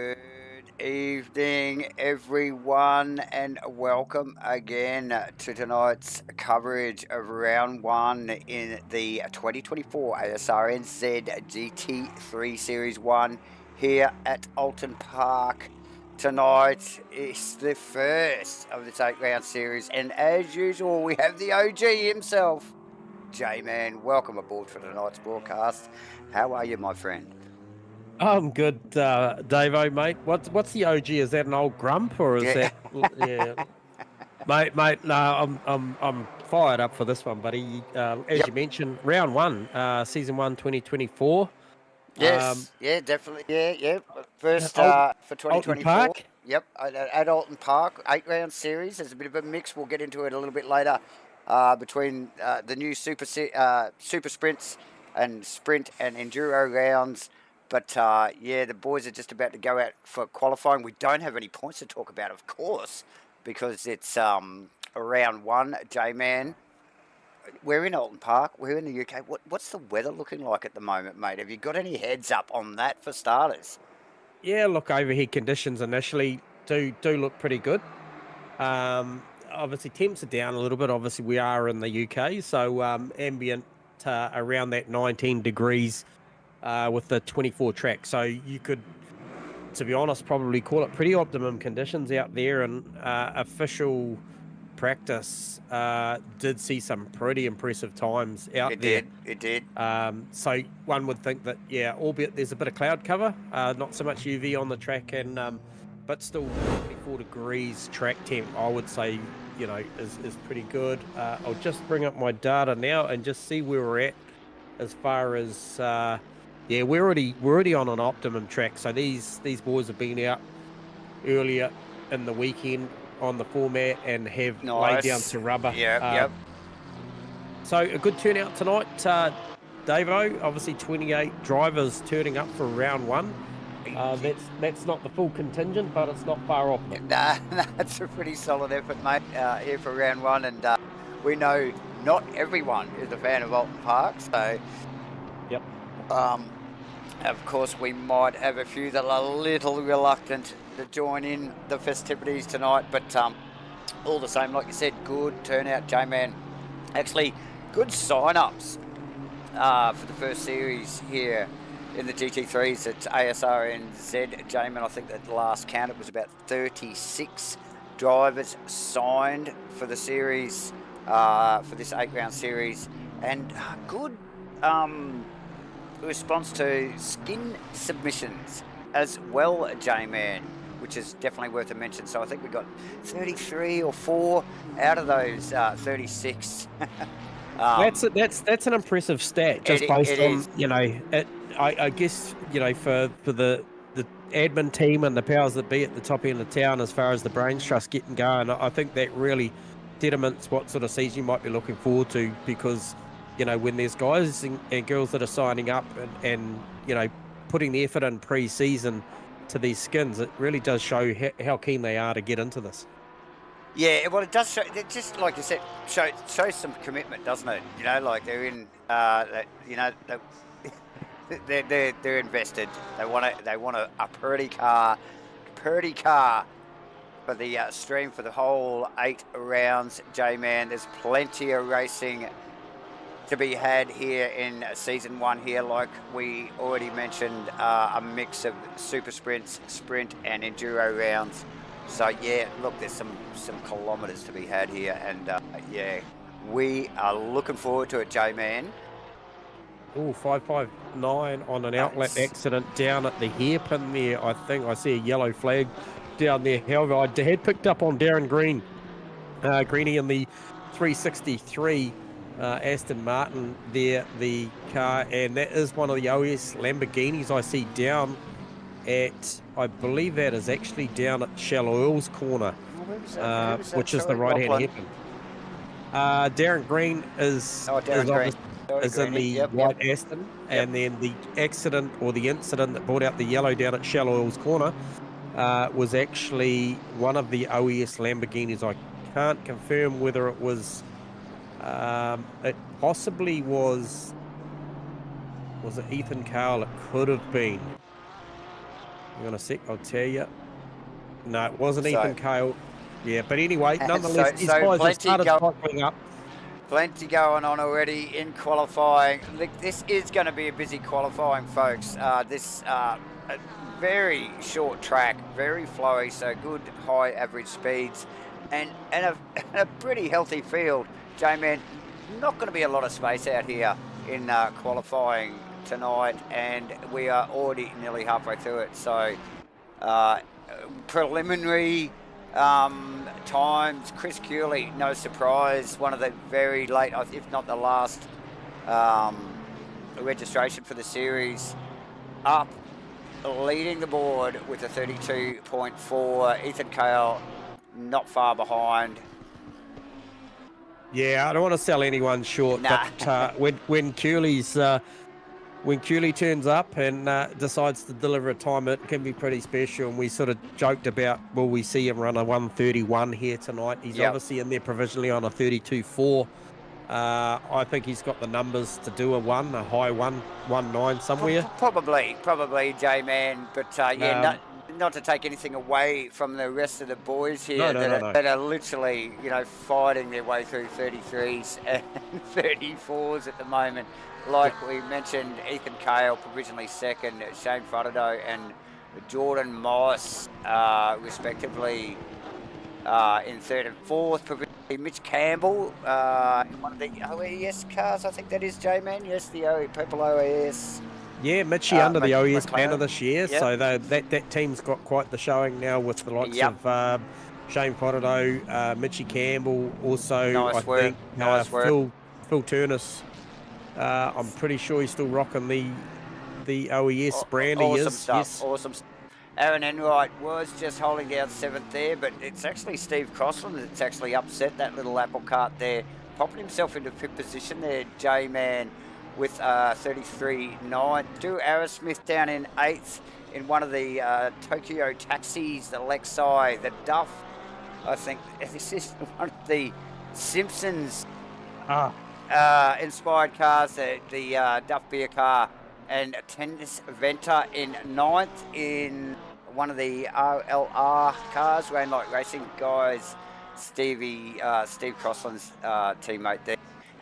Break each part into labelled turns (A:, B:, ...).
A: Good evening, everyone, and welcome again to tonight's coverage of round one in the 2024 Asrnz GT3 Series 1 here at Oulton Park. Tonight is the first of this 8-round series, and as usual, we have the OG himself, J-Man. Welcome aboard for tonight's broadcast. How are you, my friend?
B: I'm good, Davo, mate. What's the OG? Is that an old grump or is
A: Yeah.
B: that yeah, mate? No, I'm fired up for this one, buddy. As
A: Yep.
B: you mentioned, round one, season one, 2024.
A: Yes, yeah, definitely. Yeah. First
B: Old
A: for
B: Oulton
A: 2024.
B: Park.
A: Yep, at Oulton Park, 8-round series. There's a bit of a mix. We'll get into it a little bit later between the new super sprints and sprint and enduro rounds. But yeah, the boys are just about to go out for qualifying. We don't have any points to talk about, of course, because it's round one. J-Man, we're in Oulton Park. We're in the UK. What's the weather looking like at the moment, mate? Have you got any heads up on that for starters?
B: Yeah, look, overhead conditions initially do look pretty good. Obviously temps are down a little bit. Obviously we are in the UK, so ambient around that 19 degrees with the 24 track. So you could, to be honest, probably call it pretty optimum conditions out there. And official practice did see some pretty impressive times out
A: It
B: there.
A: did. It did.
B: So one would think that, yeah, albeit there's a bit of cloud cover, not so much UV on the track, and but still 24 degrees track temp, I would say, is pretty good. I'll just bring up my data now and just see where we're at as far as yeah, we're already on an optimum track. So these boys have been out earlier in the weekend on the format and have laid down
A: Nice.
B: to rubber.
A: Yep.
B: So a good turnout tonight, Davo. Obviously, 28 drivers turning up for round one. That's not the full contingent, but it's not far off it.
A: Nah, that's a pretty solid effort, mate, here for round one. And we know not everyone is a fan of Oulton Park. So,
B: Yep.
A: Of course, we might have a few that are a little reluctant to join in the festivities tonight. But all the same, like you said, good turnout, J-Man. Actually, good sign-ups for the first series here in the GT3s at Asrnz. J-Man, I think that the last count, it was about 36 drivers signed for the series, for this 8-round series. And good response to skin submissions as well, J-Man, which is definitely worth a mention. So I think we got 33 or 4 out of those 36.
B: That's an impressive stat, just based on
A: is.
B: I guess for the admin team and the powers that be at the top end of town, as far as the brains trust getting going, I think that really determines what sort of season you might be looking forward to, because when there's guys and girls that are signing up and putting the effort in pre-season to these skins, it really does show how keen they are to get into this.
A: Yeah, well, it does show. It just, like you said, shows some commitment, doesn't it? Like they're in. They're invested. They want a pretty car for the stream for the whole 8 rounds. J-Man, there's plenty of racing to be had here in season 1 here, like we already mentioned, a mix of super sprints, sprint and enduro rounds. So yeah, look, there's some kilometres to be had here, and yeah, we are looking forward to it, J-Man.
B: Oh, 559 on an outlet accident down at the hairpin there. I think I see a yellow flag down there. However, I had picked up on Darren Greeny in the 363 Aston Martin there, the car, and that is one of the OS Lamborghinis I see down at, I believe that is actually down at Shell Oil's corner, which is the right-hand hairpin. Darren Green is in the white Aston, and then the accident or the incident that brought out the yellow down at Shell Oil's corner was actually one of the OES Lamborghinis. I can't confirm whether it was, it possibly was it Ethan Carl? It could have been. Hang on a sec, I'll tell you. No, it wasn't Ethan Cale. Yeah, but anyway, nonetheless, these guys have started cycling up.
A: Plenty going on already in qualifying. Look, this is going to be a busy qualifying, folks. This a very short track, very flowy, so good high average speeds, and a pretty healthy field. J-Man, not going to be a lot of space out here in qualifying tonight, and we are already nearly halfway through it. So preliminary times, Chris Cooley, no surprise, one of the very late, if not the last registration for the series, up leading the board with a 32.4. Ethan Cale not far behind.
B: Yeah, I don't want to sell anyone short, but when Cooley's when Cooley turns up and decides to deliver a time, it can be pretty special. And we sort of joked about, will we see him run a 1:31 here tonight? He's obviously in there provisionally on a 32.4. I think he's got the numbers to do a high 1:19 somewhere.
A: Probably, J-Man. But not to take anything away from the rest of the boys here that are literally, fighting their way through 33s and 34s at the moment. Like we mentioned, Ethan Cale provisionally second, Shane Fratado and Jordan Moss respectively in third and fourth. Provisionally Mitch Campbell in one of the OES cars, I think that is, J-Man. Yes, the purple OES.
B: Yeah, Mitchie under the OES banner this year, so that team's got quite the showing now with the likes of Shane Fratado, Mitchie Campbell, also
A: nice work.
B: Phil Turnus. I'm pretty sure he's still rocking the OES brand.
A: Awesome stuff. Awesome. Aaron Enright was just holding down seventh there, but it's actually Steve Crossland that's actually upset that little apple cart there, popping himself into fifth position there, J-Man, with 33.9. Stu Arrowsmith down in eighth in one of the Tokyo taxis, the Lexi, the Duff. I think this is one of the Simpsons inspired cars, the Duff beer car, and Tennis Venter in ninth in one of the RLR cars, ran like racing guys, Steve Crossland's teammate there.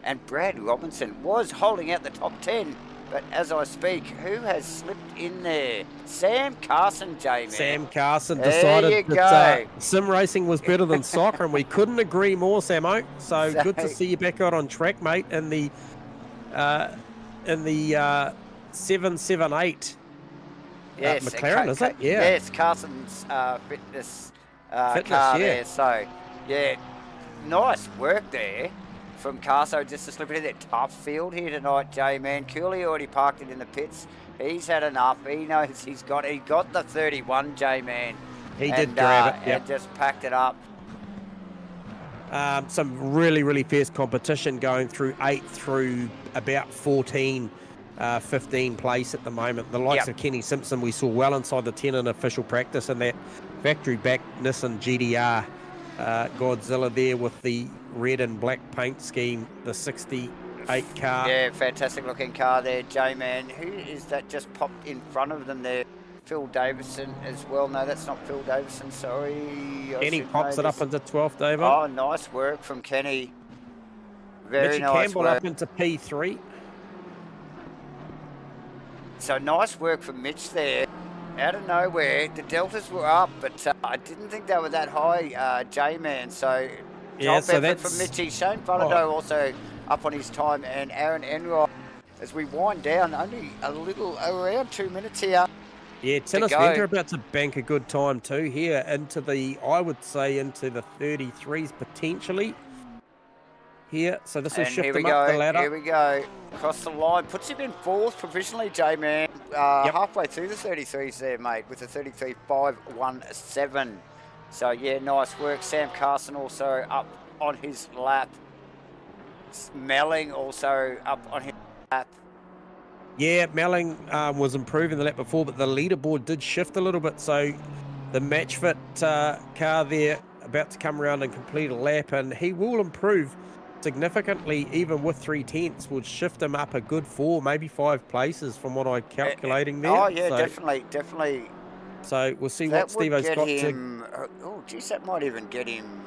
A: And Brad Robinson was holding out the top 10, but as I speak, who has slipped in there? Sam Carson, J-Man.
B: Sam Carson decided that sim racing was better than soccer, and we couldn't agree more, Samo. So good to see you back out on track, mate, in the 778 McLaren, is it? Yeah.
A: Yes, Carson's fitness car there. So, yeah, nice work there from Carso just to slip it in that tough field here tonight, J-Man. Cooley already parked it in the pits. He's had enough. He knows he got the 31, J-Man.
B: He did grab it,
A: and just packed it up.
B: Some really, really fierce competition going through 8 through about 14, 15 place at the moment. The likes of Kenny Simpson, we saw well inside the 10 in official practice, and that factory-back Nissan GDR Godzilla there with the red and black paint scheme, the 68 car.
A: Yeah, fantastic looking car there, J-Man. Who is that just popped in front of them there? Phil Davison as well. No, that's not Phil Davison, sorry.
B: Kenny pops it up into 12th, David.
A: Oh, nice work from Kenny. Very
B: Mitchie
A: nice
B: Campbell
A: work.
B: up into P3.
A: So nice work from Mitch there. Out of nowhere, the deltas were up, but I didn't think they were that high, J-Man. So top effort from Mitchie. Shane Fratado also up on his time, and Aaron Enright, as we wind down, only a little, around 2 minutes here.
B: Yeah, Tennis Venter about to bank a good time too here into the, I would say, into the 33s potentially. Here, so this will shift him up the ladder.
A: Here we go. Across the line. Puts him in fourth provisionally, J-Man. Halfway through the 33s there, mate, with a 33.517. So, yeah, nice work. Sam Carson also up on his lap. Melling also up on his lap.
B: Yeah, Melling was improving the lap before, but the leaderboard did shift a little bit. So the match fit car there about to come around and complete a lap, and he will improve significantly, even with 3/10, would shift him up a good 4, maybe 5 places from what I'm calculating there.
A: Oh yeah, so definitely
B: So we'll see
A: That
B: what
A: would
B: Steve-O's
A: get
B: got
A: him. Oh, geez, that might even get him.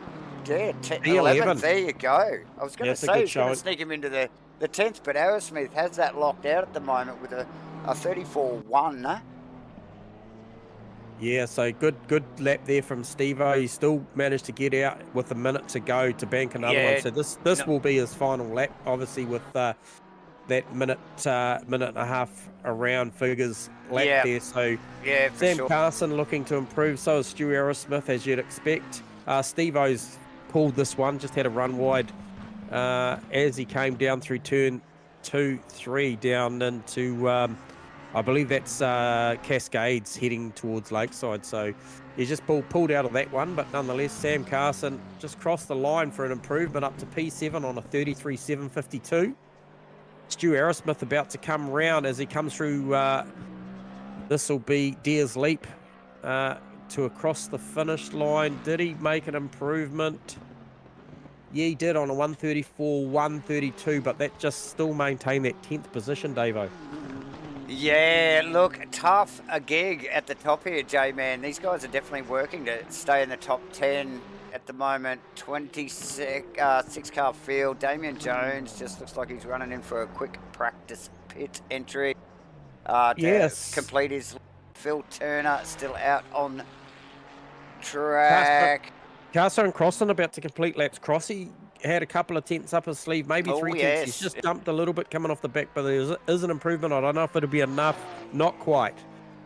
A: Yeah,
B: 11.
A: 11th. There you go. I was going to
B: That's a
A: say
B: good
A: he's going to
B: showing.
A: sneak him into the 10th, but Arrowsmith has that locked out at the moment with a 34-1.
B: Yeah, so good lap there from Steve-O. He still managed to get out with a minute to go to bank another one. So this will be his final lap, obviously, with that minute and a half around figures lap there. So
A: yeah, for
B: Sam
A: sure.
B: Carson looking to improve. So is Stu Arrowsmith, as you'd expect. Steve-O's pulled this one, just had a run wide as he came down through turn 2, 3 down into I believe that's Cascades heading towards Lakeside. So he's just pulled out of that one. But nonetheless, Sam Carson just crossed the line for an improvement up to P7 on a 33.752. Stu Arrowsmith about to come round as he comes through. This will be Deer's Leap to across the finish line. Did he make an improvement? Yeah, he did on a 134, 132, but that just still maintained that 10th position, Davo.
A: Yeah, look, tough a gig at the top here, J-Man. These guys are definitely working to stay in the top 10 at the moment. 6-car field. Damien Jones just looks like he's running in for a quick practice pit entry.
B: Yes.
A: Complete his Phil Turner still out on track.
B: Carson and Crossan about to complete laps. Crossy had a couple of tenths up his sleeve, maybe 3 tenths.
A: Yes.
B: He's just dumped a little bit coming off the back, but there is an improvement. I don't know if it'll be enough. Not quite.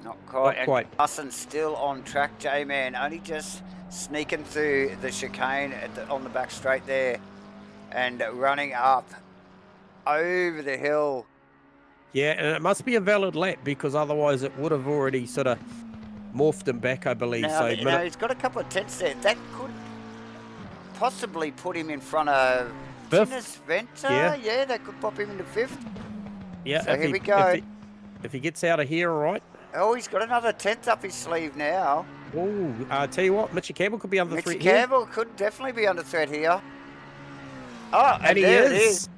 A: Not quite. Carson still on track, J-Man. Only just sneaking through the chicane on the back straight there and running up over the hill.
B: Yeah, and it must be a valid lap because otherwise it would have already sort of morphed him back, I believe.
A: Now, he's got a couple of tenths there. That could possibly put him in front of Tinus Venter. Yeah, that could pop him into 5th.
B: Yeah,
A: so here we go.
B: If he gets out of here, all right.
A: Oh, he's got another 10th up his sleeve now.
B: Oh, tell you what, Mitchy Campbell could be under threat
A: here. Mitchy Campbell could definitely be under threat here. Oh, and
B: there it is.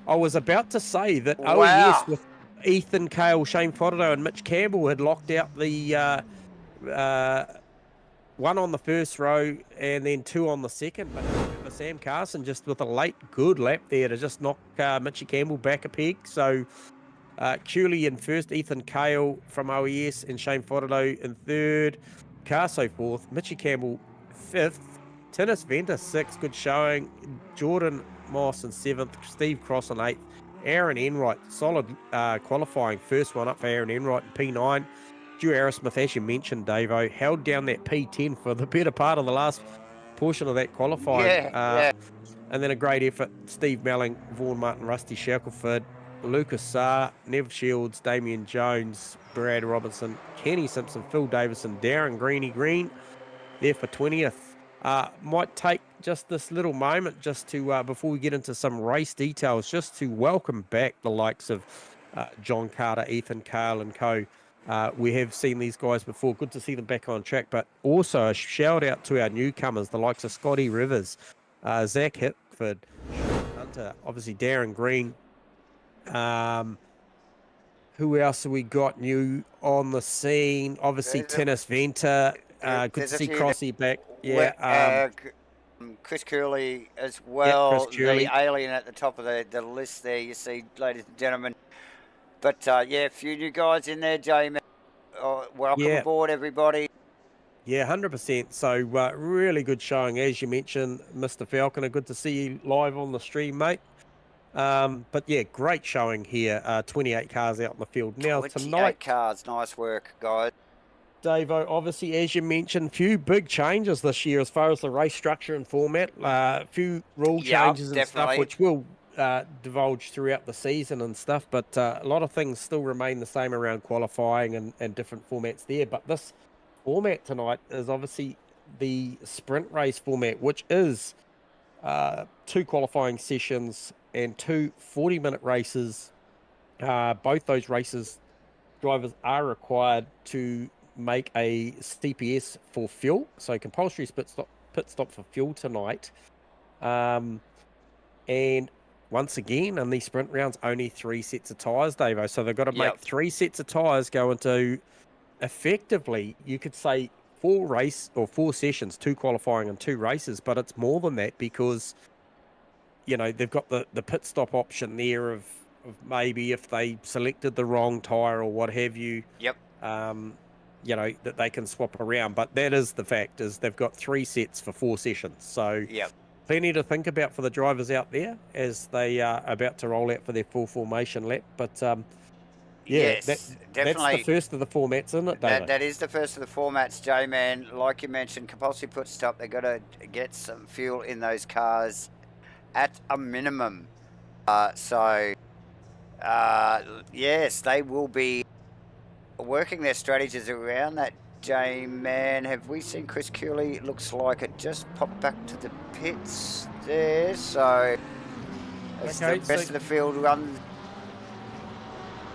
B: I was about to say that OES with Ethan Cale, Shane Fodderdo and Mitch Campbell had locked out the one on the first row and then 2 on the second. But for Sam Carson, just with a late good lap there to just knock Mitchy Campbell back a peg. So Cooley in first, Ethan Cale from OES and Shane Fodderdo in third, Carso 4th, Mitchy Campbell 5th, Tinus Venter 6th, good showing, Jordan Moss in 7th, Steve Cross in 8th, Aaron Enright, solid qualifying, first one up for Aaron Enright in P9. Stu Arrowsmith, as you mentioned, Davo, held down that P10 for the better part of the last portion of that qualifying. And then a great effort, Steve Melling, Vaughan Martin, Rusty Shackelford, Lucas Saar, Nev Shields, Damien Jones, Brad Robinson, Kenny Simpson, Phil Davison, Darren Green there for 20th. Might take just this little moment just to, before we get into some race details, just to welcome back the likes of John Carter, Ethan Cale and co. We have seen these guys before. Good to see them back on track, but also a shout out to our newcomers, the likes of Scotty Rivers, Zach Hickford, Hunter, obviously Darren Green. Who else have we got new on the scene? Obviously Tinus Venter. Good to see Crossy back. Yeah.
A: Chris Curley as well.
B: Chris Curley.
A: The alien at the top of the list there, you see, ladies and gentlemen. But a few new guys in there, Jamie. Welcome aboard, everybody.
B: Yeah, 100%. So really good showing, as you mentioned, Mr. Falconer. Good to see you live on the stream, mate. But yeah, great showing here. 28 cars out in the field. Now 28 tonight,
A: cars. Nice work, guys.
B: Davo, obviously, as you mentioned, few big changes this year as far as the race structure and format. A few rule changes and stuff, which will divulge throughout the season and stuff. But a lot of things still remain the same around qualifying and different formats there. But this format tonight is obviously the sprint race format, which is 2 qualifying sessions and 2 40-minute races. Both those races, drivers are required to make a CPS for fuel, so compulsory pit stop for fuel tonight. And once again, in these sprint rounds, only 3 sets of tyres, Davo. So they've got to make 3 sets of tyres go into effectively, you could say 4 sessions, 2 qualifying and 2 races, but it's more than that because, they've got the pit stop option there of maybe if they selected the wrong tyre or what have you,
A: Yep.
B: that they can swap around. But that is the fact, is they've got 3 sets for 4 sessions. So
A: Yep.
B: plenty to think about for the drivers out there as they are about to roll out for their full formation lap. But
A: Yes,
B: that's
A: definitely.
B: the first of the formats, isn't it, David?
A: That is the first of the formats, J-Man. Like you mentioned, compulsory pit stop. They've got to get some fuel in those cars at a minimum. Yes, they will be working their strategies around that, J-Man. Have we seen Chris Cooley? Looks like it just popped back to the pits there. So as the rest of the field runs,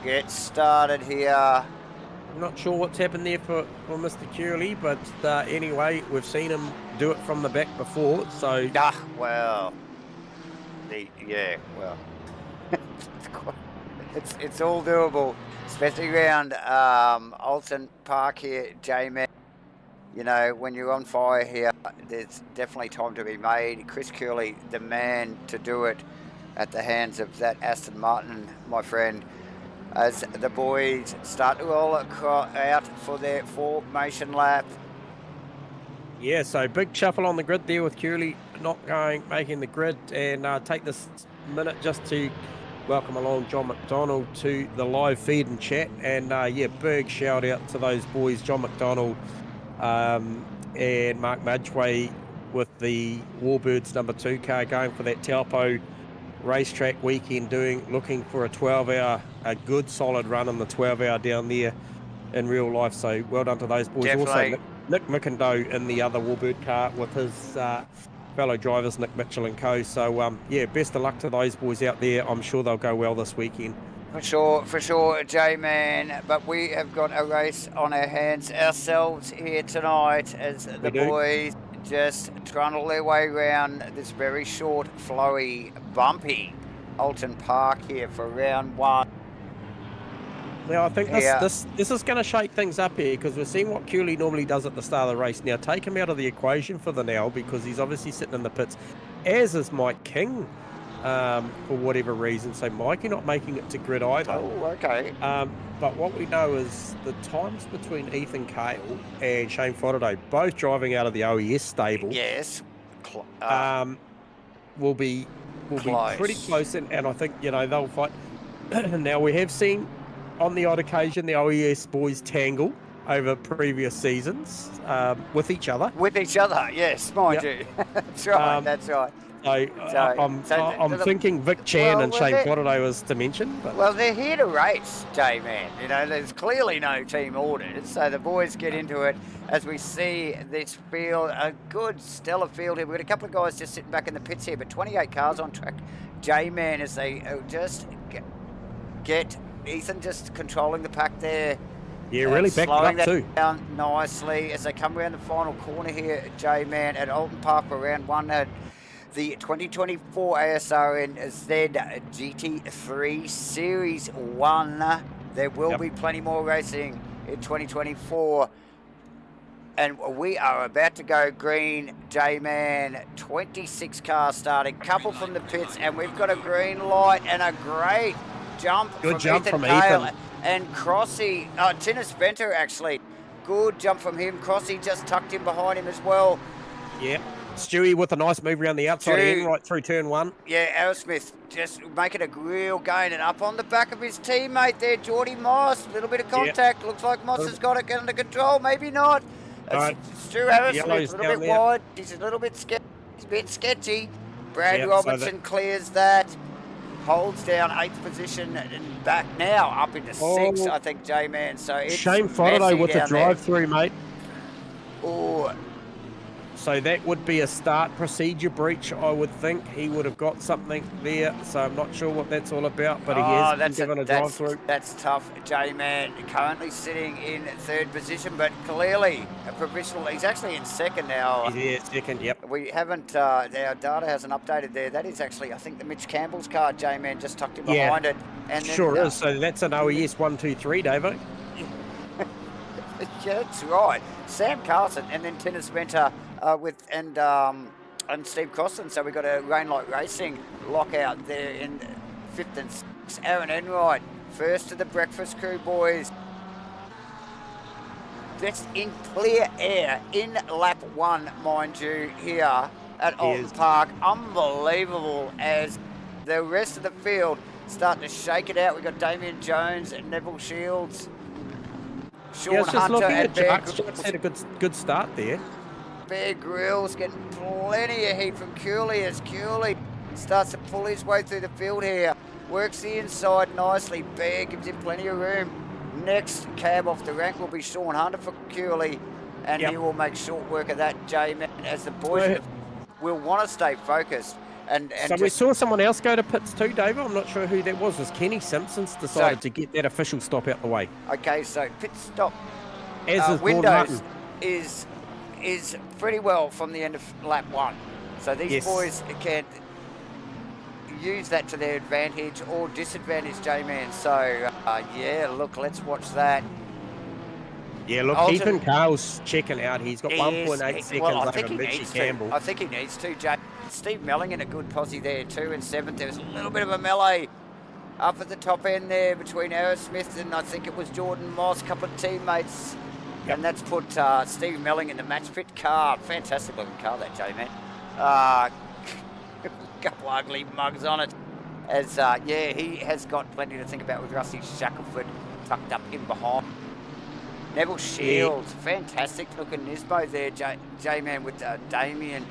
A: get started here.
B: I'm not sure what's happened there for Mr. Cooley, but anyway, we've seen him do it from the back before, so...
A: it's all doable, especially around Oulton Park here, J-Man. When you're on fire here, there's definitely time to be made. Chris Cooley, the man to do it at the hands of that Aston Martin, my friend, as the boys start to roll out for their formation lap.
B: Yeah, so big shuffle on the grid there with Cooley not making the grid, and take this minute just to welcome along John McDonald to the live feed and chat. And big shout out to those boys, John McDonald and Mark Madgway with the Warbirds number 2 car going for that Taupo racetrack weekend, looking for a 12-hour, a good solid run in the 12-hour down there in real life. So well done to those boys.
A: Definitely.
B: Also Nick Mickendoe in the other Warbird car with his fellow drivers, Nick Mitchell and co. So best of luck to those boys out there. I'm sure they'll go well this weekend. For sure, J-Man. But we have got a race on our hands ourselves here tonight as the boys just trundle their way around this very short, flowy, bumpy Oulton Park here for round 1. Now, I think this is going to shake things up here because we're seeing what Cooley normally does at the start of the race. Now, take him out of the equation for the now because he's obviously sitting in the pits, as is Mike King for whatever reason. So, Mikey not making it to grid either.
A: Oh, okay.
B: But what we know is the times between Ethan Cale and Shane Faraday, both driving out of the OES stable.
A: Yes.
B: Will be pretty close, and I think, they'll fight. Now, we have seen on the odd occasion the OES boys tangle over previous seasons with each other.
A: Yes, mind you. That's right.
B: I'm thinking Vic Chan and Shane Faraday was to mention. But.
A: Well, they're here to race, J-Man. There's clearly no team orders, so the boys get into it as we see this field, a good stellar field here. We've got a couple of guys just sitting back in the pits here, but 28 cars on track, J-Man, as they just get Ethan just controlling the pack there.
B: Yeah, really backed it up too.
A: Down nicely as they come around the final corner here, J-Man, at Oulton Park for round 1. The 2024 Asrnz GT3 Series 1. There will be plenty more racing in 2024. And we are about to go green, J-Man. 26 cars starting, couple from the pits, and we've got a green light and a great jump from Ethan. And Crossy, Tinnis Venter actually, good jump from him. Crossy just tucked in behind him as well.
B: Yeah. Stewie with a nice move around the outside end, right through turn 1.
A: Yeah, Aerosmith just making a real gain and up on the back of his teammate there, Geordie Moss. A little bit of contact. Yep. Looks like Moss has got it under control. Maybe not. Stu Aerosmith, a little bit wide. He's a little bit sketchy. Brad Robertson clears that. Holds down 8th position and back now up into 6th, I think, J-Man. So it's
B: Shane Faraday with the drive-through, mate.
A: Oh.
B: So that would be a start procedure breach, I would think. He would have got something there, so I'm not sure what that's all about, but he has been given a drive-through.
A: That's tough, J-Man. Currently sitting in 3rd position, but clearly a provisional. He's actually in 2nd now.
B: He's 2nd, yep.
A: We haven't, our data hasn't updated there. That is actually, I think, the Mitch Campbell's car, J-Man, just tucked in behind it. And then,
B: sure is. So that's an OES 123, Davo.
A: Yeah, that's right. Sam Carson and then Tennis Venter and Steve Crossan. So we've got a Rainlight Racing lockout there in 5th and 6th. Aaron Enright, first to the breakfast crew, boys. That's in clear air in lap 1, mind you, here at Oulton Park. Unbelievable as the rest of the field start to shake it out. We've got Damien Jones and Neville Shields. Sean Hunter and Bear Grylls
B: had a good start there.
A: Bear Grylls getting plenty of heat from Cooley as Cooley starts to pull his way through the field here. Works the inside nicely. Bear gives him plenty of room. Next cab off the rank will be Sean Hunter for Cooley, and he will make short work of that, J-Man, as the boys will want to stay focused. And
B: so we saw someone else go to pits too, David. I'm not sure who that was. Was Kenny Simpson's decided to get that official stop out the way?
A: Okay, so pit stop
B: as
A: windows is pretty well from the end of lap 1. So these boys can use that to their advantage or disadvantage, J-Man. So yeah, look, let's watch that.
B: Yeah, look,
A: Oulton,
B: Ethan Carl's checking out. He's got 1.8 seconds over Mitchy Campbell.
A: I think he needs to, Jay. Steve Melling in a good posse there too in 7th. There was a little bit of a melee up at the top end there between Asrnz and I think it was Jordan Moss, a couple of teammates. And that's put Steve Melling in the match pit car. Fantastic looking car, that, J-Man. Couple ugly mugs on it. As, yeah, he has got plenty to think about with Rusty Shackelford tucked up in behind. Neville Shields, fantastic looking Nismo there, J-Man, with Damien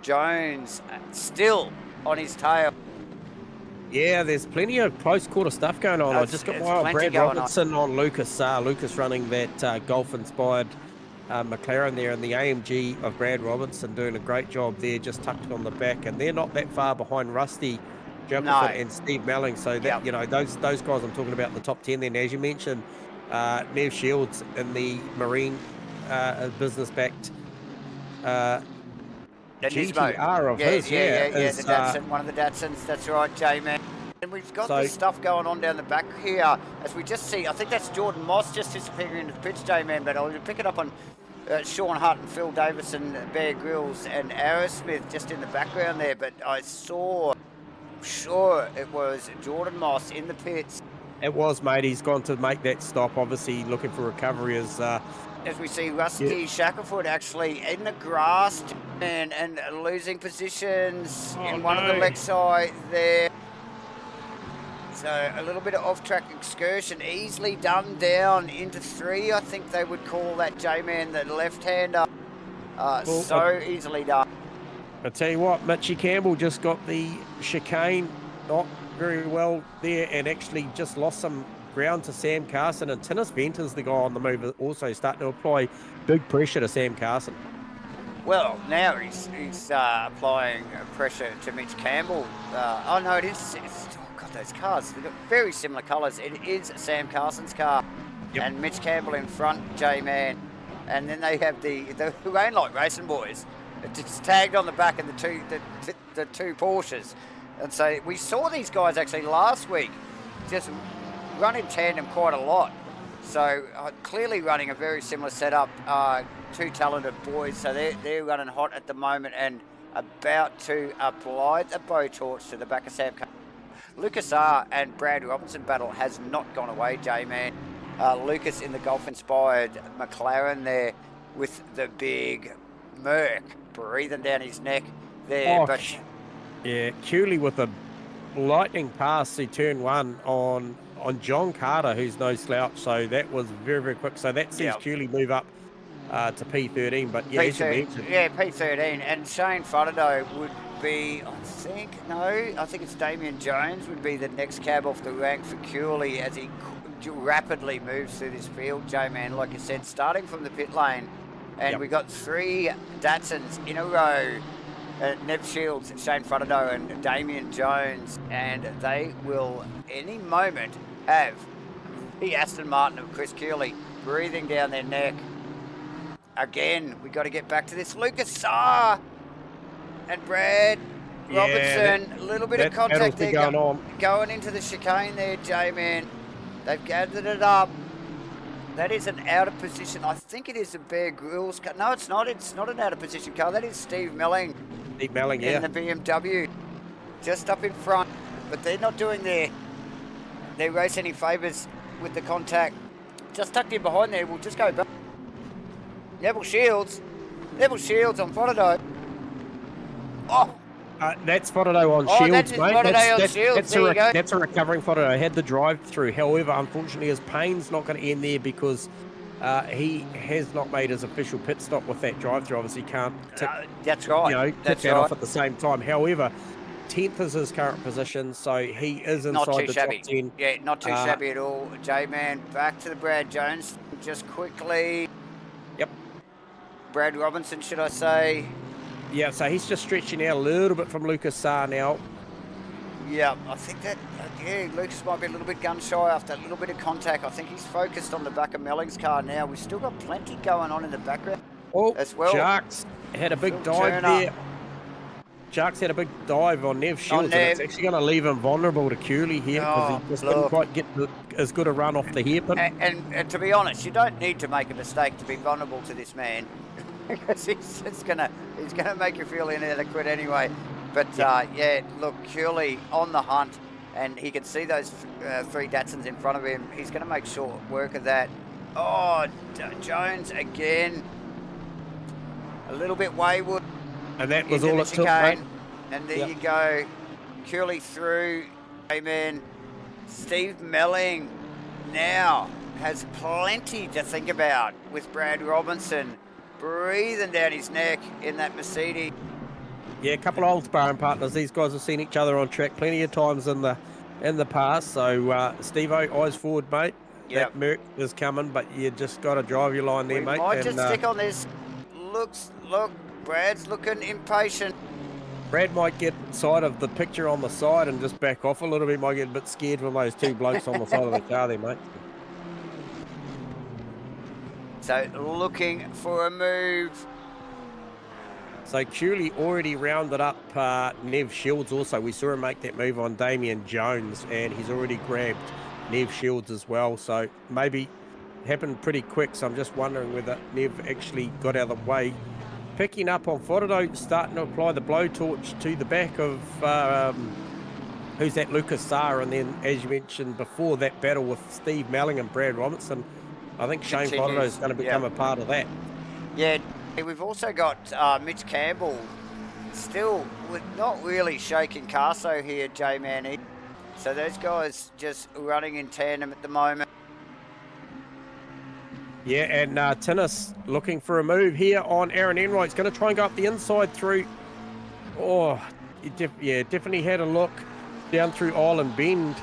A: Jones still on his tail.
B: Yeah, there's plenty of close quarter stuff going on. I just got my Brad Robertson on Lucas. Lucas running that golf-inspired McLaren there, and the AMG of Brad Robertson doing a great job there, just tucked on the back, and they're not that far behind Rusty Shackelford and Steve Melling. So that you know, those guys I'm talking about in the top 10. Then, as you mentioned, Nev Shields in the marine business-backed GTR of his,
A: the Datsun, one of the Datsuns, that's right, J-Man. And we've got this stuff going on down the back here, as we just see, I think that's Jordan Moss just disappearing into the pitch, J-Man, but I'll pick it up on Sean Hutt and Phil Davison, Bear Grylls and Aerosmith just in the background there, but I saw, sure it was Jordan Moss in the pits.
B: It was, mate. He's gone to make that stop, obviously looking for recovery as
A: we see Rusty Shackelford actually in the grass and losing positions in one of the leg side there. So a little bit of off-track excursion, easily done down into 3. I think they would call that, J-Man, the left-hander. So easily done.
B: I tell you what, Mitchy Campbell just got the chicane not very well there and actually just lost some ground to Sam Carson, and Tennis Venter's the guy on the move, also starting to apply big pressure to Sam Carson.
A: Well, now he's applying pressure to Mitch Campbell. Oh no, it's God, those cars, they've got very similar colours. It is Sam Carson's car, and Mitch Campbell in front, J-Man, and then they have the Rainlight Racing boys. It's tagged on the back of the two Porsches, and so we saw these guys actually last week just run in tandem quite a lot. So clearly running a very similar setup. Two talented boys, so they're running hot at the moment and about to apply the bow torch to the back of Sam Carson. Lucas R and Brad Robertson battle has not gone away, J-Man. Lucas in the golf-inspired McLaren there with the big Merc breathing down his neck there.
B: Yeah, Cooley with a lightning pass to turn 1 on John Carter, who's no slouch. So that was very, very quick. So that sees Cooley move up to P13. But yeah, as you mentioned.
A: Yeah, P13. And Shane Fudderdo would be, I think it's Damien Jones would be the next cab off the rank for Cooley as he rapidly moves through this field, J-Man, like you said, starting from the pit lane. And we got 3 Datsuns in a row. Nev Shields, Shane Fudderdo and Damien Jones, and they will any moment have the Aston Martin of Chris Cooley breathing down their neck. Again, we got to get back to this. Lucas Saar and Brad Robertson, a little bit of contact there going, going into the chicane there, J-Man. They've gathered it up. That is an out of position. I think it is a Bear Grylls car. No, it's not. It's not an out of position car. That is Steve Melling.
B: Steve Melling, yeah.
A: In the BMW. Just up in front. But they're not doing their race any favours with the contact. Just tucked in behind there. We'll just go back. Neville Shields. Neville Shields on Fotterdo. Oh!
B: That's Fotterdo on Shields, mate. That's a recovering Fotterdo. Had the drive through. However, unfortunately, his pain's not going to end there because he has not made his official pit stop with that drive through. Obviously, can't tick,
A: that's right.
B: Tip that off at the same time. However, 10th is his current position, so he is inside the top 10.
A: Yeah, not too shabby at all. J-Man, back to the Brad Jones. Just quickly.
B: Yep.
A: Brad Robinson, should I say.
B: Yeah, so he's just stretching out a little bit from Lucas Sarr now.
A: Yeah, I think that, Lucas might be a little bit gun shy after a little bit of contact. I think he's focused on the back of Melling's car now. We've still got plenty going on in the background as well.
B: Jarks had a big dive there. Jarks had a big dive on Nev Shields, and it's actually going to leave him vulnerable to Cooley here because he just didn't quite get as good a run off the hairpin.
A: And to be honest, you don't need to make a mistake to be vulnerable to this man. Because he's gonna make you feel inadequate anyway. But yeah, look, Curley on the hunt, and he can see those 3 Datsuns in front of him. He's gonna make short work of that. Oh, Jones again, a little bit wayward.
B: And that was all it took, mate.
A: And there you go, Curley through. Amen. Steve Melling now has plenty to think about with Brad Robinson breathing down his neck in that Mercedes.
B: Yeah, a couple of old sparring partners. These guys have seen each other on track plenty of times in the past. So, Steve-O, eyes forward, mate. Yep. That Merc is coming, but you just got to drive your line there, mate.
A: Might just stick on this. Look, Brad's looking impatient.
B: Brad might get sight of the picture on the side and just back off a little bit. Might get a bit scared from those 2 blokes on the side of the car there, mate.
A: So looking for a move.
B: So Cooley already rounded up Nev Shields also. We saw him make that move on Damien Jones, and he's already grabbed Nev Shields as well. So maybe happened pretty quick. So I'm just wondering whether Nev actually got out of the way. Picking up on Fotterdo, starting to apply the blowtorch to the back of, who's that, Lucas Sarr. And then, as you mentioned before, that battle with Steve Melling and Brad Robinson. I think Shane Fotterdo is going to become a part of that.
A: Yeah, we've also got Mitch Campbell still with not really shaking Carso here, J-Man. So those guys just running in tandem at the moment.
B: Yeah, and Tinnis looking for a move here on Aaron Enright. He's going to try and go up the inside through. Oh, definitely had a look down through Island Bend.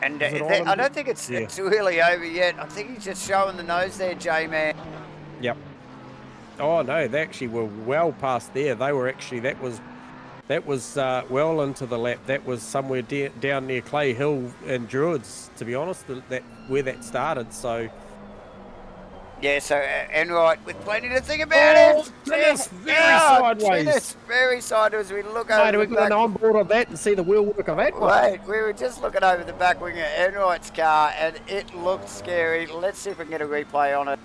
A: And I don't think it's really over yet. I think he's just showing the nose there, J-Man.
B: Yep. Oh no, they actually were well past there. They were actually that was well into the lap. That was somewhere down near Clay Hill and Druids, to be honest. That where that started. So.
A: Yeah, so Enright with plenty to think about it.
B: Tennis very sideways.
A: Tennis very sideways. We look over
B: we got an on board of that and see the wheel work of that one.
A: Wait, we were just looking over the back wing of Enright's car and it looked scary. Let's see if we can get a replay on it.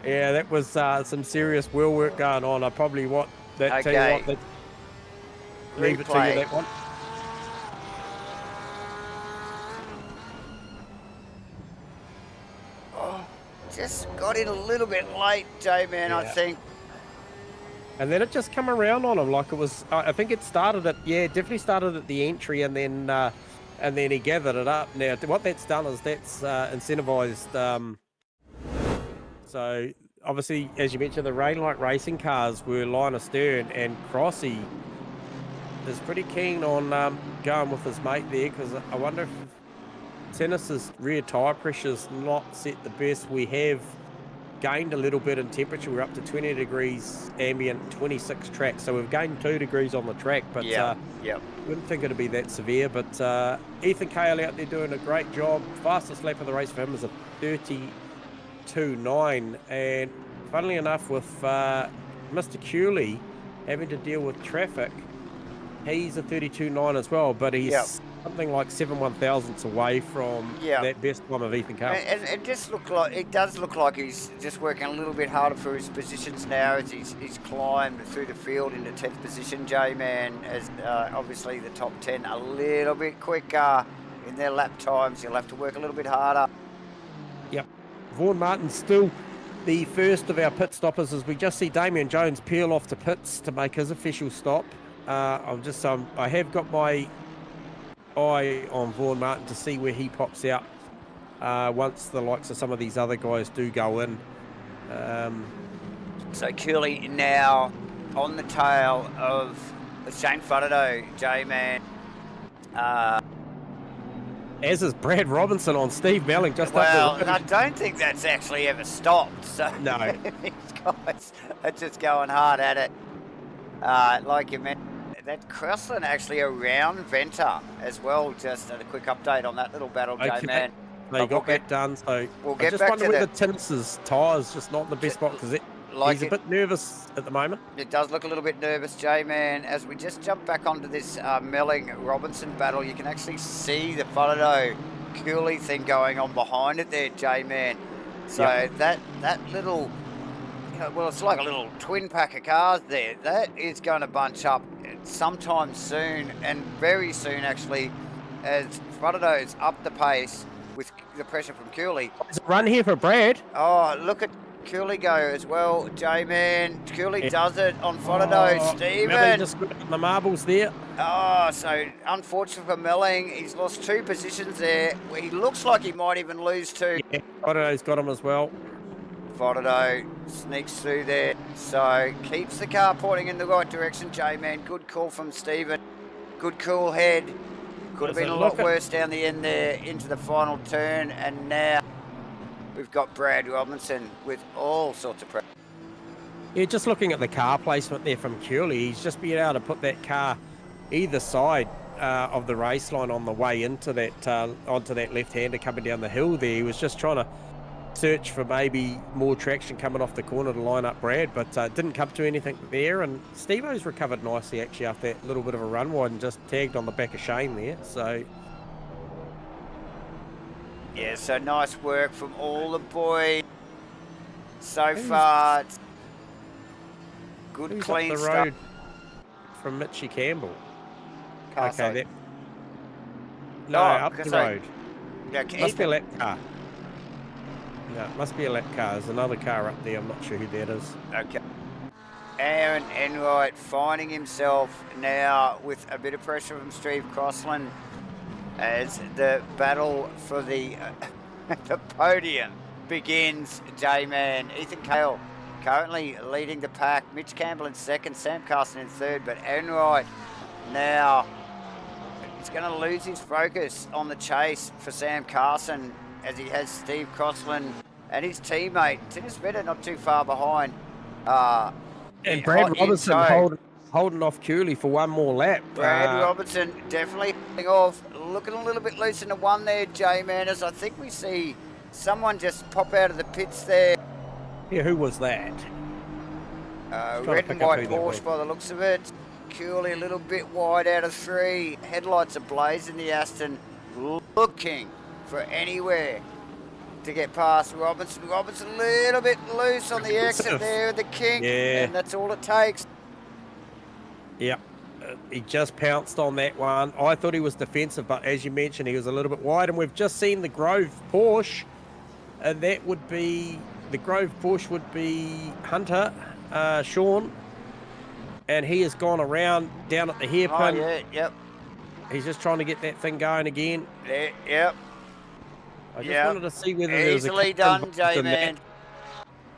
B: Yeah, that was some serious wheel work going on. I probably tell you what, leave it to you, that one.
A: Just got in a little bit late, J-Man, I think.
B: And then it just come around on him like it was. I think it started at definitely started at the entry, and then he gathered it up. Now what that's done is that's incentivized. So obviously, as you mentioned, the Rainlight racing cars were line astern, and Crossy is pretty keen on going with his mate there, because I wonder if Tennis's rear tyre pressure's not set the best. We have gained a little bit in temperature. We're up to 20 degrees ambient, 26 track. So we've gained 2 degrees on the track, but wouldn't think it'd be that severe. But Ethan Cale out there doing a great job. Fastest lap of the race for him is a 32.9. And funnily enough, with Mr. Cooley having to deal with traffic, he's a 32.9 as well, but he's something like 7/1000ths away from that best time of Ethan Cale.
A: And it just does look like he's just working a little bit harder for his positions now as he's climbed through the field into 10th position, J-Man, as obviously the top 10 a little bit quicker in their lap times. He'll have to work a little bit harder.
B: Yep. Vaughan Martin's still the first of our pit stoppers as we just see Damien Jones peel off to pits to make his official stop. I have got my eye on Vaughan Martin to see where he pops out once the likes of some of these other guys do go in.
A: So Cooley now on the tail of Shane Fuddido, J-Man.
B: As is Brad Robinson on Steve Melling just
A: well, I don't think that's actually ever stopped. So
B: no.
A: These guys are just going hard at it. Like you mentioned, that Crossland actually around Venter as well. Just a quick update on that little battle,
B: okay.
A: J-Man.
B: They got that done, so
A: we'll get
B: I just
A: back
B: wonder
A: to
B: whether Tim's tyres just not in the best spot because he's a bit nervous at the moment.
A: It does look a little bit nervous, J-Man. As we just jump back onto this Melling-Robinson battle, you can actually see the Fuddido Cooley thing going on behind it there, J-Man. So that little, well, it's like a little twin pack of cars there. That is going to bunch up sometime soon, and very soon actually, as Fuddido's up the pace with the pressure from Cooley.
B: There's a run here for Brad.
A: Oh, look at Cooley go as well, J-Man. Cooley does it on Fuddido. Stephen.
B: Melling just got the marbles there.
A: Oh, so unfortunate for Melling. He's lost 2 positions there. He looks like he might even lose 2.
B: Yeah, Fuddido's got him as well.
A: Fuddido sneaks through there. So keeps the car pointing in the right direction, J-Man. Good call from Stephen. Good cool head. Could have been a lot worse down the end there into the final turn. And now we've got Brad Robinson with all sorts of pressure.
B: Yeah, just looking at the car placement there from Cooley, he's just been able to put that car either side of the race line on the way into that onto that left-hander coming down the hill there. He was just trying to search for maybe more traction coming off the corner to line up Brad, but didn't come to anything there. And Steve-O's recovered nicely actually after that little bit of a run wide and just tagged on the back of Shane there. So
A: yeah, so nice work from all the boys so far. Good clean
B: up the
A: stuff
B: road from Mitchie Campbell.
A: Okay,
B: that up the road.
A: Yeah,
B: must be a lap car. No, it must be a lap car. There's another car up there. I'm not sure who that is.
A: Okay. Aaron Enright finding himself now with a bit of pressure from Steve Crossland as the battle for the podium begins, J-Man. Ethan Cale currently leading the pack. Mitch Campbell in second, Sam Carson in third, but Enright now he's going to lose his focus on the chase for Sam Carson as he has Steve Crossland and his teammate Tinnis Vetter not too far behind.
B: And Brad Robinson holding off Cooley for one more lap.
A: Brad Robinson definitely holding off. Looking a little bit loose in the one there, J-Man, as I think we see someone just pop out of the pits there.
B: Yeah, who was that?
A: Red and white Porsche by the looks of it. Cooley a little bit wide out of 3. Headlights ablaze in the Aston, looking for anywhere to get past Robinson. Robinson a little bit loose on the exit there with the kink, and that's all it takes.
B: Yep, he just pounced on that one. I thought he was defensive, but as you mentioned, he was a little bit wide, and we've just seen the Grove Porsche, and that would be, the Grove Porsche would be Hunter, Sean, and he has gone around down at the hairpin.
A: Oh, yeah, yep.
B: He's just trying to get that thing going again.
A: Yeah, yep.
B: I just wanted to see whether there was
A: easily done, J-Man.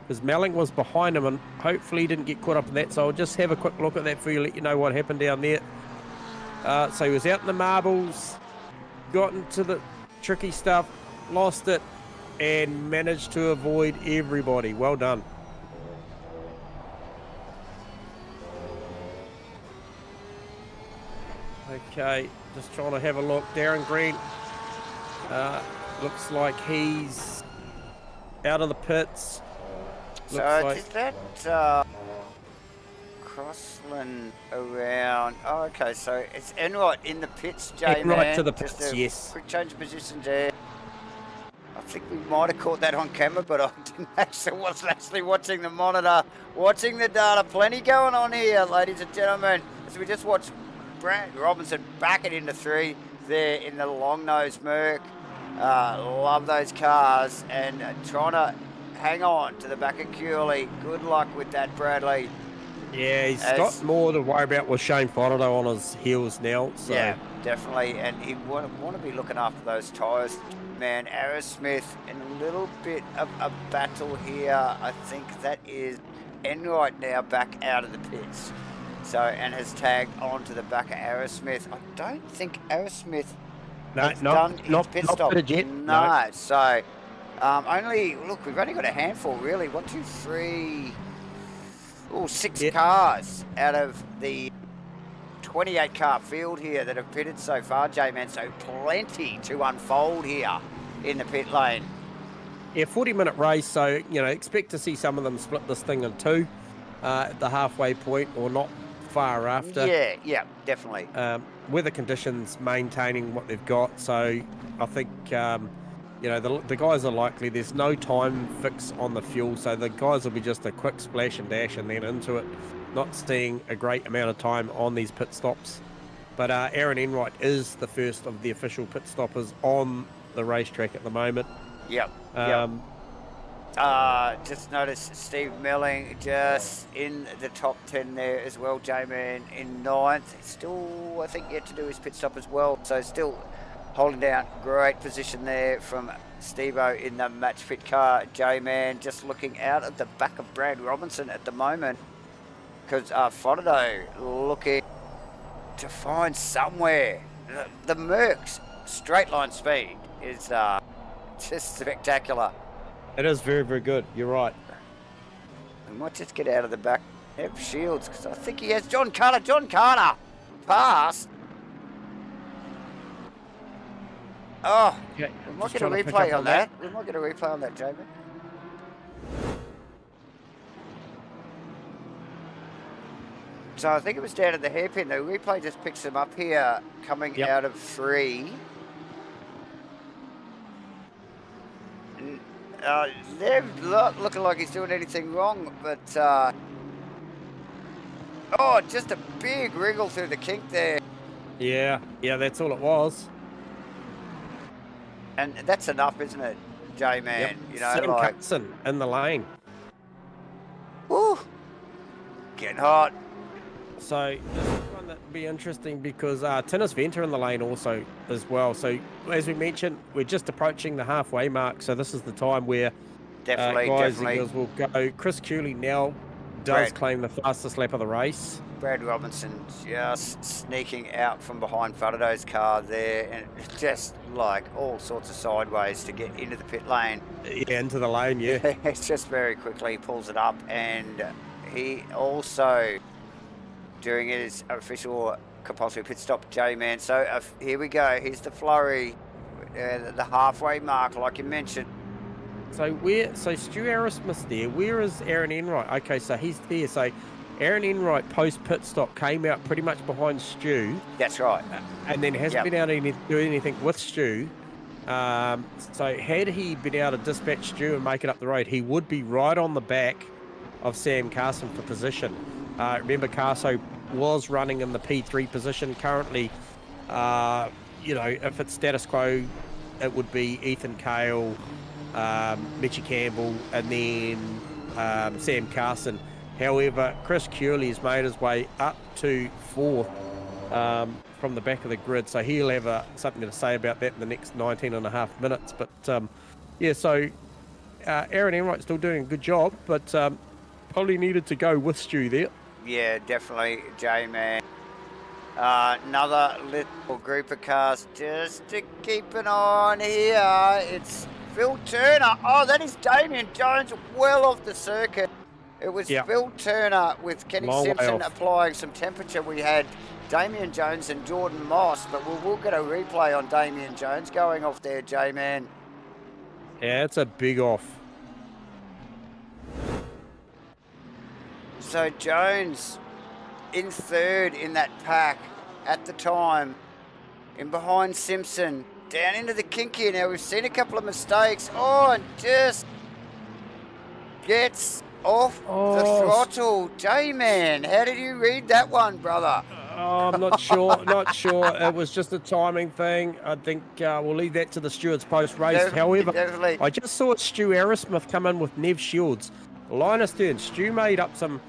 B: Because Melling was behind him, and hopefully he didn't get caught up in that. So I'll just have a quick look at that for you, let you know what happened down there. So he was out in the marbles, got into the tricky stuff, lost it, and managed to avoid everybody. Well done. Okay, just trying to have a look. Darren Green looks like he's out of the pits.
A: So is that Crossland around. Oh, okay, so it's Enright in the pits, J-Man.
B: Enright to the pits, yes.
A: Quick change of positions there. I think we might have caught that on camera, but I wasn't actually watching the monitor, watching the data. Plenty going on here, ladies and gentlemen. As we just watched Brad Robinson back it into 3 there in the long nose Merc. Love those cars and trying to hang on to the back of Curley. Good luck with that, Bradley.
B: Yeah, he's got more to worry about with Shane Fotterdo on his heels now. So.
A: Yeah, definitely. And he want to be looking after those tyres. Man, Asrnz in a little bit of a battle here. I think that is Enright now back out of the pits. So, and has tagged onto the back of Asrnz. I don't think Asrnz has done his pit stop.
B: Yet.
A: No. So, we've only got a handful really. 1, 2, 3, 6 cars out of the 28 car field here that have pitted so far, J-Man. So plenty to unfold here in the pit lane.
B: Yeah, 40-minute race. So, expect to see some of them split this thing in 2 at the halfway point or not far after.
A: Yeah, definitely.
B: Weather conditions maintaining what they've got. So I think, the guys are likely. There's no time fix on the fuel. So the guys will be just a quick splash and dash and then into it. Not seeing a great amount of time on these pit stops. But Aaron Enright is the first of the official pit stoppers on the racetrack at the moment.
A: Yep. Just noticed Steve Melling just in the top 10 there as well, J-Man in 9th. Still, I think, yet to do his pit stop as well. So still holding down great position there from Steve-O in the match fit car, J-Man. Just looking out at the back of Brad Robinson at the moment. Because Fotterdo looking to find somewhere. The Merc's straight line speed is just spectacular.
B: It is very, very good. You're right.
A: We might just get out of the back of Shields because I think he has John Carter. John Carter pass. Oh,
B: okay.
A: We might get a replay on that. We might get a replay on that, Jamie. So I think it was down at the hairpin. The replay just picks him up here, coming out of 3. They're not looking like he's doing anything wrong, but just a big wriggle through the kink there.
B: Yeah, that's all it was.
A: And that's enough, isn't it, J-Man?
B: Yep. Sam Cutson in the lane.
A: Woo! Getting hot.
B: So this is one that would be interesting because Tinnis Venter in the lane also as well. So as we mentioned, we're just approaching the halfway mark. So this is the time where guys and girls will go. Chris Cooley now does claim the fastest lap of the race.
A: Brad Robinson just sneaking out from behind Fotterdo's car there and just like all sorts of sideways to get into the pit lane.
B: Yeah, into the lane, yeah.
A: It's just very quickly pulls it up, and he also during his official compulsory pit stop, J-Man. So here we go. Here's the flurry, the halfway mark, like you mentioned.
B: So Stu Arrowsmith's there. Where is Aaron Enright? Okay, so he's there. So Aaron Enright post pit stop came out pretty much behind Stu.
A: That's right.
B: And then hasn't been able to do anything with Stu. So had he been able to dispatch Stu and make it up the road, he would be right on the back of Sam Carson for position. Remember, Carso was running in the P3 position. Currently, if it's status quo, it would be Ethan Cale, Mitchie Campbell, and then Sam Carson. However, Chris Curley has made his way up to 4th from the back of the grid, so he'll have something to say about that in the next 19 and a half minutes. But, so Aaron Enright's still doing a good job, but probably needed to go with Stu there.
A: Yeah, definitely, J-Man. Another little group of cars just to keep an eye on here. It's Phil Turner. Oh, that is Damien Jones well off the circuit. It was Phil Turner with Kenny Simpson applying some temperature. We had Damien Jones and Jordan Moss, but we'll get a replay on Damien Jones going off there, J-Man.
B: Yeah, it's a big off.
A: So Jones in third in that pack at the time. In behind Simpson. Down into the kink here now. We've seen a couple of mistakes. Oh, and just gets off the throttle. J-Man, how did you read that one, brother?
B: Oh, I'm not sure. Not sure. It was just a timing thing. I think we'll leave that to the stewards post-race. However,
A: definitely.
B: I just saw Stu Arrowsmith come in with Nev Shields. Linus Stern. Stu made up some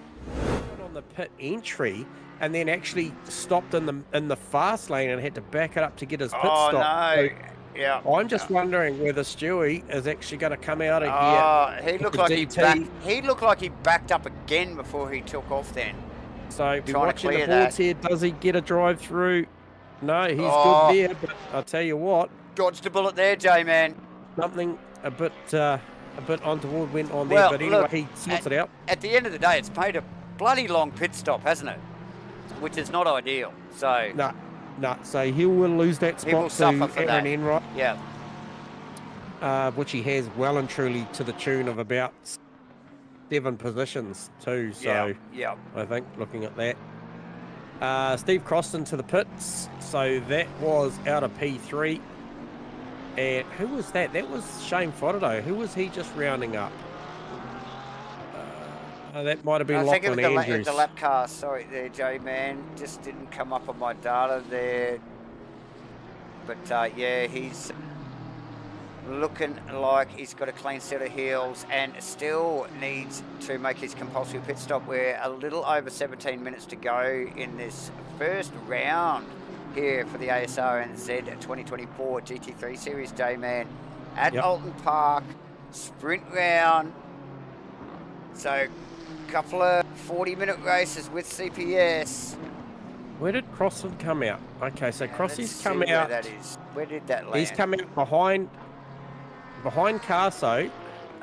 B: on the pit entry and then actually stopped in the fast lane and had to back it up to get his pit stop.
A: No.
B: So
A: yeah.
B: I'm just wondering whether Stewie is actually going to come out of here.
A: He looked like he looked like he backed up again before he took off then.
B: So be watching the boards here. Does he get a drive through? No, he's good there. But I'll tell you what.
A: Dodged a bullet there, J-Man.
B: Something a bit untoward went on there. But anyway, he sorts it out.
A: At the end of the day, it's made a bloody long pit stop, hasn't it? Which is not ideal. So
B: no. So he will lose that spot to Aaron Enright.
A: Yeah.
B: Which he has well and truly to the tune of about 7 positions too. So
A: yeah.
B: I think looking at that. Steve Croston to the pits. So that was out of P3. And who was that? That was Shane Fodderdo. Who was he just rounding up? That might have been Lachlan Andrews.
A: The lap car, sorry there, J-Man. Just didn't come up on my data there. But yeah, he's looking like he's got a clean set of heels and still needs to make his compulsory pit stop. We're a little over 17 minutes to go in this first round here for the Asrnz 2024 GT3 Series, J-Man. At Oulton Park, sprint round. So couple of 40-minute races with CPS.
B: Where did Crossan come out? Okay, so Crossy's come out.
A: That is. Where did that land?
B: He's come out behind Carso.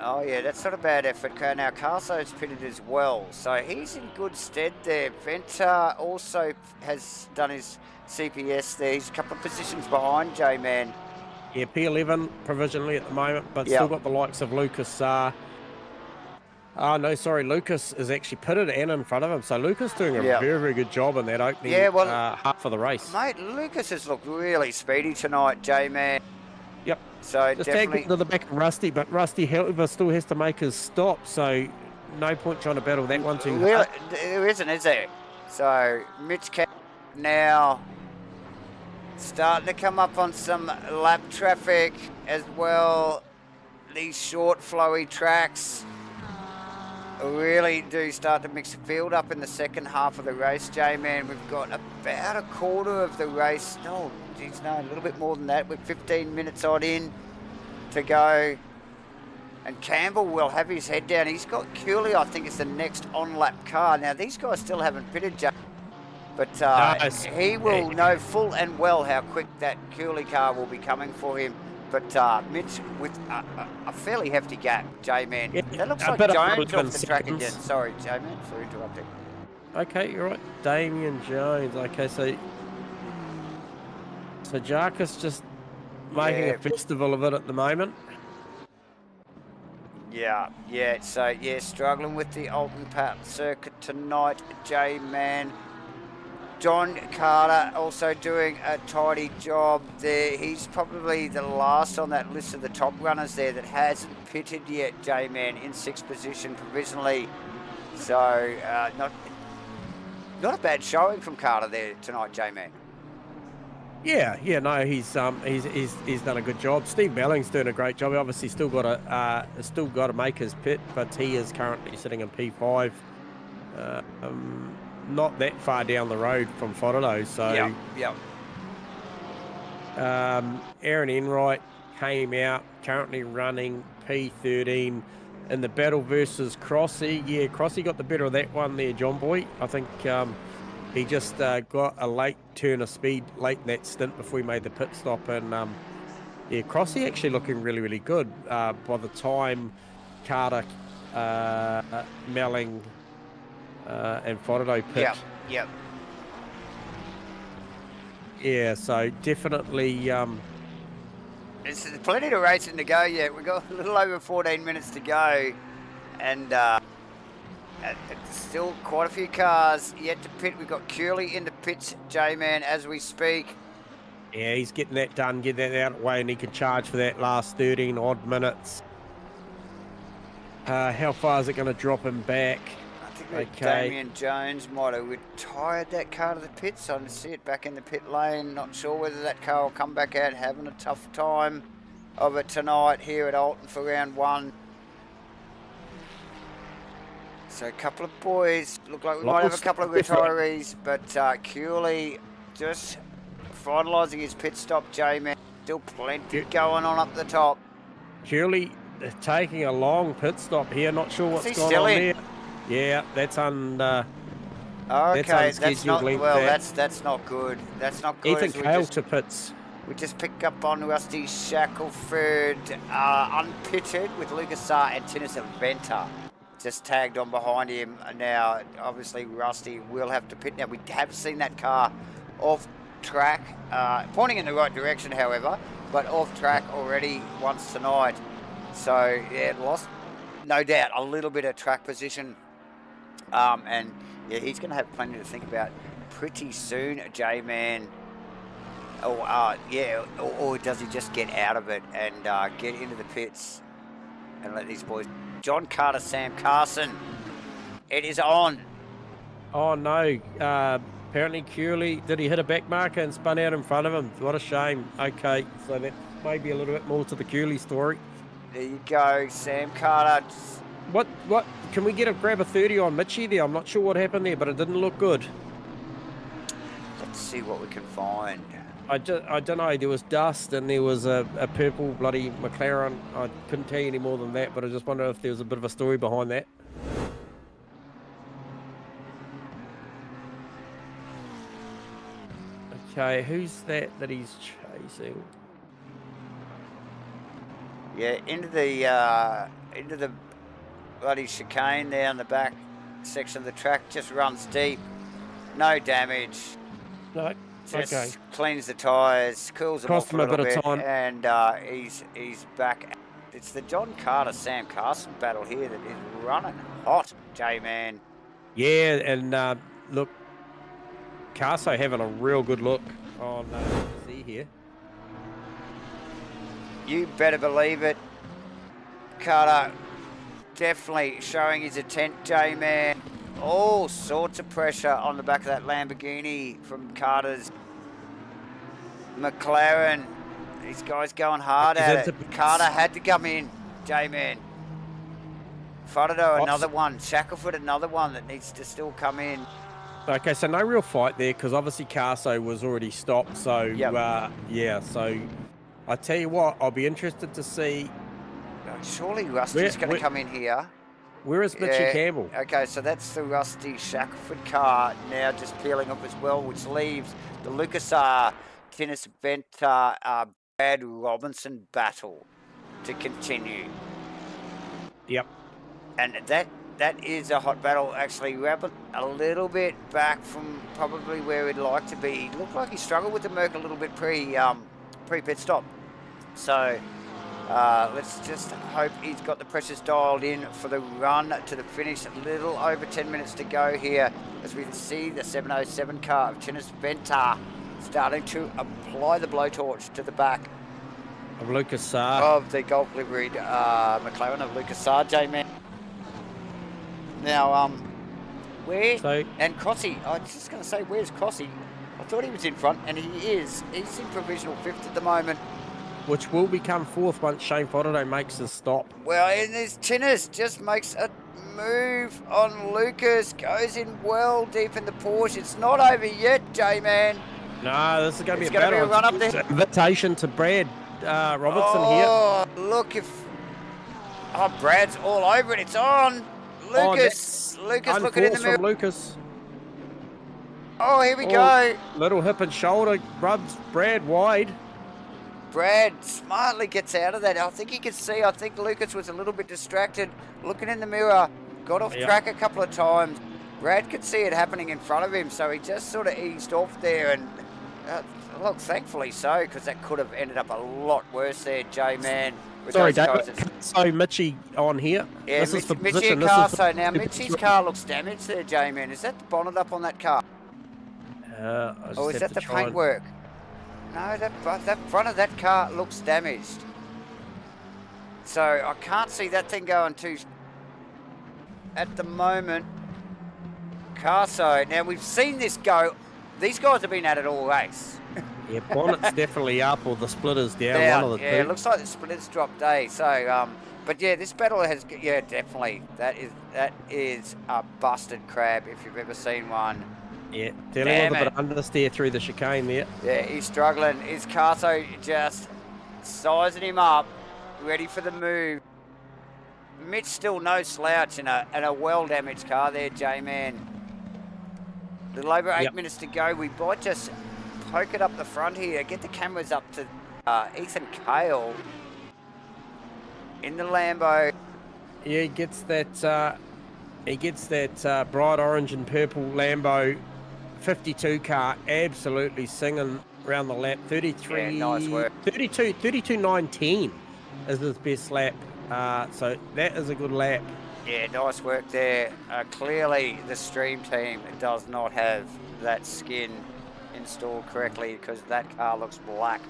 A: Oh yeah, that's not a bad effort. Now Carso's pitted as well, so he's in good stead there. Venter also has done his CPS there. He's a couple of positions behind J-Man.
B: Yeah, P11 provisionally at the moment, but still got the likes of Lucas. No, sorry, Lucas is actually pitted and in front of him. So Lucas doing a very, very good job in that opening half of the race.
A: Mate, Lucas has looked really speedy tonight, J-Man.
B: Yep.
A: So
B: just
A: definitely
B: to the back of Rusty, but Rusty, however, still has to make his stop. So no point trying to battle that one too hard.
A: There isn't, is there? So Mitch Camp now starting to come up on some lap traffic as well. These short, flowy tracks really do start to mix the field up in the second half of the race, J-Man. We've got about a quarter of the race. No, geez, no, a little bit more than that. We're 15 minutes odd in to go. And Campbell will have his head down. He's got Cooley, I think, is the next on-lap car. Now, these guys still haven't pitted, J, but he will know full and well how quick that Cooley car will be coming for him. But Mitch with a fairly hefty gap, J-Man. Yeah, that looks like Jones off the track again. Sorry, J-Man, for interrupting.
B: Okay, you're right. Damien Jones. Okay, so Jarkus just making a festival of it at the moment.
A: Yeah. So, struggling with the Oulton Park circuit tonight, J-Man. John Carter also doing a tidy job there. He's probably the last on that list of the top runners there that hasn't pitted yet, J-Man, in 6th position provisionally. So, not a bad showing from Carter there tonight, J-Man.
B: Yeah, no, he's done a good job. Steve Belling's doing a great job. He obviously still got to make his pit, but he is currently sitting in P5. Not that far down the road from Fodderdo, so Aaron Enright came out, currently running P13 in the battle versus Crossy. Yeah, Crossy got the better of that one there, John Boy. I think he just got a late turn of speed late in that stint before he made the pit stop, and Crossy actually looking really, really good by the time Carter, Melling, and Fodderdo pit. Yeah, so definitely.
A: There's plenty of racing to go yet. We've got a little over 14 minutes to go, and Still quite a few cars yet to pit. We've got Curley in the pits, J-Man, as we speak.
B: Yeah, he's getting that done, getting that out of the way, and he can charge for that last 13 odd minutes. How far is it going to drop him back?
A: I think Damien Jones might have retired that car to the pits. I see it back in the pit lane. Not sure whether that car will come back out having a tough time of it tonight here at Oulton for round 1. So a couple of boys, look like we might have a couple of retirees, but Cooley just finalising his pit stop, J-Man. Still plenty going on up the top.
B: Cooley taking a long pit stop here, not sure what's going on there. Yeah, that's okay,
A: that's not well. That's not good. That's not good.
B: Ethan Cale to pits.
A: We just picked up on Rusty Shackelford, unpitted with Lucas Saar and Tinnis Venter. Just tagged on behind him. Now, obviously, Rusty will have to pit. Now, we have seen that car off track, pointing in the right direction, however, but off track already once tonight. So, yeah, lost, no doubt, a little bit of track position. And, yeah, he's going to have plenty to think about pretty soon, J-Man. Or does he just get out of it and get into the pits and let these boys... John Carter, Sam Carson. It is on.
B: Oh, no. Apparently, Curley, did he hit a back marker and spun out in front of him? What a shame. Okay, so that may be a little bit more to the Curley story.
A: There you go, Sam Carter.
B: What? Can we grab a 30 on Mitchie there? I'm not sure what happened there, but it didn't look good.
A: Let's see what we can find.
B: I don't know. There was dust and there was a purple bloody McLaren. I couldn't tell you any more than that, but I just wonder if there was a bit of a story behind that. Okay, who's that he's chasing?
A: Yeah, into the bloody chicane there on the back section of the track. Just runs deep. No damage.
B: No.
A: Just cleans the tyres, cools them off a little bit, and he's back. It's the John Carter, Sam Carson battle here that is running hot, J-Man.
B: Yeah, and look, Carso having a real good look on see here.
A: You better believe it. Carter definitely showing his intent, J-Man. All sorts of pressure on the back of that Lamborghini from Carter's McLaren. These guys going hard at it. Carter had to come in, J-Man. Fodado, another one. Shackelford, another one that needs to still come in.
B: Okay, so no real fight there because obviously Carso was already stopped. So,
A: yep.
B: Yeah, so I tell you what, I'll be interested to see.
A: Surely Rusty's going to come in here.
B: Where is Mitchie Campbell?
A: Okay, so that's the Rusty Shackelford car now just peeling up as well, which leaves the Lucas Tinnis Venter Brad Robinson battle to continue.
B: Yep.
A: And that is a hot battle. Actually, Rabbit a little bit back from probably where he'd like to be. He looked like he struggled with the Merc a little bit pre-pit stop. So... let's just hope he's got the pressures dialed in for the run to the finish. A little over 10 minutes to go here as we see the 707 car of Tinnis Venter starting to apply the blowtorch to the back
B: of Lucas Saar.
A: Of the Golf liveried McLaren of Lucas Saar, J-Man. Now, and Crossy, I was just going to say, where's Crossy? I thought he was in front, and he is. He's in provisional 5th at the moment.
B: Which will become 4th once Shane Fodado makes his stop.
A: Well, and there's Tinnis just makes a move on Lucas, goes in well deep in the Porsche. It's not over yet, J-Man.
B: No, this is going to be a
A: battle. It's going to be a run up there.
B: Invitation to Brad Robertson here.
A: Oh, look, Brad's all over it. It's on. Lucas looking in the mirror.
B: From Lucas.
A: Oh, here we go.
B: Little hip and shoulder rubs Brad wide.
A: Brad smartly gets out of that. I think he could see. I think Lucas was a little bit distracted, looking in the mirror, got off track a couple of times. Brad could see it happening in front of him, so he just sort of eased off there. And look, thankfully so, because that could have ended up a lot worse there, J-Man.
B: Sorry,
A: those
B: David.
A: guys.
B: So Mitchie on here.
A: Yeah,
B: this is for
A: Mitchie
B: position.
A: car. So now Mitchie's car looks damaged there, J-Man. Is that the bonnet up on that car? Or is that the paintwork? No, that front of that car looks damaged. So I can't see that thing going too. At the moment, Carso. Now we've seen this go. These guys have been at it all race.
B: Yeah, bonnet's definitely up, or the splitter's down. One of the two.
A: Yeah, it looks like the splitter's dropped. So, but yeah, this battle has. Yeah, definitely. That is a busted crab if you've ever seen one.
B: Yeah, dealing with a bit of understeer through the chicane there.
A: Yeah, he's struggling. Is Carso just sizing him up, ready for the move? Mitch still no slouch in a well-damaged car there, J-Man. A little over 8 minutes to go. We might just poke it up the front here. Get the cameras up to Ethan Cale in the Lambo.
B: Yeah, he gets that. Bright orange and purple Lambo 52 car, absolutely singing around the lap. 33.
A: Yeah, nice work.
B: 32.910 is his best lap. So that is a good lap.
A: Yeah, nice work there. Clearly, the stream team does not have that skin installed correctly because that car looks black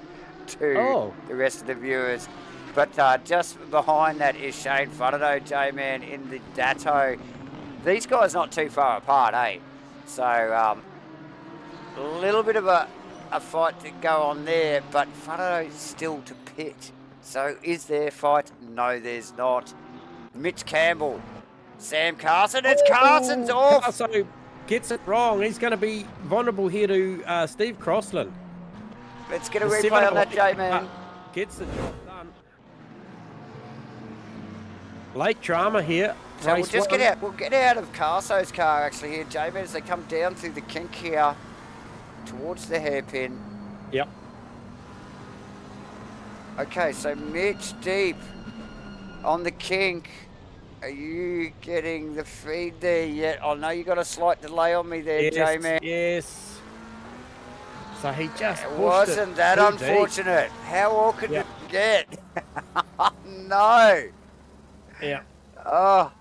A: to the rest of the viewers. But just behind that is Shane Fudado, J-Man, in the Datto. These guys not too far apart, eh? So a little bit of a fight to go on there, but Fudado still to pit. So is there a fight? No, there's not. Mitch Campbell, Sam Carson. It's Carson's off.
B: Carson gets it wrong. He's going to be vulnerable here to Steve Crossland.
A: Let's get a replay on that, J-Man.
B: Gets the job done. Late drama here.
A: So we'll just get out. We'll get out of Carso's car actually here, J-Man, as they come down through the kink here towards the hairpin.
B: Yep.
A: Okay, so Mitch deep on the kink. Are you getting the feed there yet? I know you got a slight delay on me there, J-Man.
B: Yes. So he just
A: wasn't that unfortunate. Deep. How awkward did it get? No.
B: Yeah.
A: Oh.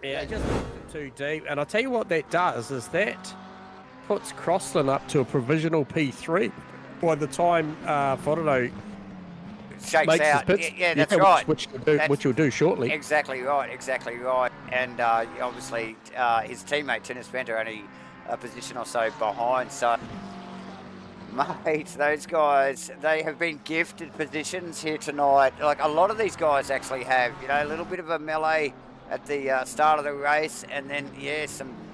B: Yeah, just too deep. And I'll tell you what that does is that puts Crossland up to a provisional P3 by the time Fodeno
A: shakes out. Yeah, that's right.
B: Which you'll do shortly.
A: Exactly right. And obviously his teammate Tennis Venter only a position or so behind. So, mate, those guys, they have been gifted positions here tonight. Like a lot of these guys actually have, a little bit of a melee at the start of the race, and then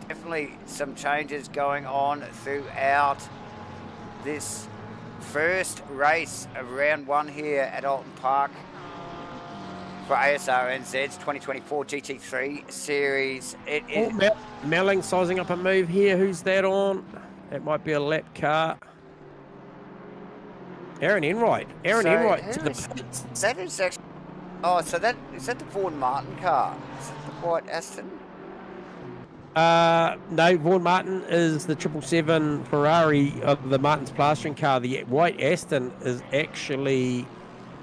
A: definitely some changes going on throughout this first race of round one here at Oulton Park for Asrnz's 2024 GT3 series.
B: Melling sizing up a move here. Who's that on? It might be a lap car. Aaron Enright. Enright to the pits.
A: That is actually. Oh, so is that the Vaughan Martin car? Is it the white Aston?
B: No, Vaughan Martin is the 777 Ferrari of the Martin's plastering car. The white Aston is actually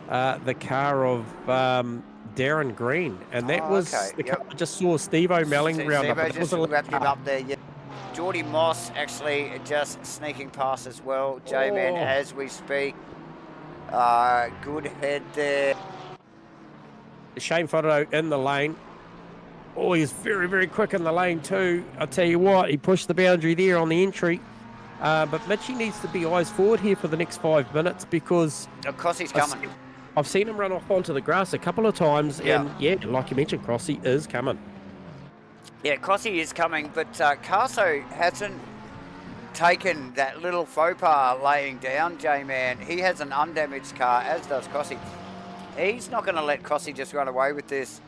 B: the car of Darren Green, and that was the car I just saw Steve O'Melling round up.
A: Steve just wrapped him up there. Yeah. Geordie Moss actually just sneaking past as well. J-Man as we speak. Good head there.
B: Shane Fodeno in the lane. Oh, he's very, very quick in the lane too. I'll tell you what, he pushed the boundary there on the entry. But Mitchie needs to be eyes forward here for the next 5 minutes because...
A: Of course he's coming.
B: I've seen him run off onto the grass a couple of times. And like you mentioned, Crossy is coming.
A: Yeah, Crossy is coming, but Carso hasn't taken that little faux pas laying down, J-Man. He has an undamaged car, as does Crossy. He's not going to let Crossy just run away with this.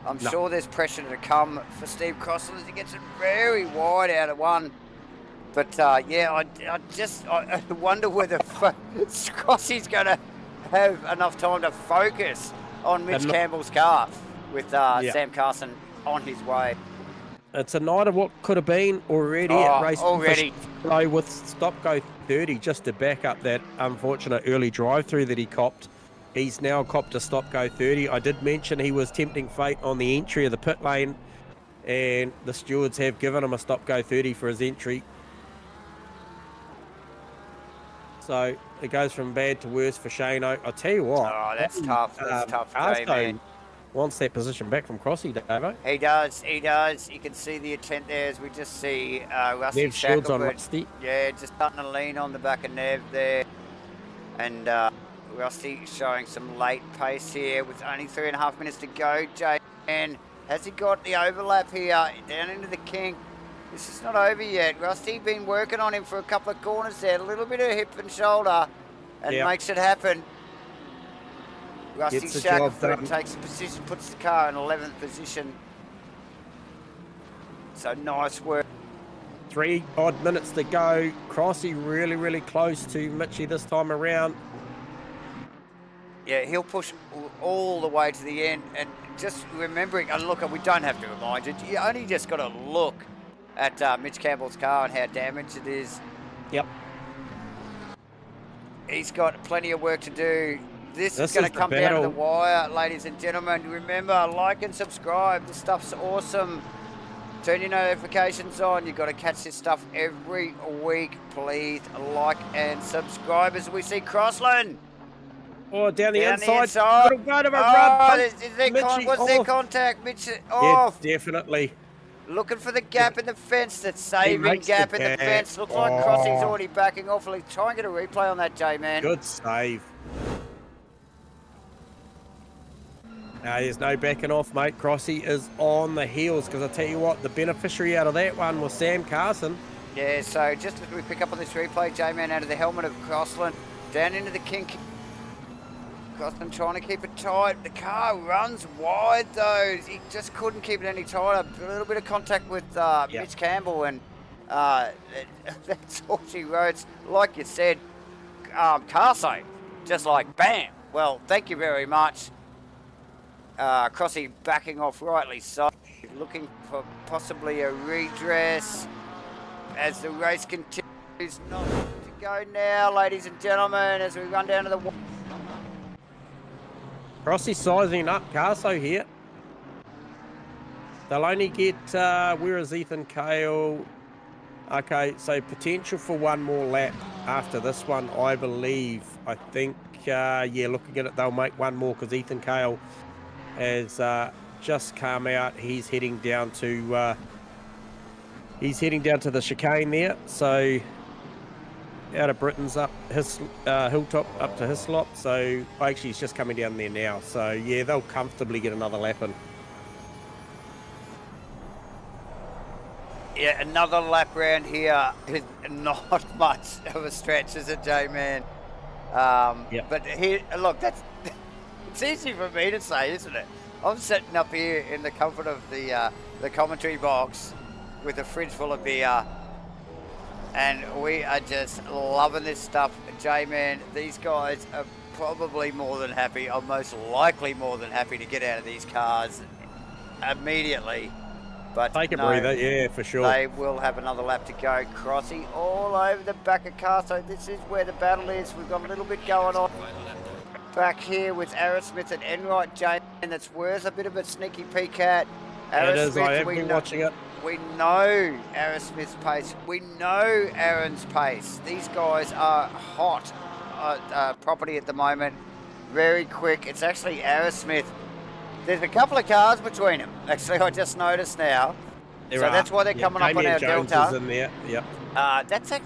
A: I'm sure there's pressure to come for Steve Crossland as he gets it very wide out of one. But I wonder whether Crossy's going to have enough time to focus on Mitch Campbell's car with Sam Carson on his way.
B: It's a night of what could have been already at race with stop go 30 just to back up that unfortunate early drive through that he copped. He's now copped a stop-go 30. I did mention he was tempting fate on the entry of the pit lane, and the stewards have given him a stop-go 30 for his entry. So it goes from bad to worse for Shano. I'll tell you what.
A: Oh, that's tough. That's tough, J-Man.
B: Wants that position back from Crossy, Davo.
A: He does. He does. You can see the intent there as we just see Rusty Shackelford. Yeah, just starting to lean on the back of Nev there. And Rusty showing some late pace here with only 3.5 minutes to go. J-Man, has he got the overlap here down into the kink? This is not over yet. Rusty been working on him for a couple of corners there. A little bit of hip and shoulder and makes it happen. Rusty Shackelford takes the position, puts the car in 11th position. So nice work.
B: 3 odd minutes to go. Crossy really, really close to Mitchie this time around.
A: Yeah, he'll push all the way to the end. And just remembering, and look, we don't have to remind you, you only just got to look at Mitch Campbell's car and how damaged it is.
B: Yep.
A: He's got plenty of work to do. This is going to come down to the wire, ladies and gentlemen. Remember, like and subscribe. This stuff's awesome. Turn your notifications on. You've got to catch this stuff every week. Please like and subscribe as we see Crossland.
B: Oh, down the inside. Little bit of a rub.
A: Was there contact? Mitch off.
B: Yeah, definitely.
A: Looking for the gap in the fence. That's saving gap in the fence. Looks like Crossy's already backing off. Let's try and get a replay on that, J-Man.
B: Good save. No, there's no backing off, mate. Crossy is on the heels, because I tell you what, the beneficiary out of that one was Sam Carson.
A: Yeah, so just as we pick up on this replay, J-Man out of the helmet of Crossland, down into the kink. Crossland trying to keep it tight. The car runs wide, though. He just couldn't keep it any tighter. A little bit of contact with Mitch Campbell, and that's all she wrote. Like you said, car save, just like bam. Well, thank you very much. Crossy backing off rightly so, looking for possibly a redress as the race continues. Not to go now, ladies and gentlemen, as we run down to the wall.
B: Crossy sizing up Carso here. They'll only get, where is Ethan Cale? Okay, so potential for one more lap after this one, I believe. I think, yeah, looking at it, they'll make one more, because Ethan Cale has just come out. He's heading down to the chicane there. So out of Britain's up Hilltop up to Hislop. So actually he's just coming down there now. So yeah, they'll comfortably get another lap in.
A: Yeah, another lap round here is not much of a stretch, is it, J-Man? But here, look, it's easy for me to say, isn't it? I'm sitting up here in the comfort of the commentary box with a fridge full of beer, and we are just loving this stuff. J-Man, these guys are probably more than happy, or most likely more than happy to get out of these cars immediately. But
B: take a breather, yeah, for sure.
A: They will have another lap to go. Crossy all over the back of car, so this is where the battle is. We've got a little bit going on back here with Asrnz and Enright, Jane, that's worth a bit of a sneaky peek at.
B: It is, I have been watching it.
A: We know Asrnz's pace. We know Aaron's pace. These guys are hot property at the moment. Very quick. It's actually Asrnz. There's a couple of cars between them. Actually, I just noticed now. That's why they're coming up on our
B: Jones
A: Delta.
B: Is in there. Yep.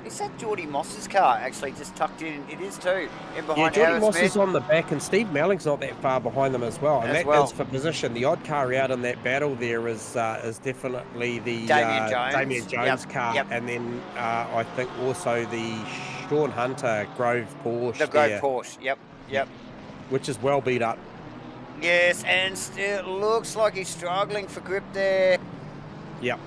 A: Is that Geordie Moss's car actually just tucked in? It is too, in behind
B: Geordie Moss is on the back, and Steve Melling's not that far behind them as well. And that is for position. The odd car out in that battle there is definitely the Damien Jones car. Yep. And then I think also the Sean Hunter Grove Porsche.
A: The Grove Porsche, yep.
B: Which is well beat up.
A: Yes, and still looks like he's struggling for grip there.
B: Yep.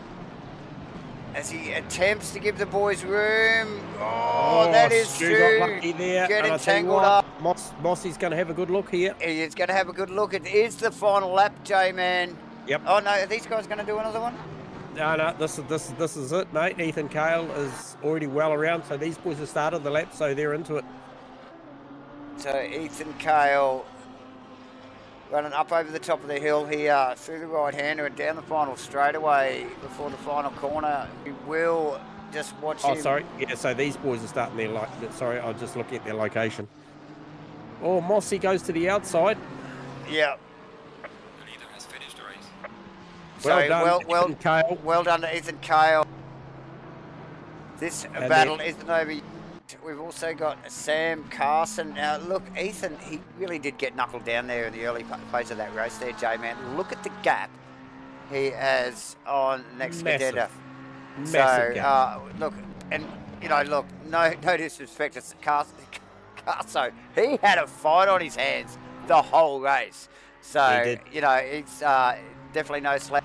A: As he attempts to give the boys room. Oh, that is
B: Stu got lucky there.
A: Getting tangled up.
B: Mossy's going to have a good look here.
A: He is going to have a good look. It is the final lap, J-Man.
B: Yep.
A: Oh, no, are these guys going to do another one?
B: No, this is it, mate. Ethan Cale is already well around, so these boys have started the lap, so they're into it.
A: So Ethan Cale running up over the top of the hill here through the right-hander and down the final straightaway before the final corner. We will just watch him.
B: Oh, sorry. Yeah, so these boys are starting their sorry, I was just looking at their location. Oh, Mossy goes to the outside.
A: Yeah.
C: The leader has finished the race.
B: Well done,
A: well,
B: Ethan Cale.
A: well done to Ethan Cale. This battle isn't over yet. We've also got Sam Carson. Now, look, Ethan, he really did get knuckled down there in the early phase of that race there, J-Man. Look at the gap he has on next contender.
B: Massive gap.
A: Look, and, you know, look, no disrespect to Carso. He had a fight on his hands the whole race. So, you know, it's definitely no slack.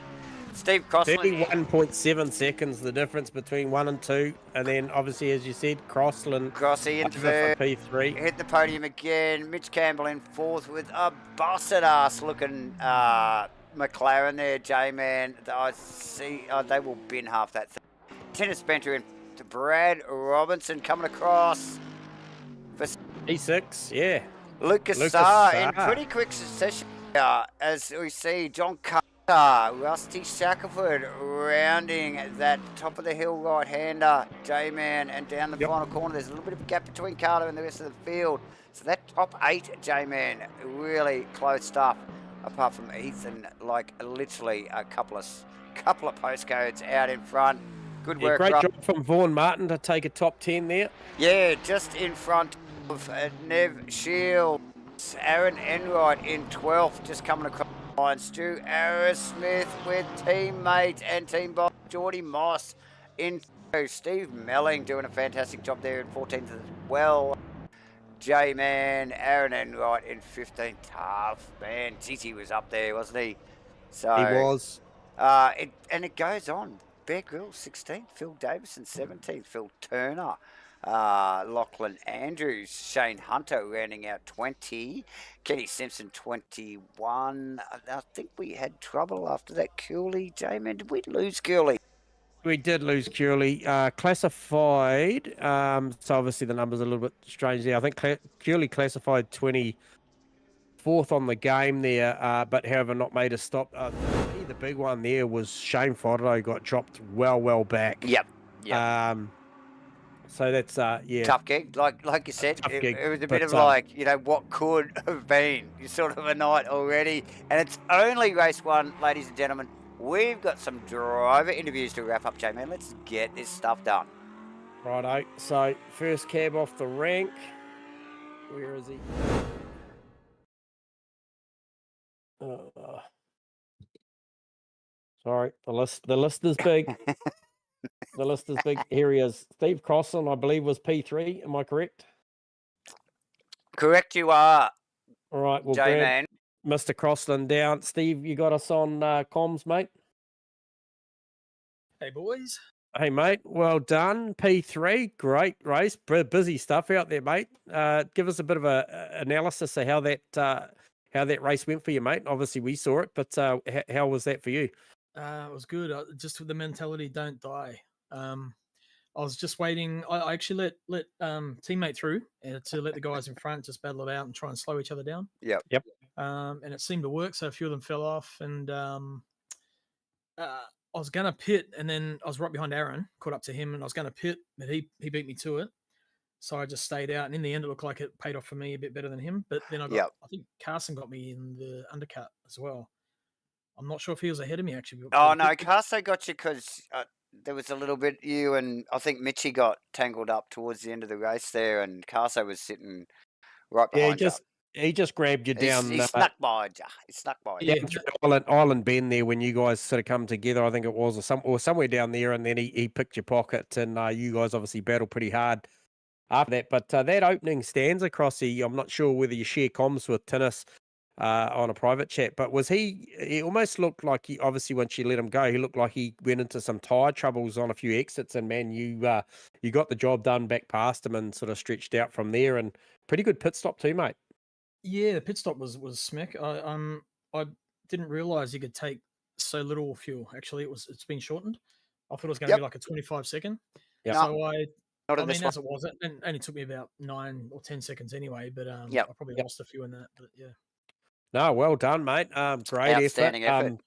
A: Steve Crossland.
B: 31.7 seconds, the difference between 1 and 2. And then, obviously, as you said,
A: Crossy in third.
B: P3.
A: Hit the podium again. Mitch Campbell in fourth with a busted-ass looking McLaren there, J-Man. I see they will bin half that thing. Tennis Spencer in to Brad Robinson coming across. For
B: E6, yeah.
A: Lucas Saar in pretty quick succession as we see John Carter, Rusty Shackelford rounding that top of the hill right-hander, J-Man, and down the final corner. There's a little bit of a gap between Carter and the rest of the field. So that top 8, J-Man, really close stuff, apart from Ethan, like literally a couple of postcodes out in front. Good work.
B: Great job from Vaughan Martin to take a top 10 there.
A: Yeah, just in front of Nev Shields. Aaron Enright in 12th, just coming across the line. Stu Arrowsmith with teammate and team boss Geordie Moss in 2. Steve Melling doing a fantastic job there in 14th as well. J-Man, Aaron Enright in 15th. Tough, man. Tizzy was up there, wasn't he? So
B: he was.
A: It goes on. Bear Grylls 16th, Phil Davison 17th, Phil Turner, Lachlan Andrews, Shane Hunter rounding out 20, Kenny Simpson 21. I think we had trouble after that. Cooley, J-Man, did we lose Cooley?
B: We did lose Cooley. Classified, so obviously the numbers are a little bit strange there. I think Cooley classified 24th on the game there, but however not made a stop. The big one there was Shane Foddo got dropped well back.
A: Yep.
B: So that's
A: tough gig. Like you said, it was a bit of like, you know, what could have been sort of a night already. And it's only race 1, ladies and gentlemen. We've got some driver interviews to wrap up, J-Man. Let's get this stuff done.
B: Righto. So first cab off the rank. Where is he? Sorry, the list is big. The list is big. Here he is. Steve Crossland, I believe, was P3. Am I correct?
A: Correct, you are.
B: All right, well,
A: J-Man.
B: Mr. Crossland down. Steve, you got us on comms, mate?
D: Hey, boys.
B: Hey, mate. Well done. P3. Great race. Busy stuff out there, mate. Give us a bit of a analysis of how that race went for you, mate. Obviously, we saw it, but how was that for you?
D: It was good. Just with the mentality, don't die. I was just waiting. I actually let teammate through to let the guys in front just battle it out and try and slow each other down.
A: Yep.
D: And it seemed to work. So a few of them fell off, and I was going to pit, and then I was right behind Aaron, caught up to him, and I was going to pit, but he beat me to it. So I just stayed out, and in the end, it looked like it paid off for me a bit better than him. But then I think Carson got me in the undercut as well. I'm not sure if he was ahead of me, actually.
A: Oh, no, Carson got you because there was a little bit, you and I think Mitchie got tangled up towards the end of the race there, and Carson was sitting right behind you.
B: He just grabbed you down.
A: He snuck by you. He snuck by you.
B: Yeah, Island Bend there when you guys sort of come together, I think it was, or somewhere down there, and then he picked your pocket, and you guys obviously battled pretty hard after that. But that opening stanza, Crossy, I'm not sure whether you share comms with Tinnis on a private chat, but was he almost looked like he, obviously once you let him go, he looked like he went into some tyre troubles on a few exits, and man, you got the job done back past him and sort of stretched out from there, and pretty good pit stop too, mate.
D: Yeah, the pit stop was smack. I didn't realize you could take so little fuel. Actually, it's been shortened. I thought it was going to be like a 25 second.
A: Yep.
D: So
A: Not
D: I
A: in this
D: mean,
A: one.
D: as it was, it only took me about 9 or 10 seconds anyway, but I probably lost a few in that. But yeah.
B: No, well done, mate. Great
A: Outstanding effort.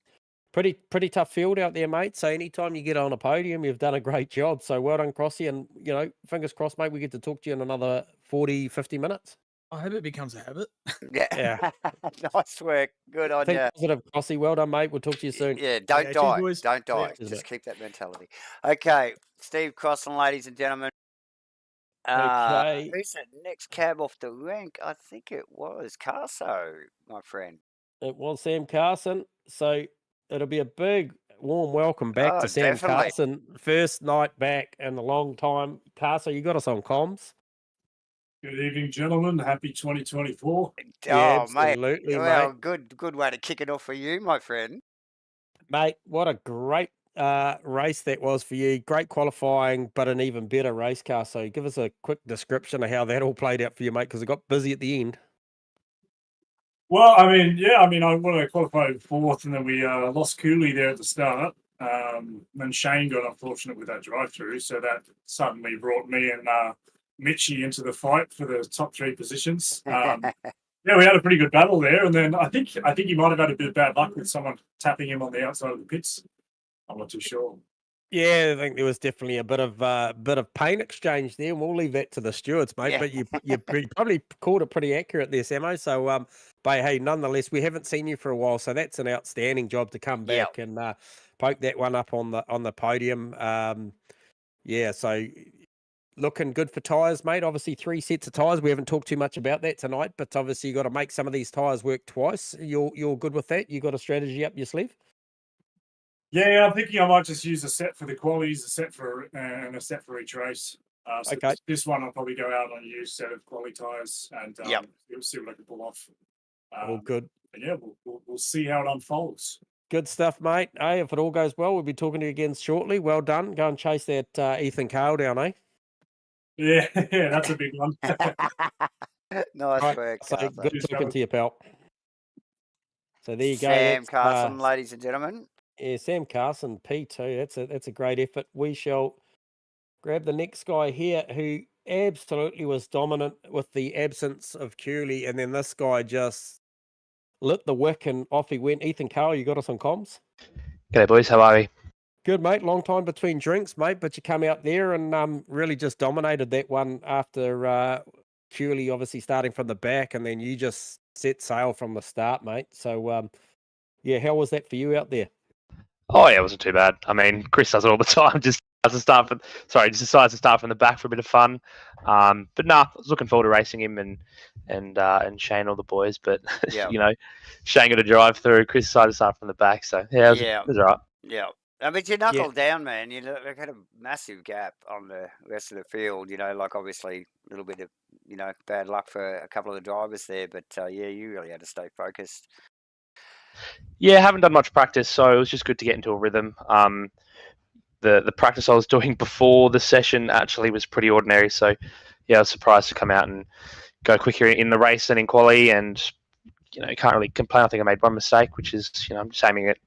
B: Pretty tough field out there, mate. So anytime you get on a podium, you've done a great job. So well done, Crossy. And, fingers crossed, mate, we get to talk to you in another 40, 50 minutes.
D: I hope it becomes a habit.
A: Yeah. Nice work. Good on you.
B: Positive, Crossy. Well done, mate. We'll talk to you soon.
A: Yeah, don't die.
D: Cheers, boys.
A: Don't die.
B: Cheers,
A: Just
B: mate.
A: keep that mentality. Okay, Steve Crossan, ladies and gentlemen.
B: Okay.
A: Who's that next cab off the rank? I think it was Carso, my friend.
B: It was Sam Carson. So it'll be a big, warm welcome back to Sam
A: definitely.
B: Carson. First night back in a long time. Carson, you got us on comms.
E: Good evening, gentlemen. Happy 2024.
B: Yeah,
A: mate.
B: absolutely,
A: Well,
B: mate.
A: good way to kick it off for you, my friend.
B: Mate, what a great race that was for you. Great qualifying, but an even better race car. So give us a quick description of how that all played out for you, mate, because it got busy at the end.
E: Well, I wanted to qualify fourth, and then we lost Cooley there at the start. Then Shane got unfortunate with that drive-through, so that suddenly brought me and Mitchie into the fight for the top three positions. Yeah, we had a pretty good battle there, and then I think he might have had a bit of bad luck with someone tapping him on the outside of the pits. I'm not too sure.
B: Yeah, I think there was definitely a bit of paint exchange there. And we'll leave that to the stewards, mate.
A: Yeah.
B: But you probably called it pretty accurate there, Samo. So, but hey, nonetheless, we haven't seen you for a while, so that's an outstanding job to come back and poke that one up on the podium. Yeah, so looking good for tyres, mate. Obviously, 3 sets of tyres. We haven't talked too much about that tonight, but obviously you got to make some of these tyres work twice. You're good with that? You got a strategy up your sleeve?
E: Yeah, I'm thinking I might just use a set for the qualies, and a set for each race. So
B: Okay.
E: This one I'll probably go out on a used set of quali tyres and see what I can pull off.
B: All good.
E: And yeah, we'll see how it unfolds.
B: Good stuff, mate. Hey, if it all goes well, we'll be talking to you again shortly. Well done. Go and chase that Ethan Cale down, eh?
E: Yeah, that's a big one.
A: Nice work.
B: So
A: Carson.
B: good talking to you, pal. So there you go.
A: Sam Carson, ladies and gentlemen.
B: Yeah, Sam Carson, P2. That's a great effort. We shall grab the next guy here who absolutely was dominant with the absence of Cooley, and then this guy just lit the wick and off he went. Ethan Cale, you got us on comms?
F: G'day, boys. How are we?
B: Good, mate. Long time between drinks, mate, but you come out there and really just dominated that one after Cooley obviously starting from the back, and then you just set sail from the start, mate. So, yeah, how was that for you out there?
F: Oh, yeah, it wasn't too bad. I mean, Chris does it all the time. Just decides to start from the back for a bit of fun. But nah, I was looking forward to racing him and Shane, all the boys. But Shane got a drive through. Chris decided to start from the back. So yeah, it was all right.
A: Yeah. I mean, you knuckled down, man. You had a massive gap on the rest of the field. Like obviously a little bit of bad luck for a couple of the drivers there, but you really had to stay focused.
F: Yeah, I haven't done much practice, so it was just good to get into a rhythm. The practice I was doing before the session actually was pretty ordinary, so yeah, I was surprised to come out and go quicker in the race than in quali, and can't really complain. I think I made one mistake, which is I'm just aiming at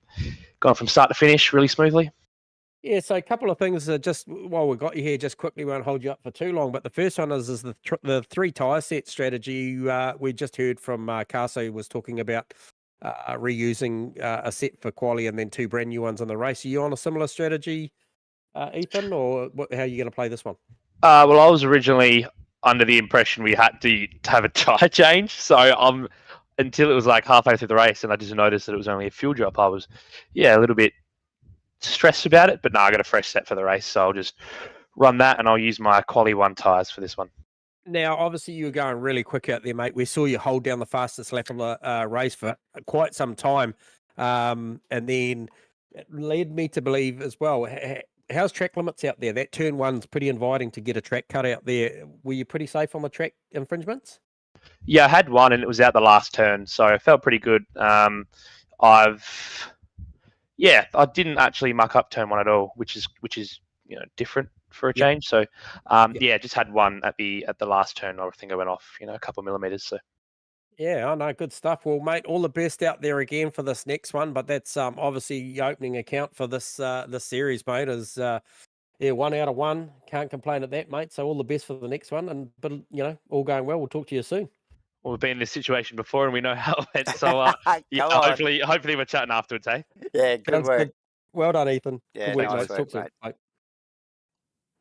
F: going from start to finish really smoothly.
B: Yeah, so a couple of things just while we got you here, just quickly, won't hold you up for too long. But the first one is the 3 tyre set strategy. We just heard from Carso was talking about reusing a set for quali and then 2 brand new ones in the race. Are you on a similar strategy, Ethan, or how are you going to play this one?
F: Well, I was originally under the impression we had to have a tyre change, so until it was like halfway through the race and I just noticed that it was only a fuel drop, I was a little bit stressed about it. But now I got a fresh set for the race, so I'll just run that and I'll use my quali 1 tyres for this one.
B: Now, obviously, you were going really quick out there, mate. We saw you hold down the fastest lap of the race for quite some time. And then it led me to believe as well, how's track limits out there? That turn 1's pretty inviting to get a track cut out there. Were you pretty safe on the track infringements?
F: Yeah, I had one and it was out the last turn, so I felt pretty good. I didn't actually muck up turn 1 at all, which is different for a change. So just had one at the last turn. I think I went off a couple of millimeters. So
B: yeah, I know, good stuff. Well, mate, all the best out there again for this next one. But that's obviously the opening account for this series, mate. Is Yeah, 1 out of 1. Can't complain at that, mate. So all the best for the next one. But all going well. We'll talk to you soon.
F: Well, we've been in this situation before, and we know how it went. So, yeah,
A: Come on.
F: hopefully we're chatting afterwards, eh?
A: Yeah, good
B: Sounds
A: work.
B: good. Well done, Ethan.
A: Yeah,
B: Good week,
A: nice
B: mate.
A: work,
B: Talk soon.
A: mate.
B: Bye.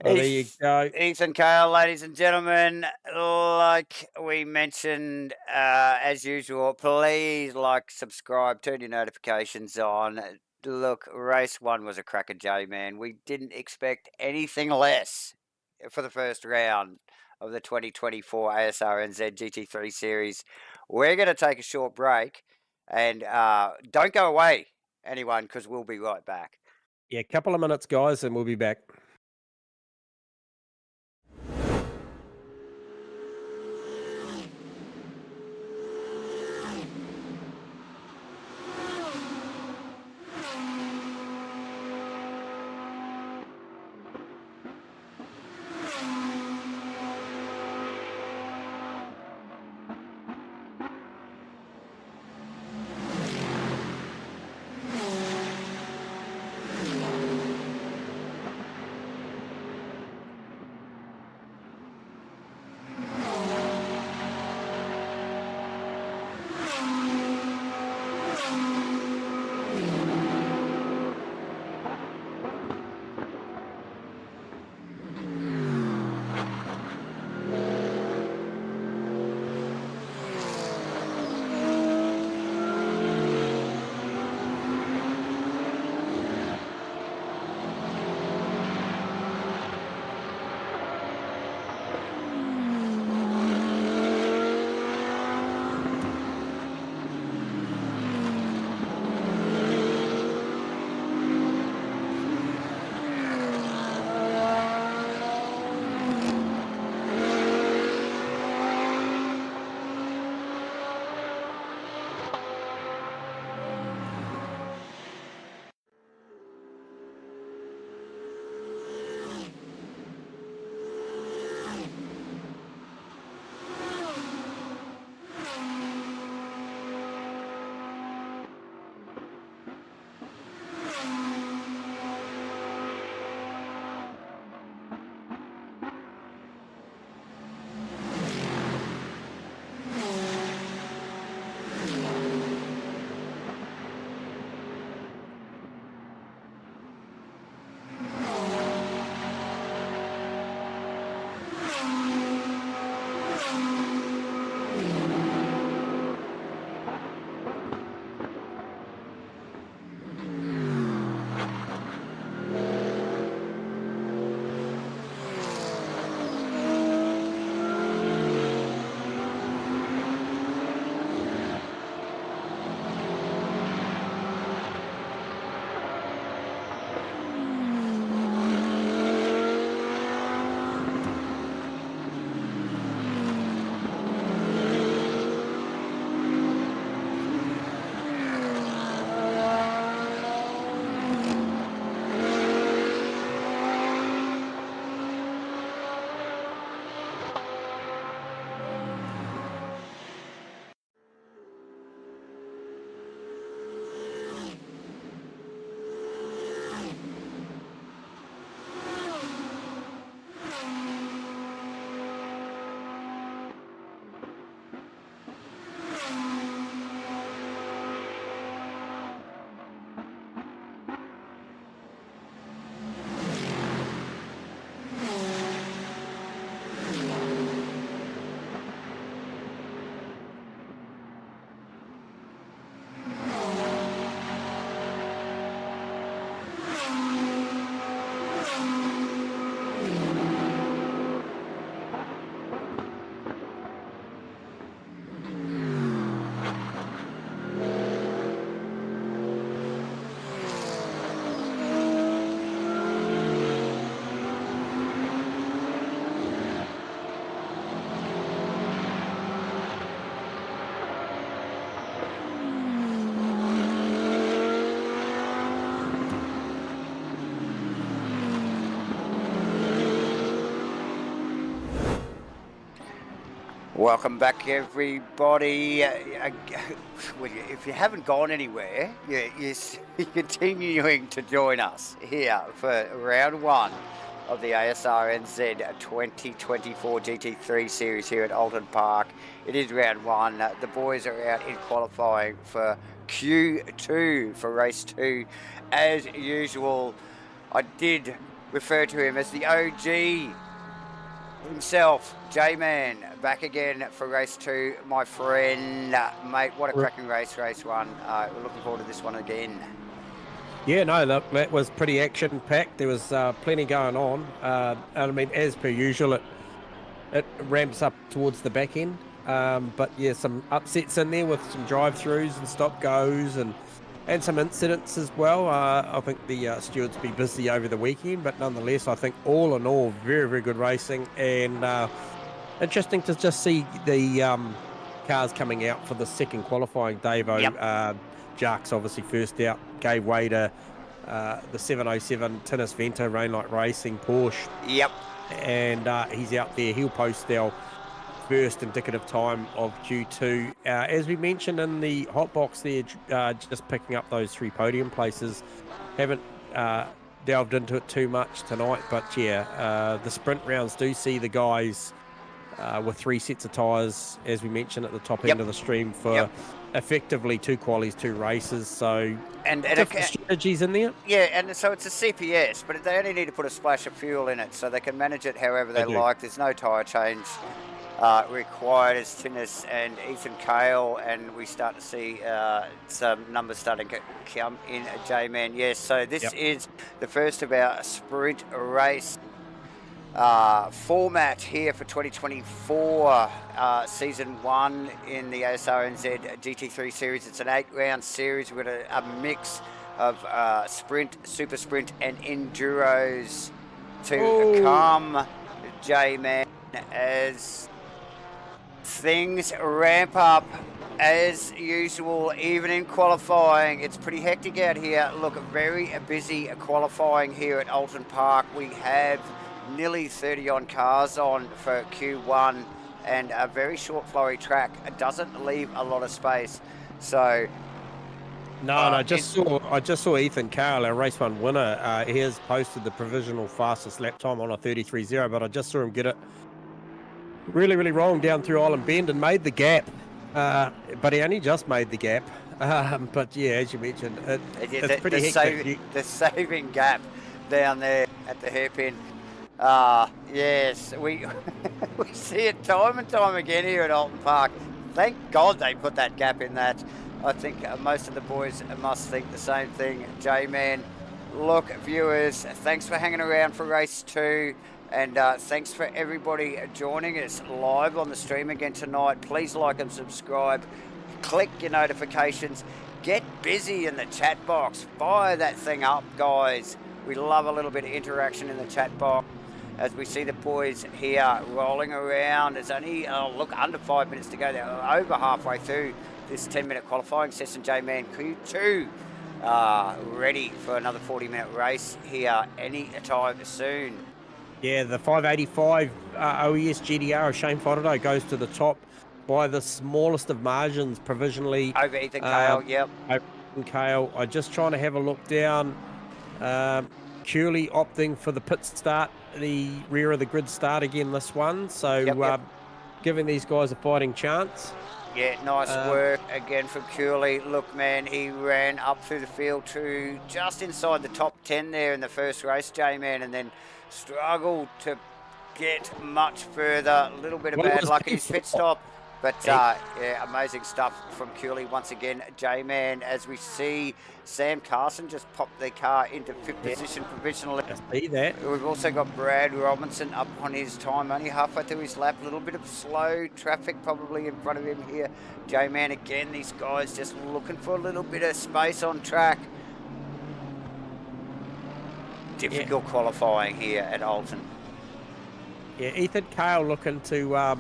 B: Oh, there you go.
A: Ethan Kale, ladies and gentlemen, like we mentioned, as usual, please like, subscribe, turn your notifications on. Look, race 1 was a cracker, J-Man. We didn't expect anything less for the first round of the 2024 Asrnz GT3 series. We're going to take a short break, and don't go away, anyone, because we'll be right back.
B: Yeah, a couple of minutes, guys, and we'll be back.
A: Welcome back, everybody. If you haven't gone anywhere, you're continuing to join us here for round 1 of the Asrnz 2024 GT3 series here at Oulton Park. It is round 1. The boys are out in qualifying for Q2 for race 2. As usual, I did refer to him as the OG himself, J-Man, back again for race 2, my friend. Mate, what a cracking race 1. We're looking forward to this one again.
B: Yeah, no, that was pretty action-packed. There was plenty going on. I mean, as per usual, it ramps up towards the back end. But yeah, some upsets in there with some drive-throughs and stop-goes and some incidents as well. I think the stewards will be busy over the weekend, but nonetheless, I think all in all, very, very good racing. And interesting to just see the cars coming out for the second qualifying, Davo.
A: Yep.
B: Jark's obviously first out, gave way to the 707 Tinnis Vento Rainlight Racing Porsche.
A: Yep.
B: And he's out there. He'll post our first indicative time of Q2. As we mentioned in the hot box there, just picking up those 3 podium places. Haven't delved into it too much tonight, but yeah, the sprint rounds do see the guys with 3 sets of tyres, as we mentioned at the top end of the stream, for effectively 2 qualies, 2 races. So
A: and
B: different strategies in there.
A: Yeah, and so it's a CPS, but they only need to put a splash of fuel in it, so they can manage it however they like. There's no tyre change required as Tinnis and Ethan Cale, and we start to see some numbers starting to come in, J-Man. Yes, so this is the first of our sprint race format here for 2024 season 1 in the Asrnz GT3 series. It's an 8-round series. We've got a mix of sprint, super sprint, and enduros to come, J-Man, as things ramp up as usual, even in qualifying. It's pretty hectic out here. Look, very busy qualifying here at Oulton Park. We have nearly 30 on cars on for Q1, and a very short flowy track. It doesn't leave a lot of space. So
B: I just saw Ethan Cale, our race 1 winner. He has posted the provisional fastest lap time on a 33.0, but I just saw him get it really, really wrong down through Island Bend and made the gap. But he only just made the gap. But yeah, as you mentioned, it's pretty hectic.
A: The saving gap down there at the hairpin. Yes, we we see it time and time again here at Oulton Park. Thank God they put that gap in that. I think most of the boys must think the same thing. J-Man, look, viewers, thanks for hanging around for race 2. And thanks for everybody joining us live on the stream again tonight. Please like and subscribe. Click your notifications. Get busy in the chat box. Fire that thing up, guys. We love a little bit of interaction in the chat box. As we see the boys here rolling around. It's only, look, under 5 minutes to go. They're over halfway through this 10-minute qualifying session. J-Man, Q2 ready for another 40-minute race here anytime soon.
B: Yeah, the 585 OES GDR of Shane Fodderdo goes to the top by the smallest of margins provisionally.
A: Over Ethan Cale, yep.
B: Over Ethan Cale. I'm just trying to have a look down. Curley opting for the pit start, the rear of the grid start again this one. So giving these guys a fighting chance.
A: Yeah, nice work again from Curley. Look, man, he ran up through the field to just inside the top 10 there in the first race, J-Man, and then struggled to get much further. A little bit of bad luck in his pit stop. But, yeah, amazing stuff from Curley once again. J-Man, as we see Sam Carson just pop their car into 5th position provisionally.
B: I see that.
A: We've also got Brad Robinson up on his time, only halfway through his lap. A little bit of slow traffic probably in front of him here. J-Man, again, these guys just looking for a little bit of space on track. Difficult qualifying here at Oulton.
B: Yeah, Ethan Cale looking to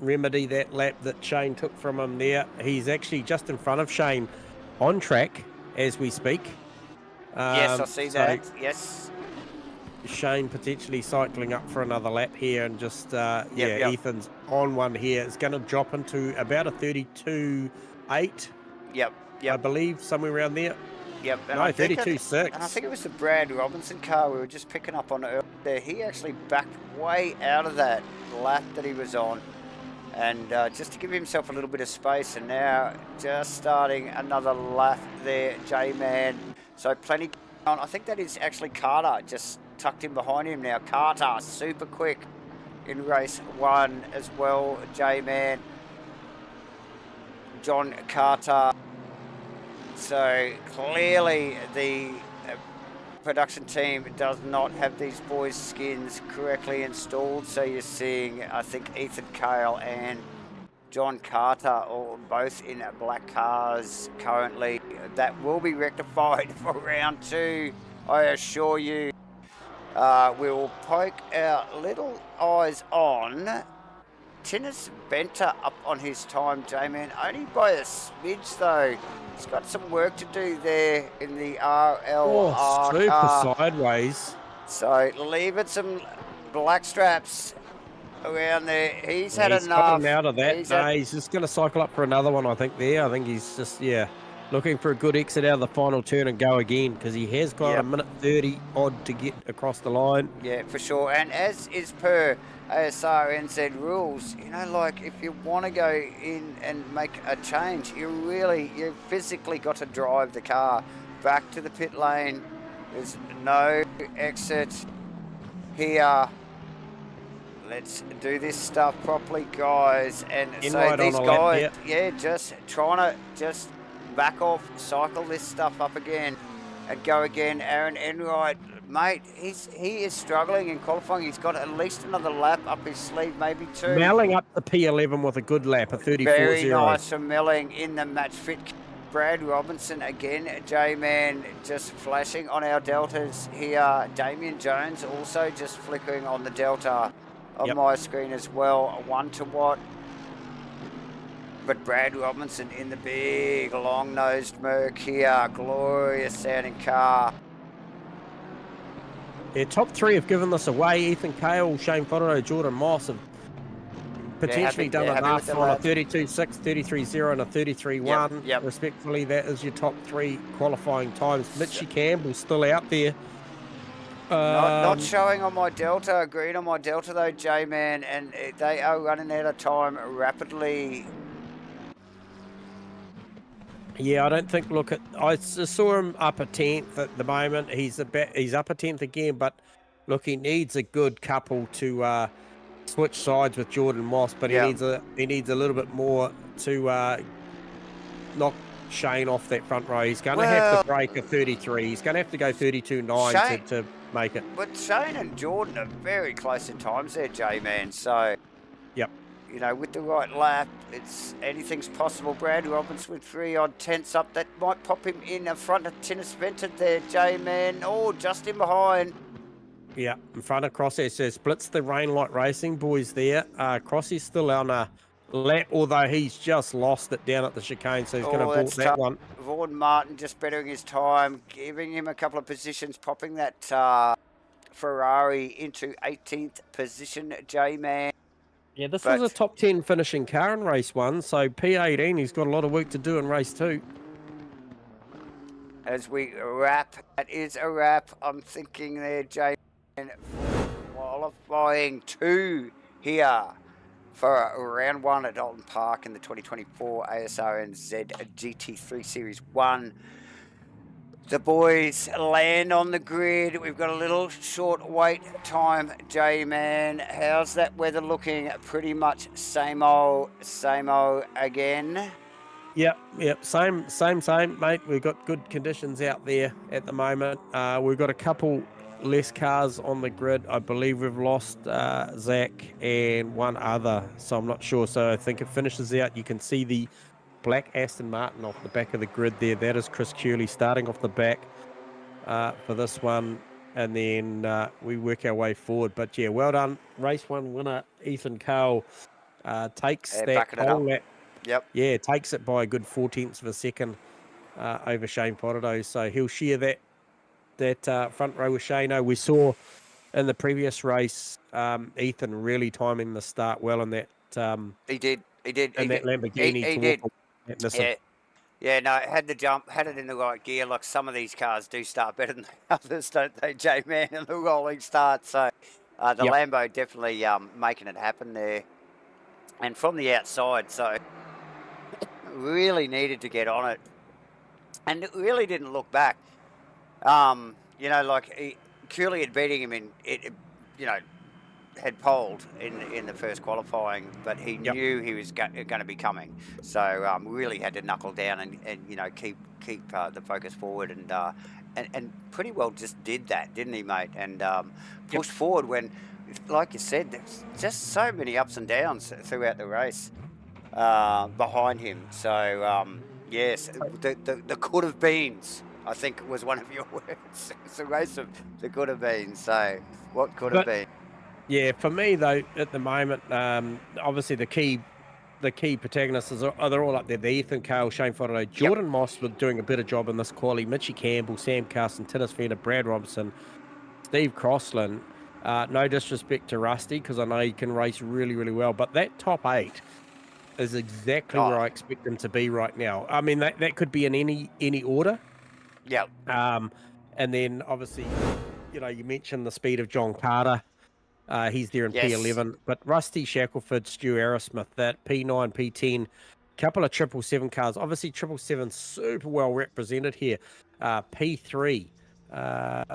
B: remedy that lap that Shane took from him there. He's actually just in front of Shane on track as we speak.
A: Yes, I see that. Yes.
B: Shane potentially cycling up for another lap here, and just Ethan's on one here. It's going to drop into about a 32.8.
A: Yep.
B: I believe somewhere around there.
A: Yep.
B: And no, 32.6.
A: And I think it was the Brad Robinson car we were just picking up on earlier. there. He actually backed way out of that lap that he was on, and just to give himself a little bit of space. And now just starting another lap there, J-Man. So plenty on. I think that is actually Carter just tucked in behind him now. Carter super quick in race 1 as well, J-Man. John Carter. So clearly the production team does not have these boys' skins correctly installed. So you're seeing, I think, Ethan Cale and John Carter all both in black cars currently. That will be rectified for round 2, I assure you. We will poke our little eyes on Tinnis Benter up on his time, J-Man, only by a smidge though. He's got some work to do there in the RLR
B: super
A: car.
B: sideways.
A: So leaving some black straps around there. He's had enough.
B: Gotten out of that. He's just going to cycle up for another one, I think, there. I think he's just, looking for a good exit out of the final turn and go again, because he has got a minute 30 odd to get across the line.
A: Yeah, for sure. And as is per Asrnz rules, you know, like if you want to go in and make a change, you've physically got to drive the car back to the pit lane. There's no exit here. Let's do this stuff properly, guys. And so these guys, just trying to back off, cycle this stuff up again and go again. Aaron Enright, mate, he is struggling in qualifying. He's got at least another lap up his sleeve, maybe 2.
B: Melling up the P11 with a good lap, a 34.0.
A: Very nice from Melling in the match fit. Brad Robinson again, J-Man just flashing on our deltas here. Damien Jones also just flickering on the delta on my screen as well. 1 to Watt. But Brad Robinson in the big long-nosed Merc here. Glorious sounding car.
B: Yeah, top 3 have given this away. Ethan Cale, Shane Fodero, Jordan Moss have potentially done enough on a 32.6, 33.0 and a 33.1. Respectfully, that is your top 3 qualifying times. Mitchie Campbell's still out there.
A: Not showing on my Delta, green on my Delta though, J-Man, and they are running out of time rapidly.
B: Yeah, I don't think. I saw him up a 10th at the moment. He's up a 10th again, but look, he needs a good couple to switch sides with Jordan Moss, but he needs a little bit more to knock Shane off that front row. He's going to have to break a 33. He's going to have to go 32.9 to make it.
A: But Shane and Jordan are very close in times there, J-Man. So, you know, with the right lap, anything's possible. Brad Robinson with 3 odd tenths up. That might pop him in front of Tinnis Vented there, J-Man. Oh, just in behind.
B: Yeah, in front of Crossy. So splits the Rainlight Racing boys there. Crossy's still on a lap, although he's just lost it down at the chicane, so he's going to bolt that one.
A: Vaughan Martin just bettering his time, giving him a couple of positions, popping that Ferrari into 18th position, J-Man.
B: Yeah, this is a top 10 finishing car in race 1, so P18, he's got a lot of work to do in race 2.
A: As we wrap, that is a wrap. I'm thinking there, J-Man, qualifying 2 here for round 1 at Oulton Park in the 2024 Asrnz GT3 Series 1. The boys land on the grid. We've got a little short wait time, J-Man. How's that weather looking? Pretty much same old again.
B: Yep, same, mate. We've got good conditions out there at the moment. We've got a couple less cars on the grid. I believe we've lost Zach and one other, so I'm not sure. So I think it finishes out. You can see the black Aston Martin off the back of the grid there. That is Chris Curley starting off the back for this one, and then we work our way forward. But yeah, well done. Race 1 winner Ethan Cale takes that whole lap.
A: Yep.
B: Yeah, takes it by a good 0.4 of a second over Shane Fodero. So he'll share that front row with Shane. We saw in the previous race Ethan really timing the start well in that.
A: He did.
B: In that Lamborghini.
A: He did. Yeah. Yeah, no, had the jump, had it in the right gear. Like some of these cars do start better than the others, don't they, J-Man, in the rolling start. So the
B: Yep.
A: Lambo definitely making it happen there. And from the outside, so really needed to get on it. And it really didn't look back. You know, like Cooley had beating him you know, had poled in the first qualifying, but he
B: Yep.
A: knew he was going to be coming. So really had to knuckle down and you know keep the focus forward and pretty well just did that, didn't he, mate? And pushed forward when, like you said, there's just so many ups and downs throughout the race behind him. So yes, the could have beens, I think was one of your words. It's a race of the could have been. So what could have been?
B: Yeah, for me though, at the moment, obviously the key protagonists they're all up there. The Ethan Cale, Shane Foddo, Jordan Moss were doing a better job in this quali. Mitchie Campbell, Sam Carson, Tinnis Fender, Brad Robinson, Steve Crossland. No disrespect to Rusty, because I know he can race really, really well. But that top 8 is exactly where I expect them to be right now. I mean, that could be in any order.
A: Yeah.
B: And then obviously, you know, you mentioned the speed of John Carter. He's there in P11, but Rusty Shackelford, Stu Aerosmith, that P9, P10, couple of 777 cars. Obviously, 777 super well represented here. P3, P7,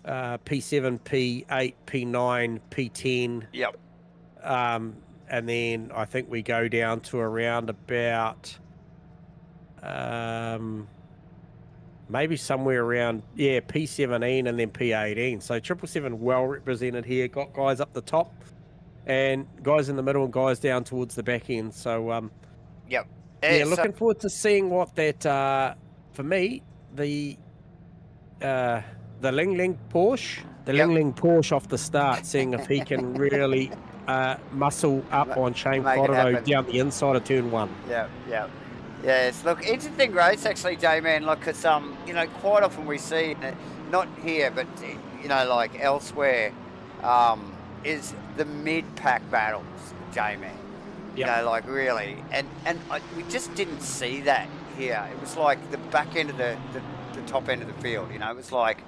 B: P8, P9, P10.
A: Yep.
B: And then I think we go down to around about maybe somewhere around, P17 and then P18. So 777 well represented here. Got guys up the top and guys in the middle and guys down towards the back end. So,
A: yep.
B: Yeah, looking forward to seeing what that, for me, the Ling Ling Porsche, Ling Ling Porsche off the start, seeing if he can really muscle up on Shane Foddo down the inside of turn 1.
A: Yeah. Yes, look, interesting race actually, J-Man. Look, because you know, quite often we see, not here, but you know, like elsewhere, is the mid-pack battles, J-Man. You know, like really, and we just didn't see that here. It was like the back end of the top end of the field. You know, it was like,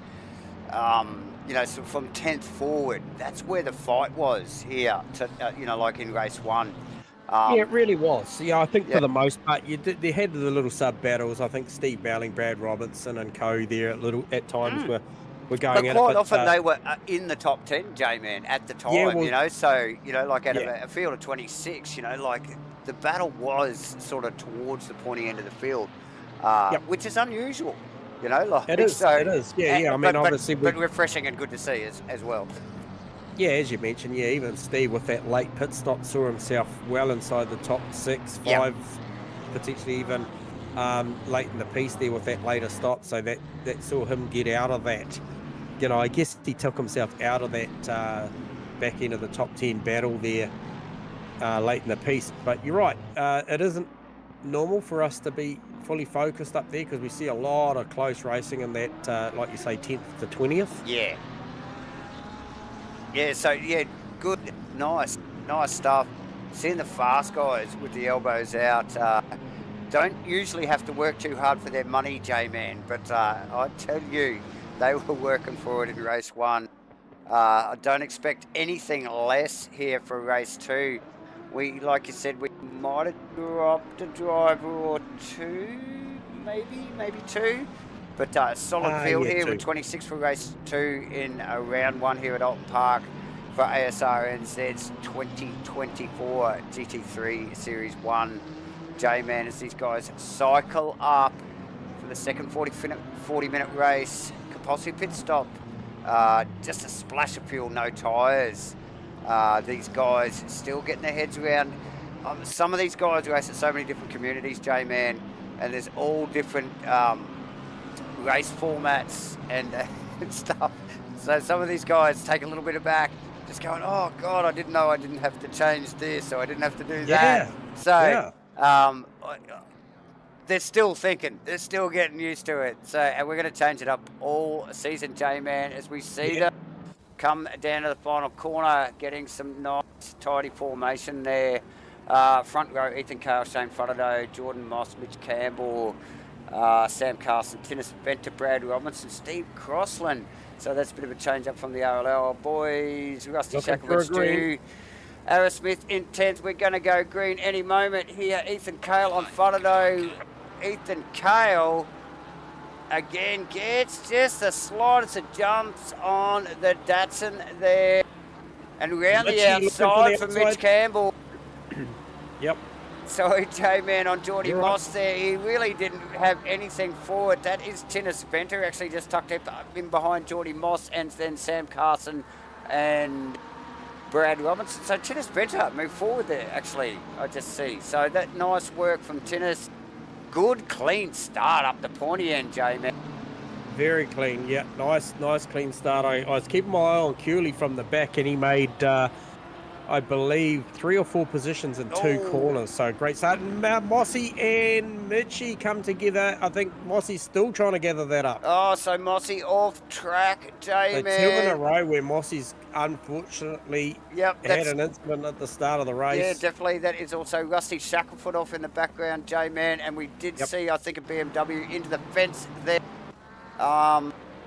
A: you know, so from 10th forward, that's where the fight was here. To you know, like in race 1.
B: Yeah, it really was. Yeah, I think for the most part, they had the little sub battles. I think Steve Bowling, Brad Robinson, and co there at times were going at it.
A: But quite often they were in the top 10, J-Man, at the time.
B: Yeah, well,
A: you know, so you know, like out of a field of 26, you know, like the battle was sort of towards the pointy end of the field, which is unusual. You know, like
B: it is.
A: So,
B: it is. Yeah. I mean, obviously,
A: but refreshing and good to see as well.
B: Yeah, as you mentioned, even Steve with that late pit stop saw himself well inside the top 6, 5, potentially even late in the piece there with that later stop. So that saw him get out of that. You know, I guess he took himself out of that back end of the top 10 battle there late in the piece. But you're right, it isn't normal for us to be fully focused up there because we see a lot of close racing in that, like you say, 10th to 20th.
A: Yeah, so good, nice stuff. Seeing the fast guys with the elbows out don't usually have to work too hard for their money, J-Man, but I tell you, they were working for it in race 1. I don't expect anything less here for race 2. We, like you said, we might have dropped a driver or 2, maybe 2. But solid field here with 26 for race 2 in round 1 here at Oulton Park for Asrnz's 2024 GT3 Series 1. J-Man, as these guys cycle up for the second 40-minute race. Compulsory pit stop. Just a splash of fuel, no tyres. These guys still getting their heads around. Some of these guys race at so many different communities, J-Man, and there's all different race formats and stuff. So some of these guys take a little bit aback, just going, oh God, I didn't know I didn't have to change this, or I didn't have to do that. So they're still thinking, they're still getting used to it. So, and we're going to change it up all season, J-Man, as we see them come down to the final corner, getting some nice tidy formation there. Front row, Ethan Cale, Shane Fotterdo, Jordan Moss, Mitch Campbell, Sam Carson, Tinnis Venter, Brad Robinson, Steve Crossland. So that's a bit of a change up from the RLL boys. Rusty Shackleton, Stu. Aaron Smith in 10th. We're going to go green any moment here. Ethan Cale on Fotterdo. Ethan Cale again gets just the slightest of jumps on the Datsun there. And round the outside for Mitch Campball.
B: Yep.
A: Sorry, J-Man on Geordie Moss there. He really didn't have anything forward. That is Tinnis Venter actually just tucked up in behind Geordie Moss and then Sam Carson and Brad Robinson. So Tinnis Venter moved forward there actually, I just see. So that nice work from Tinnis. Good clean start up the pointy end, J-Man.
B: Very clean, yeah. Nice clean start. I was keeping my eye on Cooley from the back and he made... I believe 3 or 4 positions in 2 corners. So great start. Mossy and Mitchie come together. I think Mossy's still trying to gather that up.
A: Oh, so Mossy off track, J-Man.
B: So 2 in a row where Mossy's unfortunately had an incident at the start of the race.
A: Yeah, definitely. That is also Rusty Shacklefoot off in the background, J-Man. And we did see, I think, a BMW into the fence there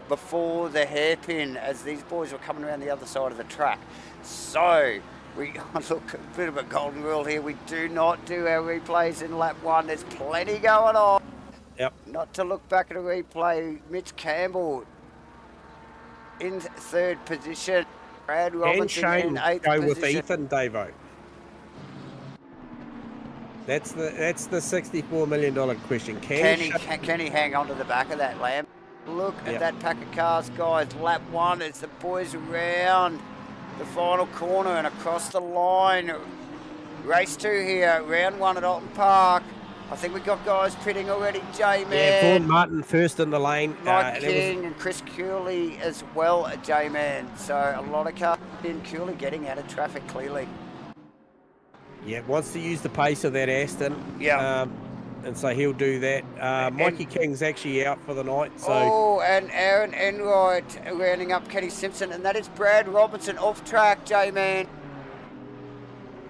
A: before the hairpin as these boys were coming around the other side of the track. So... we look, a bit of a golden rule here. We do not do our replays in lap 1. There's plenty going on.
B: Yep.
A: Not to look back at a replay. Mitch Campbell in 3rd position. Brad Robinson in 8th
B: go
A: position.
B: with Ethan, Davo. That's the $64 million question.
A: Can he hang on to the back of that Lamb? Look at that pack of cars, guys. Lap 1 as the boys around the final corner and across the line. Race 2 here, round 1 at Oulton Park. I think we've got guys pitting already, J-Man.
B: Yeah, Vaughan Martin first in the lane.
A: Mike King and Chris Cooley as well, J-Man. So a lot of cars in. Cooley getting out of traffic clearly.
B: Yeah, wants to use the pace of that Aston.
A: Yeah.
B: And so he'll do that. Mikey King's actually out for the night. So.
A: Oh, and Aaron Enright rounding up Kenny Simpson. And that is Brad Robinson off track, J-Man.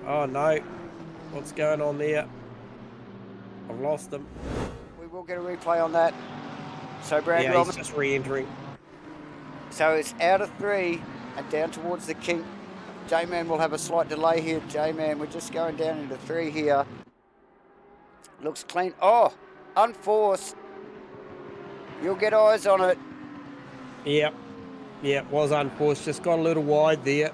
B: Oh, no. What's going on there? I've lost him.
A: We will get a replay on that. So Brad Robinson.
B: He's just re-entering.
A: So it's out of 3 and down towards the King. J-Man will have a slight delay here, J-Man. We're just going down into 3 here. Looks clean. Oh, unforced. You'll get eyes on it.
B: Yep. Yeah, it was unforced. Just got a little wide there.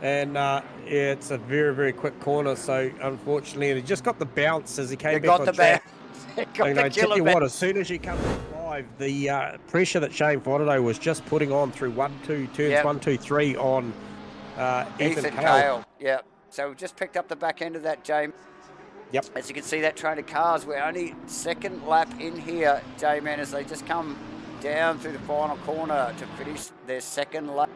B: And, yeah, it's a very, very quick corner. So, unfortunately, he just got the bounce as he came back on track. I tell you what, as soon as you come live, the pressure that Shane Fotterdo was just putting on through 1-2 turns, 1, 2, 3 on Ethan Cale.
A: Yep. So, we've just picked up the back end of that, James.
B: Yep.
A: As you can see, that train of cars, we're only 2nd lap in here, J-Man, as they just come down through the final corner to finish their 2nd lap.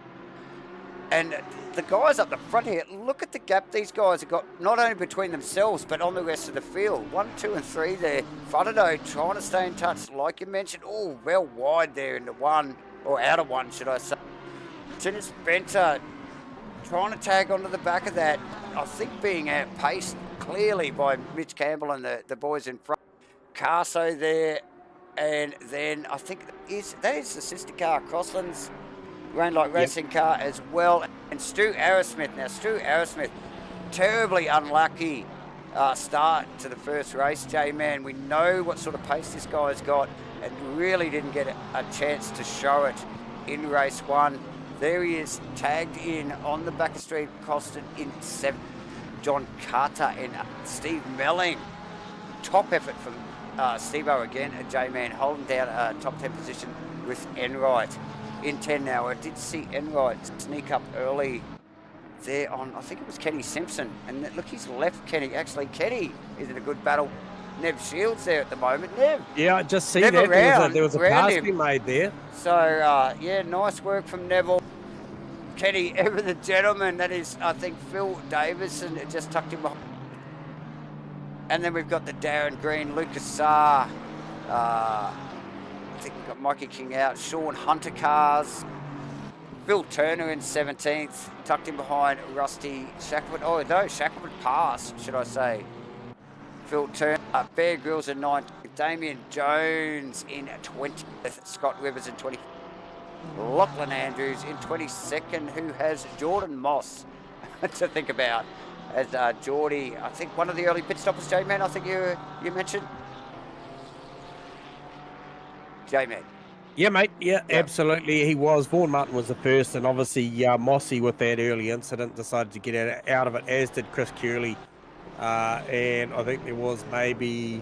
A: And the guys up the front here, look at the gap these guys have got, not only between themselves, but on the rest of the field. 1, 2, and 3 there. Fotterdo trying to stay in touch, like you mentioned. Oh, well wide there into 1, or out of 1, should I say. Tinnis Venter trying to tag onto the back of that. I think being outpaced clearly by Mitch Campbell and the boys in front. Carso there, and then I think that is the sister car, Crossland's Rainlight Racing car as well. And Stu Arrowsmith. Now, Stu Arrowsmith, terribly unlucky start to the first race, J-Man. We know what sort of pace this guy's got and really didn't get a chance to show it in race 1. There he is, tagged in on the back of Street, Costin in 7th. John Carter and Steve Melling. Top effort from Steve-O again, J-Man holding down a top 10 position with Enright in 10 now. I did see Enright sneak up early there on, I think it was Kenny Simpson. And look, he's left Kenny. Actually, Kenny is in a good battle. Nev Shields there at the moment. Nev.
B: Yeah, I just see
A: Nev
B: that. There was a pass being made there.
A: So, yeah, nice work from Neville. Kenny, ever the gentleman. That is, I think, Phil Davison just tucked him behind. And then we've got the Darren Green, Lucas Saar. I think we've got Mikey King out. Sean Hunter cars. Phil Turner in 17th, tucked in behind Rusty Shackleton. Oh, no, Shackleton passed, should I say. Phil Turner, Bear Grylls in 9th, Damien Jones in 20th, Scott Webber's in 20th, Lachlan Andrews in 22nd, who has Jordan Moss to think about. As Geordie, I think one of the early pit stoppers, J-Man, I think you mentioned. J-Man.
B: Yeah, mate. Yeah, absolutely. He was. Vaughan Martin was the first, and obviously Mossy with that early incident decided to get out of it, as did Chris Curley. And I think there was maybe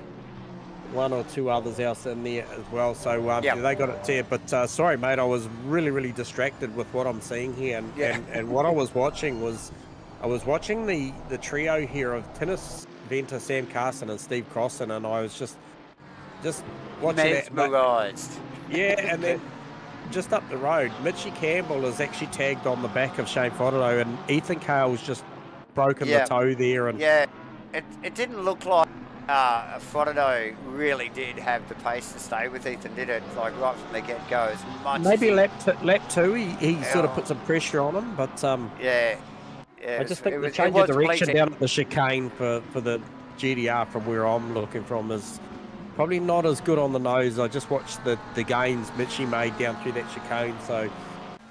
B: one or two others else in there as well. So they got it there. But sorry, mate, I was really, really distracted with what I'm seeing here. And what I was watching was, I was watching the trio here of Tinnis Venter, Sam Carson, and Steve Crossan, and I was just watching
A: mesmerised.
B: Yeah, and then just up the road, Mitchie Campbell is actually tagged on the back of Shane Fotterdo, and Ethan Cale's just broken the toe there. And
A: yeah, it didn't look like Fotterdo really did have the pace to stay with Ethan, did it? Like right from the get-go, as much.
B: Maybe lap two, he sort of put some pressure on him, but I just think the change of direction down at the chicane for the GDR from where I'm looking from is probably not as good on the nose. I just watched the gains Mitchie made down through that chicane, so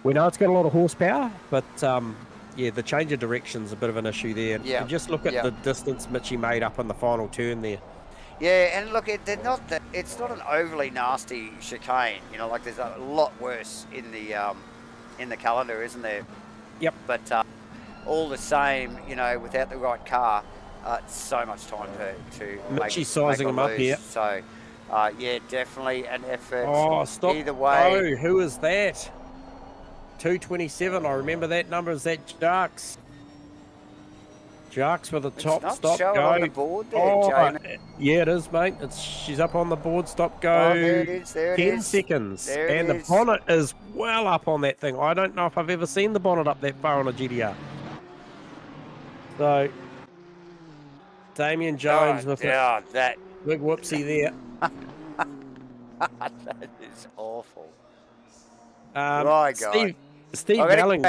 B: we know it's got a lot of horsepower, but the change of direction's a bit of an issue there.
A: Yeah.
B: And just look at the distance Mitchie made up in the final turn there.
A: Yeah, and look, it's not an overly nasty chicane. You know, like there's a lot worse in the calendar, isn't there?
B: Yep.
A: But all the same, you know, without the right car, so much time to
B: Mitchie sizing him up here.
A: So, definitely an effort.
B: Oh, stop.
A: Either way.
B: Oh, who is that? 227. I remember that number. Is that Jarks? Jarks with a top stop go.
A: On the board there,
B: yeah, it is, mate. She's up on the board. Stop go.
A: Oh, there it is.
B: 10 seconds.
A: There
B: and the bonnet is well up on that thing. I don't know if I've ever seen the bonnet up that far on a GDR. So, Damien Jones with
A: that
B: big whoopsie there.
A: That is awful.
B: My God. Steve Melling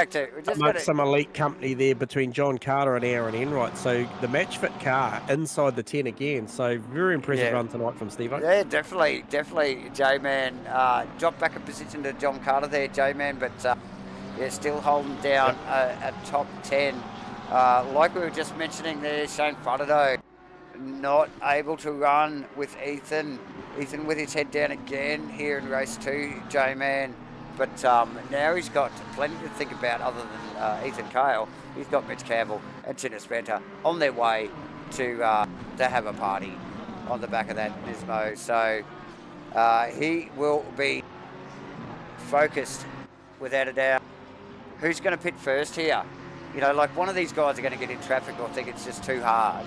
B: amongst some elite company there between John Carter and Aaron Enright. So the match fit car inside the 10 again. So very impressive run tonight from Steve.
A: Yeah, definitely, J-Man. Dropped back a position to John Carter there, J-Man, but still holding down a top 10. Like we were just mentioning there, Shane Fotterdo not able to run with Ethan. Ethan with his head down again here in race 2, J-Man. But now he's got plenty to think about other than Ethan Cale. He's got Mitch Campbell and Tinnis Venter on their way to have a party on the back of that Nismo. So he will be focused without a doubt. Who's going to pit first here? You know, like one of these guys are going to get in traffic or think it's just too hard,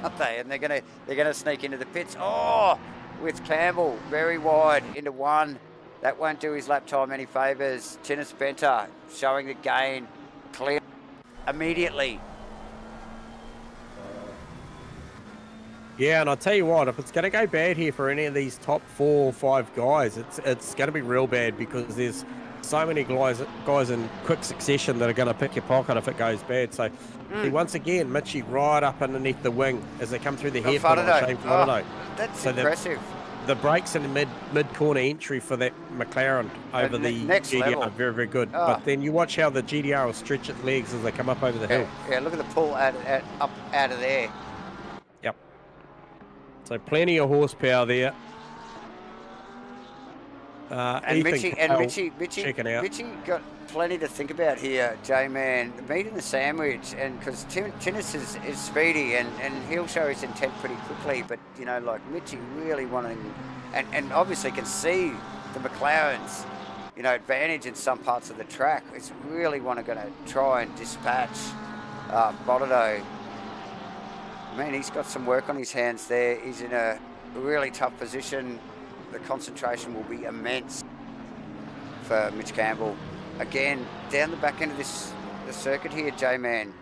A: aren't they? And they're going to sneak into the pits. Oh, with Campbell very wide into one. That won't do his lap time any favours. Tinnis Venter showing the gain clear immediately.
B: Yeah, and I'll tell you what, if it's going to go bad here for any of these top 4 or 5 guys, it's going to be real bad because there's so many guys in quick succession that are going to pick your pocket if it goes bad. So once again, Mitchie right up underneath the wing as they come through the hairpin on Shane Fotterdo.
A: That's impressive.
B: The brakes in the mid-corner entry for that McLaren over the GDR are very, very good. But then you watch how the GDR will stretch its legs as they come up over the hill.
A: Yeah, look at the pull up out of there.
B: Yep. So plenty of horsepower there.
A: And Mitchie got plenty to think about here, J-Man. Meat in the sandwich, and because Tinnis is speedy and he'll show his intent pretty quickly, but you know, like Mitchie really wanting, and obviously can see the McLarens, you know, advantage in some parts of the track. It's really going to try and dispatch Fotterdo. I mean, he's got some work on his hands there. He's in a really tough position. The concentration will be immense for Mitch Campbell. Again, down the back end of the circuit here, J-Man.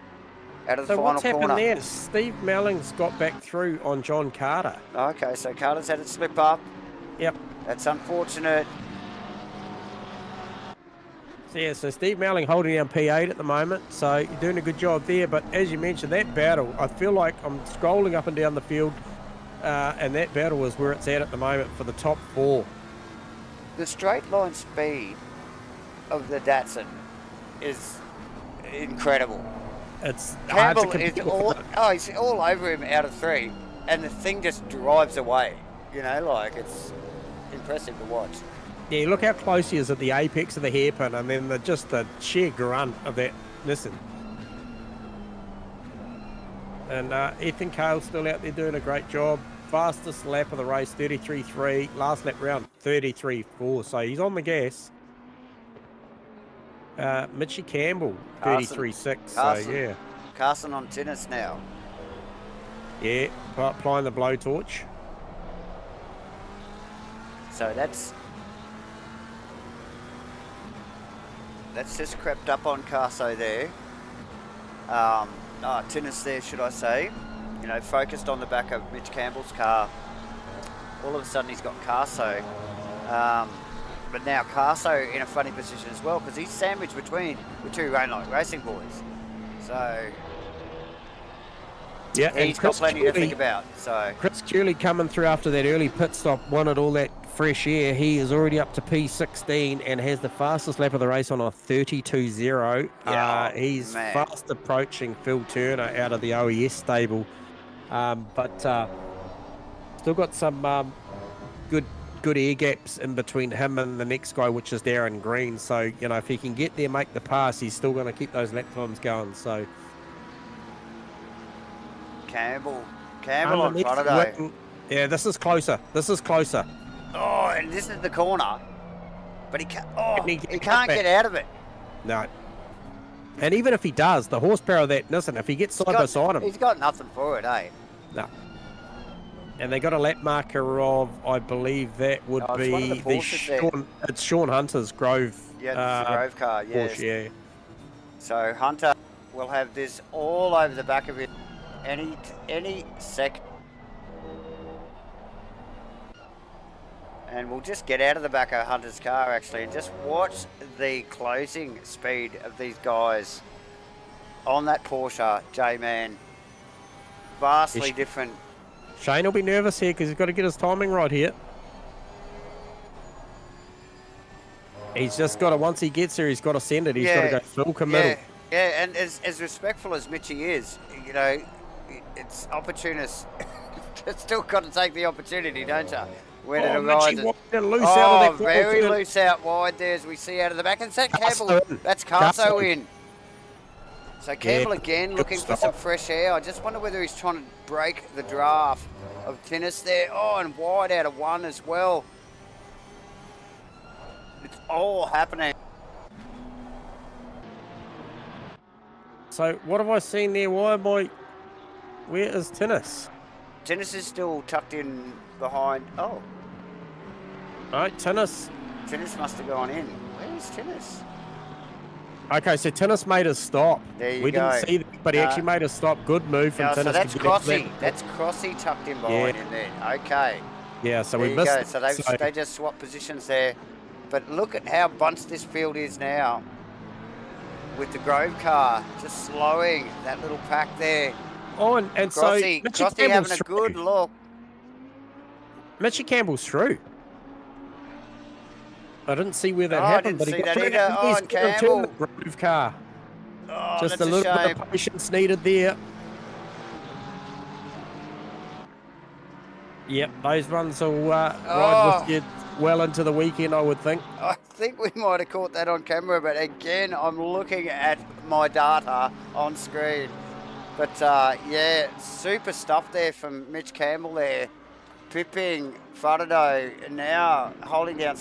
A: Out of the final corner. So what's happened
B: there? Steve Melling's got back through on John Carter.
A: Okay, so Carter's had it slip up.
B: Yep.
A: That's unfortunate.
B: So Steve Melling holding down P8 at the moment, so you're doing a good job there. But as you mentioned, that battle, I feel like I'm scrolling up and down the field, and that battle is where it's at the moment for the top 4.
A: The straight line speed of the Datsun is incredible.
B: It's
A: Campbell is he's all over him out of 3, and the thing just drives away. You know, like, it's impressive to watch.
B: Yeah, look how close he is at the apex of the hairpin, and then just the sheer grunt of that. Listen. And Ethan Cale's still out there doing a great job. Fastest lap of the race, 33.3. Last lap round, 33.4. So he's on the gas. Mitchie Campbell, 33.6. So yeah.
A: Carson on tennis now.
B: Yeah, applying the blowtorch.
A: So that's just crept up on Carso there. Tennis there, should I say. You know, focused on the back of Mitch Campbell's car. All of a sudden he's got Carso. But now Carso in a funny position as well, because he's sandwiched between the 2 Rainlight Racing boys. So
B: yeah,
A: he's got plenty to think about. So
B: Chris Cooley coming through after that early pit stop, wanted all that fresh air. He is already up to P16 and has the fastest lap of the race on a 32.0.
A: Yeah,
B: he's fast approaching Phil Turner out of the OES stable, but still got some good air gaps in between him and the next guy, which is Darren Green. So, you know, if he can get there, make the pass, he's still going to keep those lap times going. So
A: Campbell on Friday.
B: Yeah, this is closer.
A: Oh, and this is the corner, but he can't get out of it.
B: No. And even if he does, the horsepower of that, listen, if he gets side by side him,
A: he's got nothing for it, eh?
B: No. And they got a lap marker of, I believe that would be it's Sean Hunter's Grove.
A: Yeah, it's the Grove car. Yes.
B: Porsche, yeah.
A: So Hunter will have this all over the back of it any second. And we'll just get out of the back of Hunter's car, actually, and just watch the closing speed of these guys on that Porsche, J-Man. Vastly different.
B: Shane will be nervous here because he's got to get his timing right here. He's just got to, once he gets there, he's got to send it. He's got to go full committal.
A: Yeah, and as respectful as Mitchie is, you know, it's opportunist. Still got to take the opportunity, don't you? When it arises. Very loose out wide there, as we see out of the back. And is that Campbell? That's Carso in. So Campbell again looking for some fresh air. I just wonder whether he's trying to break the draft of tennis there. Oh, and wide out of 1 as well. It's all happening.
B: So what have I seen there? Where is tennis?
A: Tennis is still tucked in behind. Oh.
B: Right, tennis.
A: Tennis must have gone in. Where is tennis?
B: Okay, so tennis made us stop.
A: There you
B: we
A: go.
B: Didn't see that, but he actually made us stop. Good move from tennis.
A: So that's Crossy. That's Crossy tucked in behind him there. Okay.
B: Yeah, so
A: there
B: we missed.
A: So they just swapped positions there. But look at how bunched this field is now. With the Grove car just slowing that little pack there.
B: Oh, and
A: Crossy,
B: so
A: Crossy having a good look.
B: Mitchie Campbell's through. I didn't see where that happened, but he got through.
A: Oh, and Campbell.
B: The Grove car.
A: Oh,
B: just
A: that's
B: a little bit of patience needed there. Yep, those runs will ride with you well into the weekend, I would think.
A: I think we might have caught that on camera, but again, I'm looking at my data on screen. But yeah, super stuff there from Mitch Campbell there. Pipping Faraday now holding down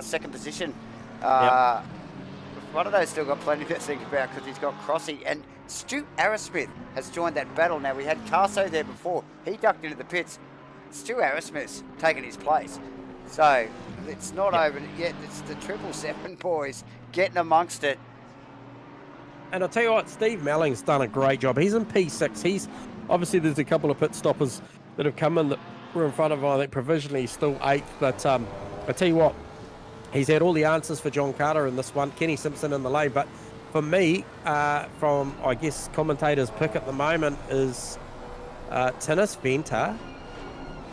A: second position. Faraday's still got plenty to think about because he's got Crossy. And Stu Arrowsmith has joined that battle. Now, we had Carso there before. He ducked into the pits. Stu Arrowsmith's taken his place. So it's not over yet. It's the 777 boys getting amongst it.
B: And I'll tell you what, Steve Melling's done a great job. He's in P6. He's obviously, there's a couple of pit stoppers that have come in that were in front of him. I think provisionally he's still 8th. But I tell you what, He's had all the answers for John Carter in this one. Kenny Simpson in the lane. But for me, from, I guess, commentators' pick at the moment is Tinus Venter.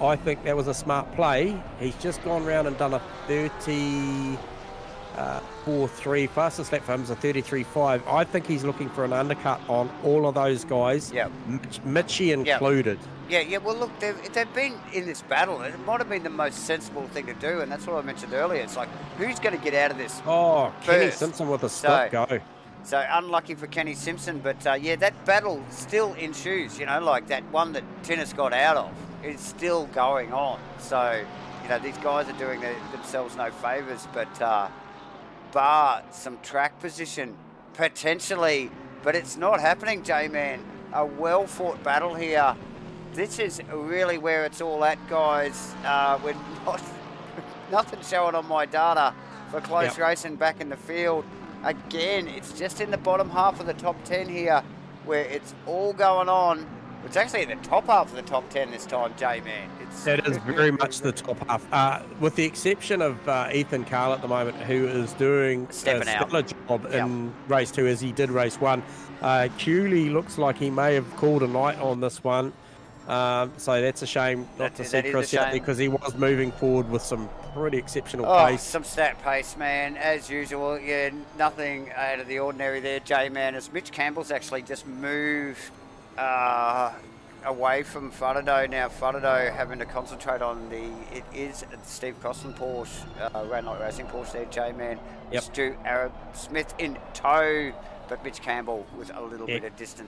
B: I think that was a smart play. He's just gone round and done a 34.3. Fastest lap for him is a 33.5. I think he's looking for an undercut on all of those guys, Mitchie included.
A: Yeah. Well, look, they've been in this battle. It might have been the most sensible thing to do, and that's what I mentioned earlier. It's like, who's going to get out of this?
B: Oh,
A: first?
B: Kenny Simpson with a stop go.
A: So unlucky for Kenny Simpson, but that battle still ensues. Like that one that Tinnis got out of is still going on. So these guys are doing themselves no favours, but bar some track position potentially, but it's not happening. J-Man, a well fought battle here. This is really where it's all at, guys. We're nothing showing on my data for close racing back in the field. Again, it's just in the bottom half of the top 10 here where it's all going on. It's actually in the top half of the top 10 this time, J-Man.
B: It is very much the top half, with the exception of Ethan Carl at the moment, who is doing a stellar job in race 2 as he did race 1. Cooley looks like he may have called a night on this one. So that's a shame not to see Chris out there, because he was moving forward with some pretty exceptional pace.
A: Some stat pace, man, as usual. Yeah, nothing out of the ordinary there, J-Man. As Mitch Campbell's actually just moved away from Fudado now. Fudado having to concentrate on it is Steve Crossland Porsche, Rainlight Racing Porsche there, J-Man. Stu Arab Smith in tow, but Mitch Campbell with a little bit of distance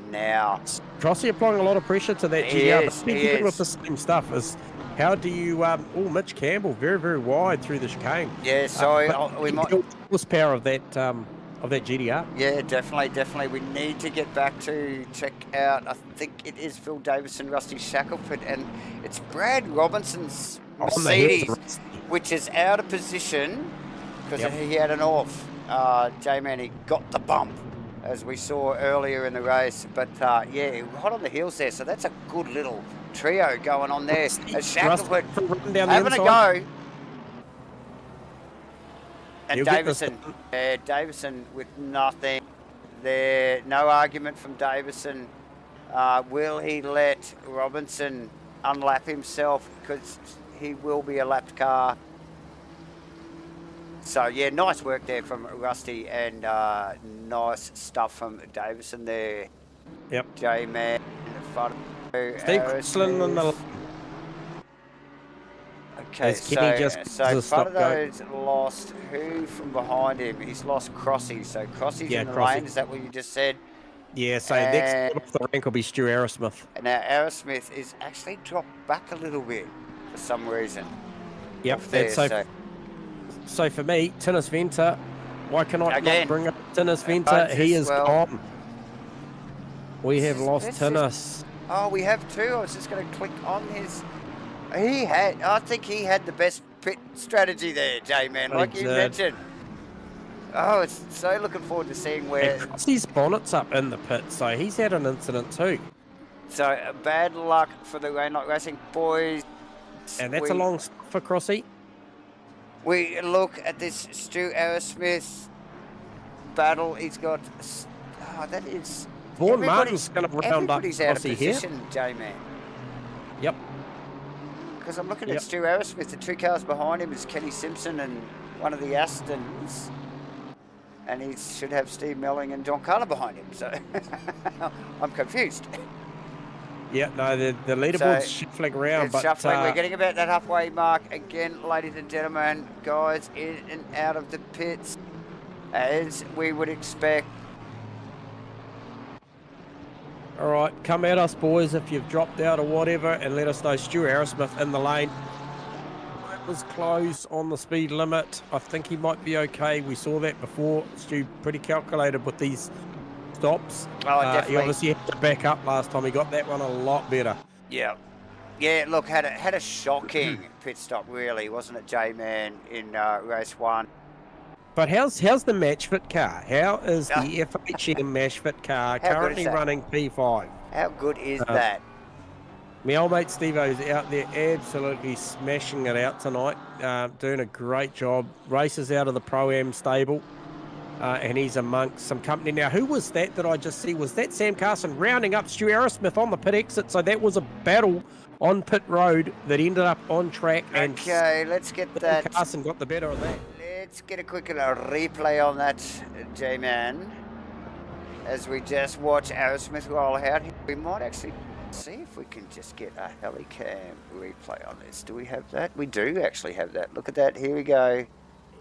A: now.
B: Crossy applying a lot of pressure to that GR, but speaking with the same stuff is, how do you Mitch Campbell very, very wide through the chicane.
A: Yeah, so we might
B: horsepower of that GDR.
A: Yeah, definitely. We need to get back to check out, I think it is Phil Davison, Rusty Shackelford, and it's Brad Robinson's Mercedes, which is out of position because he had an off. J-Man, he got the bump, as we saw earlier in the race. But hot on the heels there. So that's a good little trio going on there. As Shackelford having a go. And Davison with nothing there. No argument from Davison. Will he let Robinson unlap himself? Because he will be a lapped car. So, yeah, nice work there from Rusty, and nice stuff from Davison there.
B: Yep.
A: J-Man,
B: Steve Crossland on the...
A: Okay, so Farado's lost who from behind him? He's lost Crossy. So Crossy's in the lane, is that what you just said?
B: Yeah, so next off the rank will be Stu Arrowsmith.
A: And now Arrowsmith is actually dropped back a little bit for some reason.
B: Yep, so for me, Tinus Venter, why can I not bring up Tinus Venter? He is gone. We have lost Tinus.
A: Oh, we have too. I was just going to click on his... I think he had the best pit strategy there, J-Man, like you mentioned. Oh, it's so looking forward to seeing where...
B: Crossy's bonnet's up in the pit, so he's had an incident too.
A: So, bad luck for the Rainlight Racing boys.
B: And that's a long stop for Crossy.
A: We look at this Stu Arrowsmith battle. He's got... Oh, that is...
B: Vaughan Martin's going to round up
A: Everybody's out of
B: Crossy
A: position,
B: here.
A: J-Man.
B: Yep.
A: Because I'm looking at Stu Arrowsmith. The two cars behind him is Kenny Simpson and one of the Astons. And he should have Steve Melling and John Carter behind him. So I'm confused.
B: Yeah, no, the leaderboard's shuffling around. But
A: shuffling. We're getting about that halfway mark again, ladies and gentlemen. Guys in and out of the pits, as we would expect.
B: All right, come at us, boys, if you've dropped out or whatever, and let us know. Stuart Arrowsmith in the lane. It was close on the speed limit. I think he might be okay. We saw that before. Stu pretty calculated with these stops.
A: Oh, definitely.
B: He obviously had to back up last time. He got that one a lot better.
A: Yeah. Yeah, look, had a shocking pit stop, really, wasn't it, J-Man, in race 1.
B: But how's the match fit car? How is the FHM match fit car currently running P5?
A: How good is that?
B: My old mate Steve-O's out there absolutely smashing it out tonight, doing a great job. Races out of the Pro-Am stable, and he's amongst some company. Now, who was that I just see? Was that Sam Carson rounding up Stu Arrowsmith on the pit exit? So that was a battle on pit road that ended up on track. And
A: okay, let's get that.
B: Carson got the better of that.
A: Let's get a quick replay on that, J-Man. As we just watch Arrowsmith roll out, we might actually see if we can just get a helicam replay on this. Do we have that? We do actually have that. Look at that. Here we go.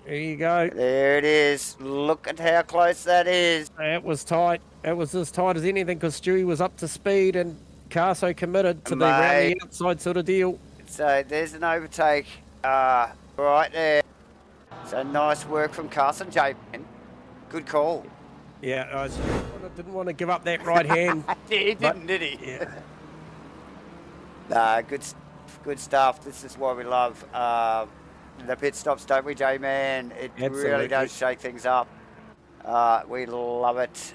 B: There you go.
A: There it is. Look at how close that is.
B: It was tight. It was as tight as anything because Stewie was up to speed and Carso committed to the round the outside sort of deal.
A: So there's an overtake right there. So nice work from Carson, J-Man. Good call.
B: Yeah, I didn't want to give up that right hand.
A: He didn't, did he?
B: Yeah.
A: Good stuff. This is why we love the pit stops, don't we, J-Man? It really does shake things up. We love it.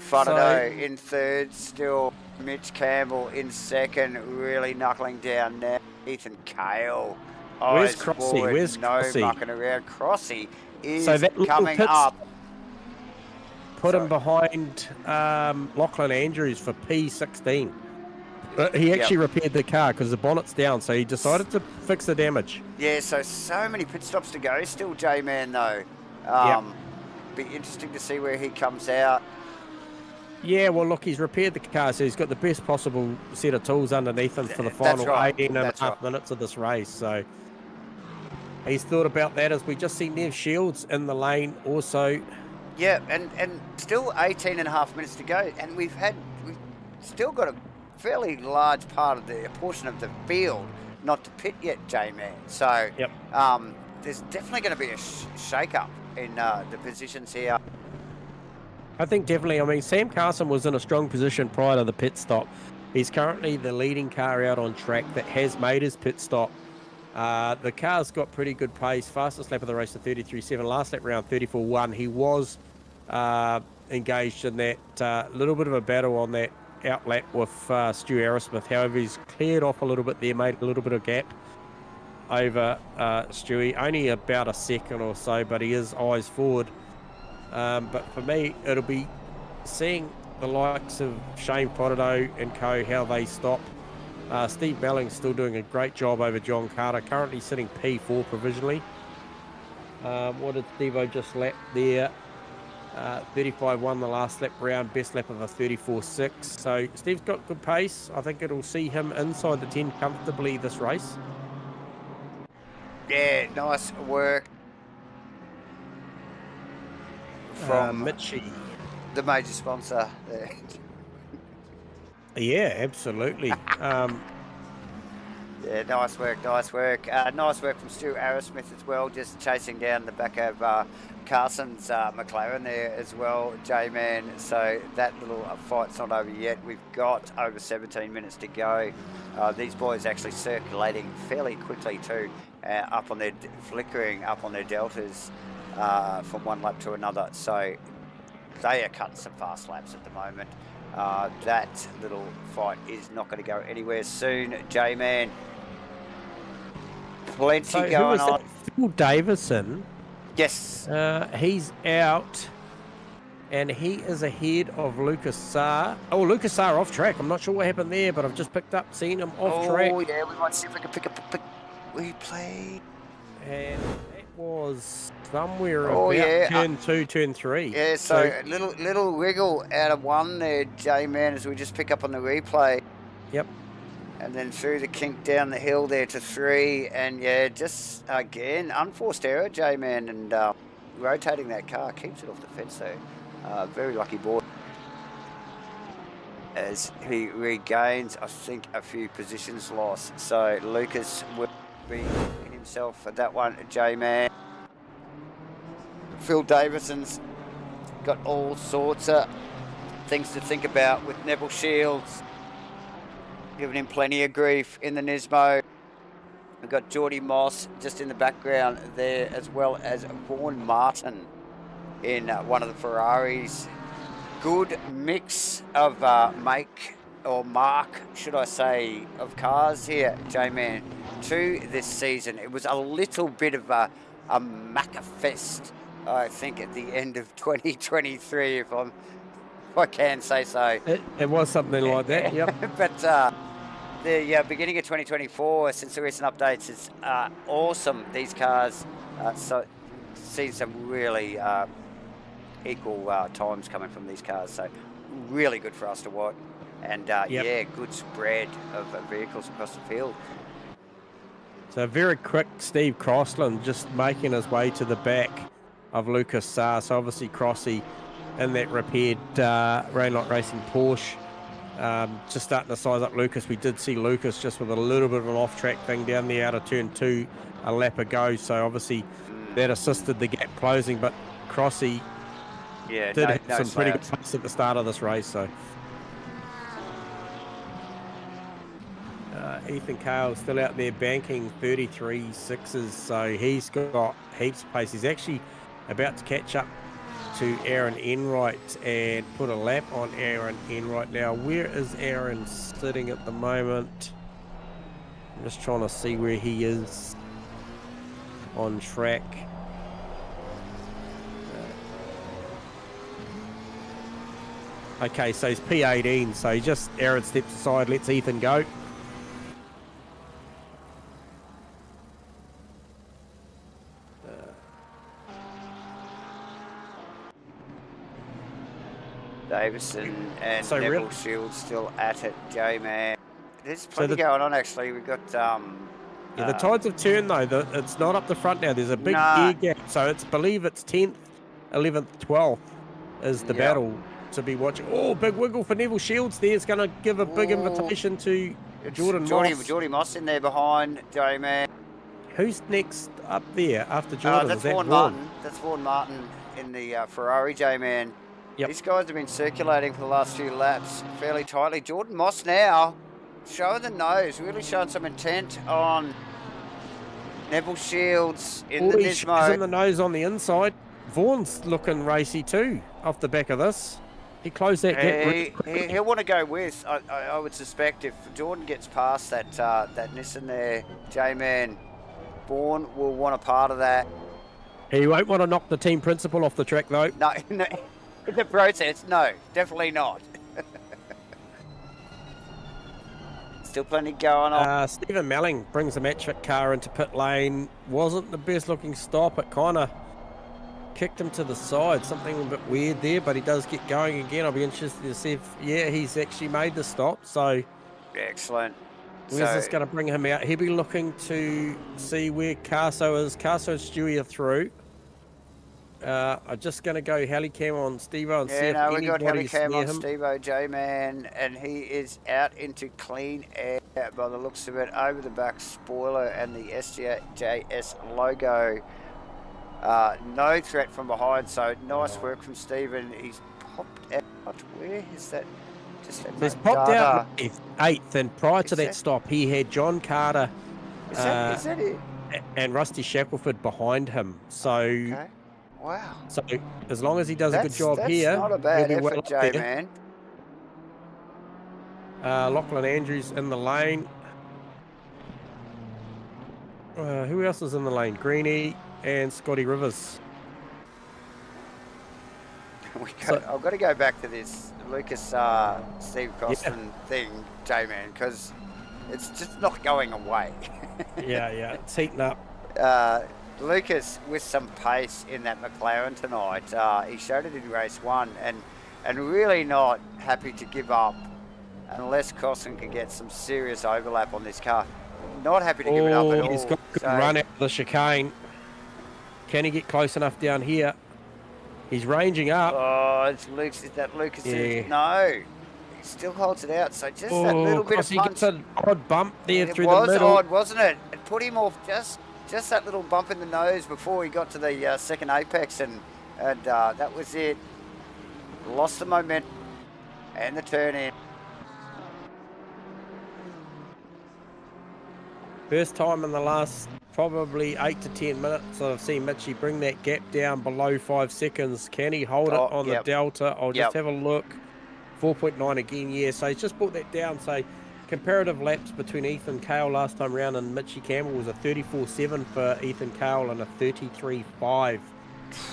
A: Frodo in third still. Mitch Campbell in second, really knuckling down now. Ethan Cale.
B: Where's Crossy? Where's Crossy?
A: No mucking around. Crossy is
B: that
A: coming up.
B: Put him behind Lachlan Andrews for P16. He actually repaired the car because the bonnet's down, so he decided to fix the damage.
A: Yeah, so many pit stops to go still, J-Man, though. Be interesting to see where he comes out.
B: Yeah, well, look, he's repaired the car, so he's got the best possible set of tools underneath him for the final 18 and a half minutes of this race. So he's thought about that as we just see Nev Shields in the lane also.
A: Yeah, and still 18 and a half minutes to go, and we've still got a fairly large portion of the field not to pit yet, J-Man. So there's definitely going to be a shake-up in the positions here.
B: I think definitely. I mean, Sam Carson was in a strong position prior to the pit stop. He's currently the leading car out on track that has made his pit stop. The car's got pretty good pace. Fastest lap of the race to 33.7. Last lap round 34.1. He was engaged in that little bit of a battle on that out lap with Stu Arrowsmith. However, he's cleared off a little bit there, made a little bit of gap over Stewie. Only about a second or so, but he is eyes forward. But for me, it'll be seeing the likes of Shane Potato and co, how they stop. Steve Melling's still doing a great job over John Carter, currently sitting P4 provisionally. What did Steve-O just lap there? 35.1 the last lap round, best lap of a 34.6. So Steve's got good pace. I think it'll see him inside the 10 comfortably this race.
A: Yeah, nice work from
B: Mitchie,
A: the major sponsor there.
B: Yeah, absolutely.
A: Yeah, nice work. Nice work from Stu Arrowsmith as well, just chasing down the back of Carson's McLaren there as well, J-Man. So that little fight's not over yet. We've got over 17 minutes to go. These boys actually circulating fairly quickly too, flickering up on their deltas from one lap to another. So they are cutting some fast laps at the moment. That little fight is not going to go anywhere soon, J-Man. Plenty going on.
B: Phil Davison.
A: Yes.
B: He's out, and he is ahead of Lucas Sarr. Oh, Lucas Sarr off track. I'm not sure what happened there, but I've just seen him off track.
A: Oh, yeah, we might see if we can pick up a replay.
B: And that was somewhere about turn 2, turn 3.
A: Yeah, so little wiggle out of one there, J-Man, as we just pick up on the replay.
B: Yep.
A: And then through the kink down the hill there to 3. And yeah, just again, unforced error, J-Man. And rotating that car keeps it off the fence though. Very lucky boy. As he regains, I think, a few positions lost. So Lucas will be in himself for that one, J-Man. Phil Davison's got all sorts of things to think about with Neville Shields, giving him plenty of grief in the Nismo. We've got Geordie Moss just in the background there, as well as Vaughan Martin in one of the Ferraris. Good mix of make or mark, should I say, of cars here, J-Man, to this season. It was a little bit of a Macafest, I think, at the end of 2023, if I can say so.
B: It was something like that, yep.
A: But the beginning of 2024, since the recent updates, is awesome. These cars, so seen some really equal times coming from these cars, so really good for us to watch. And yeah, good spread of vehicles across the field.
B: So very quick, Steve Crossland just making his way to the back of Lucas Saar. So obviously Crossy in that repaired Rainlight Racing Porsche. Just starting to size up Lucas. We did see Lucas just with a little bit of an off-track thing down there out of turn 2 a lap ago. So obviously that assisted the gap closing, but Crossy did have some pretty good pace at the start of this race. So Ethan Cale still out there banking 33.6s, so he's got heaps of pace. He's actually about to catch up to Aaron Enright and put a lap on Aaron Enright. Now, where is Aaron sitting at the moment? I'm just trying to see where he is on track. Okay, so he's P18, so he just, Aaron steps aside, lets Ethan go.
A: Davison and
B: So
A: Neville Shields still at it, J-Man. There's plenty
B: So
A: going on, actually. We've got...
B: yeah, the tides have turned, though. It's not up the front now. There's a big gear gap. So it's, believe it's 10th, 11th, 12th is the battle to be watching. Oh, big wiggle for Neville Shields there. It's going to give a big invitation to Jordan Moss.
A: Jordy Moss in there behind, J-Man.
B: Who's next up there after Jordan?
A: That's Vaughan Martin. That's Vaughan Martin in the Ferrari, J-Man.
B: Yep.
A: These guys have been circulating for the last few laps fairly tightly. Jordan Moss now showing the nose, really showing some intent on Neville Shields in the Nismo.
B: He's in the nose on the inside. Vaughan's looking racy too off the back of this. He closed that gap.
A: He'll want to go with, I would suspect, if Jordan gets past that Nissan there, J-Man, Vaughan will want a part of that.
B: He won't want to knock the team principal off the track though.
A: No. The process, no, definitely not. Still plenty going on.
B: Stephen Melling brings the match fit car into pit lane. Wasn't the best looking stop. It kind of kicked him to the side. Something a bit weird there, but he does get going again. I'll be interested to see if, he's actually made the stop. So
A: excellent.
B: Where's this going to bring him out? He'll be looking to see where Carso is. Carso and Stewie are through. I'm just going to go Helicam on Steve-O and see if anybody's
A: we got Helicam on
B: him.
A: Steve-O, J-Man, and he is out into clean air by the looks of it, over the back spoiler and the SJS logo. No threat from behind, so nice work from Stephen. He's popped out. Where is that?
B: He's popped out 8th, and prior to that stop, he had John Carter
A: is that it?
B: And Rusty Shackelford behind him. So.
A: Okay. Wow.
B: So as long as he does a good job here,
A: that's not a bad
B: he'll be
A: effort, J-Man.
B: Lachlan Andrews in the lane. Who else is in the lane? Greenie and Scotty Rivers.
A: I've got to go back to this Lucas Steve Crossland thing, J-Man, because it's just not going away.
B: yeah, it's heating up.
A: Lucas with some pace in that McLaren tonight. He showed it in race 1 and really not happy to give up unless Crossland can get some serious overlap on this car. Not happy to give it up at all.
B: He's got a good run out of the chicane. Can he get close enough down here? He's ranging up.
A: Oh, it's Lucas. Is that Lucas?
B: Yeah.
A: No. He still holds it out. So just that little bit of punch.
B: He gets an odd bump there through the middle.
A: It was odd, wasn't it? It put him off just that little bump in the nose before he got to the second apex, and that was it. Lost the momentum and the turn in.
B: First time in the last probably 8 to 10 minutes I've seen Mitchie bring that gap down below 5 seconds. Can he hold it on the Delta? I'll just have a look. 4.9 again, yeah. So he's just brought that down. So comparative laps between Ethan Cale last time round and Mitchy Campbell was a 34.7 for Ethan Cale and a 33.5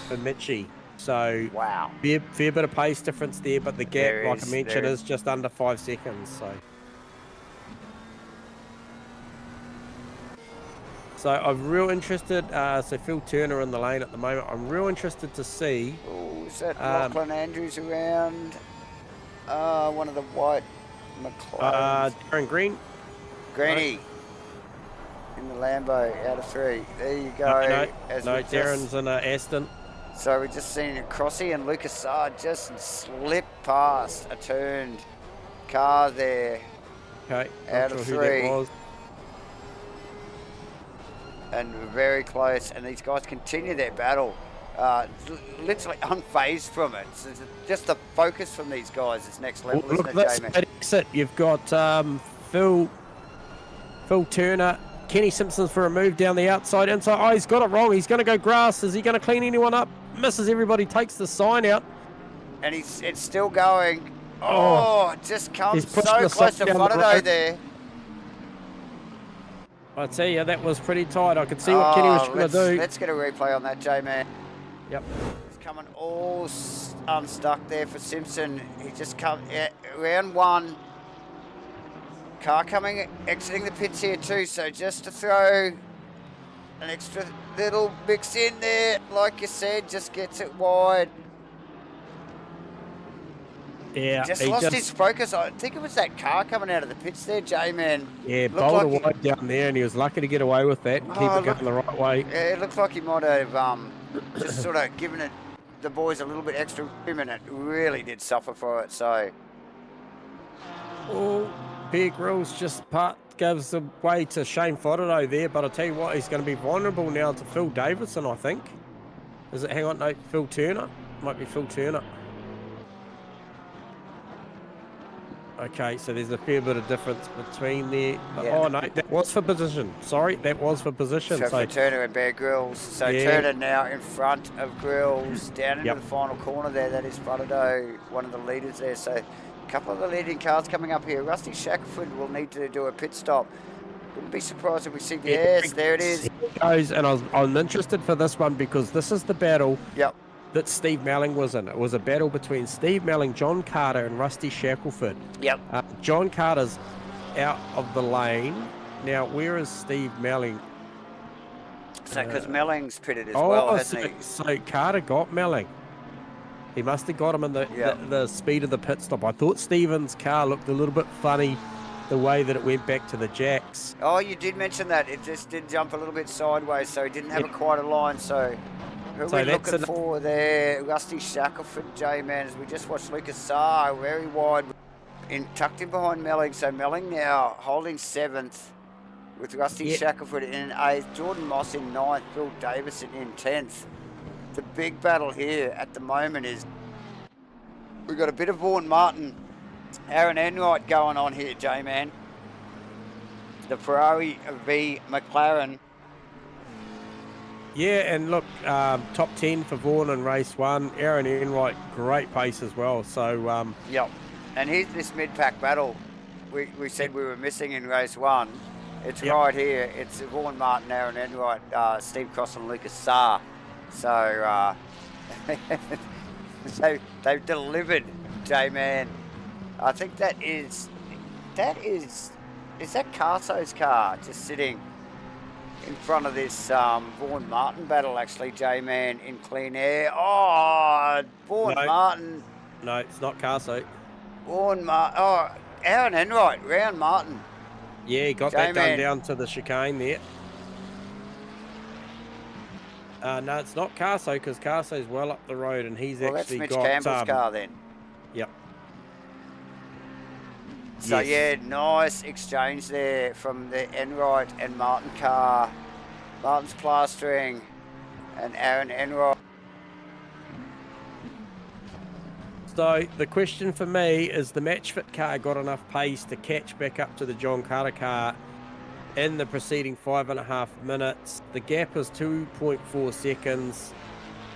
B: for Mitchy. So
A: Wow.
B: fair bit of pace difference there, but the gap,
A: There
B: like
A: is,
B: I mentioned,
A: there
B: is just under 5 seconds. So I'm real interested. So Phil Turner in the lane at the moment. I'm real interested to see.
A: Oh, is that Lachlan Andrews around? One of the white McLarens.
B: Darren Green.
A: Greeny. In the Lambo out of 3. There you go.
B: No, Darren's in Aston.
A: So we've just seen Crossy and Lucas Saar just slip past a turned car there.
B: Okay.
A: Out of 3.
B: Who that was.
A: And we're very close, and these guys continue their battle, literally unfazed from it. So just the focus from these guys is next level,
B: Look
A: isn't it,
B: at
A: Jamie?
B: exit. You've got Phil Turner, Kenny Simpson's for a move down the outside, inside. Oh, he's got it wrong. He's going to go grass. Is he going to clean anyone up? Misses everybody, takes the sign out.
A: And it's still going. Oh, just comes so close to Fotado there.
B: I tell you, that was pretty tight. I could see what Kenny was trying to do.
A: Let's get a replay on that, J-Man.
B: Yep.
A: He's coming all unstuck there for Simpson. He just come round 1. Car coming, exiting the pits here too. So just to throw an extra little mix in there, like you said, just gets it wide.
B: Yeah,
A: He lost his focus. I think it was that car coming out of the pits there, J-Man.
B: Yeah, bowled wide down there, and he was lucky to get away with that and keep it going the right way.
A: Yeah, it looks like he might have just sort of given it the boys a little bit extra room, and it really did suffer for it. So,
B: Bear Grylls just gives the way to Shane Fotado there, but I'll tell you what, he's going to be vulnerable now to Phil Davidson, I think. Is it? Hang on, no, Phil Turner. Might be Phil Turner. Okay, so there's a fair bit of difference between there. Yeah. Oh, no, that was for position. Sorry, that was for position.
A: So for Turner and Bear Grylls. So yeah. Turner now in front of Grylls, down into the final corner there. That is Fotado, one of the leaders there. So a couple of the leading cars coming up here. Rusty Shackelford will need to do a pit stop. Wouldn't be surprised if we see the yes, there it is.
B: Here it goes, and I'm interested for this one because this is the battle.
A: Yep.
B: That Steve Melling was in. It was a battle between Steve Melling, John Carter, and Rusty Shackelford.
A: Yep.
B: John Carter's out of the lane. Now, where is Steve Melling?
A: So, because Melling's pitted as well, hasn't he?
B: So, Carter got Melling. He must have got him in the speed of the pit stop. I thought Stephen's car looked a little bit funny, the way that it went back to the jacks.
A: Oh, you did mention that. It just did jump a little bit sideways, so he didn't have quite a line, so... Who are we looking for there? Rusty Shackelford, J-Man, as we just watched Lucas Saar, very wide, tucked in behind Melling. So Melling now holding 7th with Rusty Shackelford in 8th, Jordan Moss in 9th, Phil Davison in 10th. The big battle here at the moment is we've got a bit of Vaughan Martin, Aaron Enright going on here, J-Man. The Ferrari v McLaren.
B: Yeah, and look, top 10 for Vaughan in race 1. Aaron Enright, great pace as well. So,
A: yep. And here's this mid-pack battle we said we were missing in race 1. It's right here. It's Vaughan Martin, Aaron Enright, Steve Cross, and Lucas Saar. So, they've delivered, J-Man. I think that is that Carso's car just sitting in front of this Vaughan Martin battle, actually, J-Man, in clean air. Oh, Vaughan Martin.
B: No, it's not Carso.
A: Vaughan Martin. Oh, Aaron Enright, round Martin.
B: Yeah, he got that done down to the chicane there. No, it's not Carso, because Carso's well up the road, and he's actually
A: that's
B: got...
A: Mitch Campbell's car then.
B: Yep.
A: So, yeah, nice exchange there from the Enright and Martin car. Martin's plastering and Aaron Enright.
B: So, the question for me is the match fit car got enough pace to catch back up to the John Carter car in the preceding 5.5 minutes. The gap is 2.4 seconds.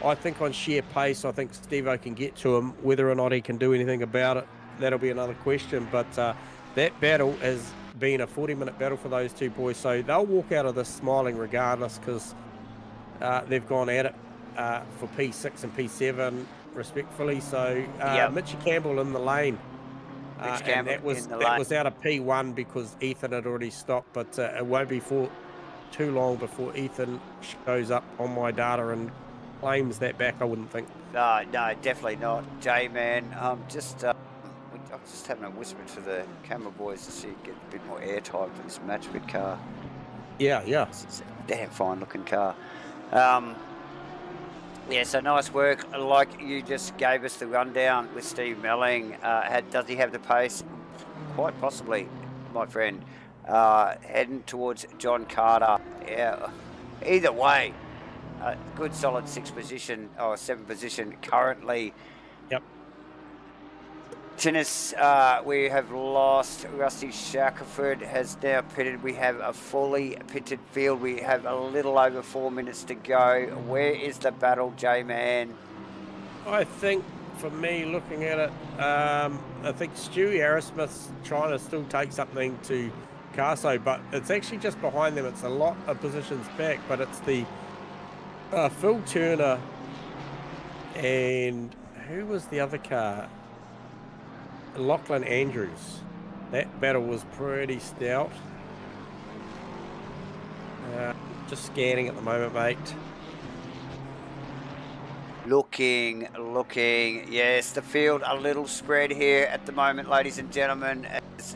B: I think on sheer pace, I think Steve-O can get to him. Whether or not he can do anything about it that'll be another question. But that battle has been a 40-minute battle for those two boys, so they'll walk out of this smiling regardless, because they've gone at it for P6 and P7 respectfully. So Mitchie Campbell in the lane. And that was out of P1 because Ethan had already stopped, but it won't be for too long before Ethan shows up on my data and claims that back, I wouldn't think.
A: No, definitely not. J-Man, I'm just having a whisper to the camera boys to see get a bit more airtime for this Matchfit car.
B: Yeah.
A: It's a damn fine looking car. Yeah, so nice work. Like you just gave us the rundown with Steve Melling. Does he have the pace? Quite possibly, my friend. Heading towards John Carter. Yeah. Either way, good solid 6th position or 7th position currently.
B: Yep.
A: Tennis, we have lost. Rusty Shackelford has now pitted. We have a fully pitted field. We have a little over 4 minutes to go. Where is the battle, J-Man?
B: I think, for me, looking at it, I think Stewie Aerosmith's trying to still take something to Carso, but it's actually just behind them. It's a lot of positions back, but it's the Phil Turner and who was the other car? Lachlan Andrews. That battle was pretty stout. Just scanning at the moment, mate.
A: Looking. Yes, the field a little spread here at the moment, ladies and gentlemen, as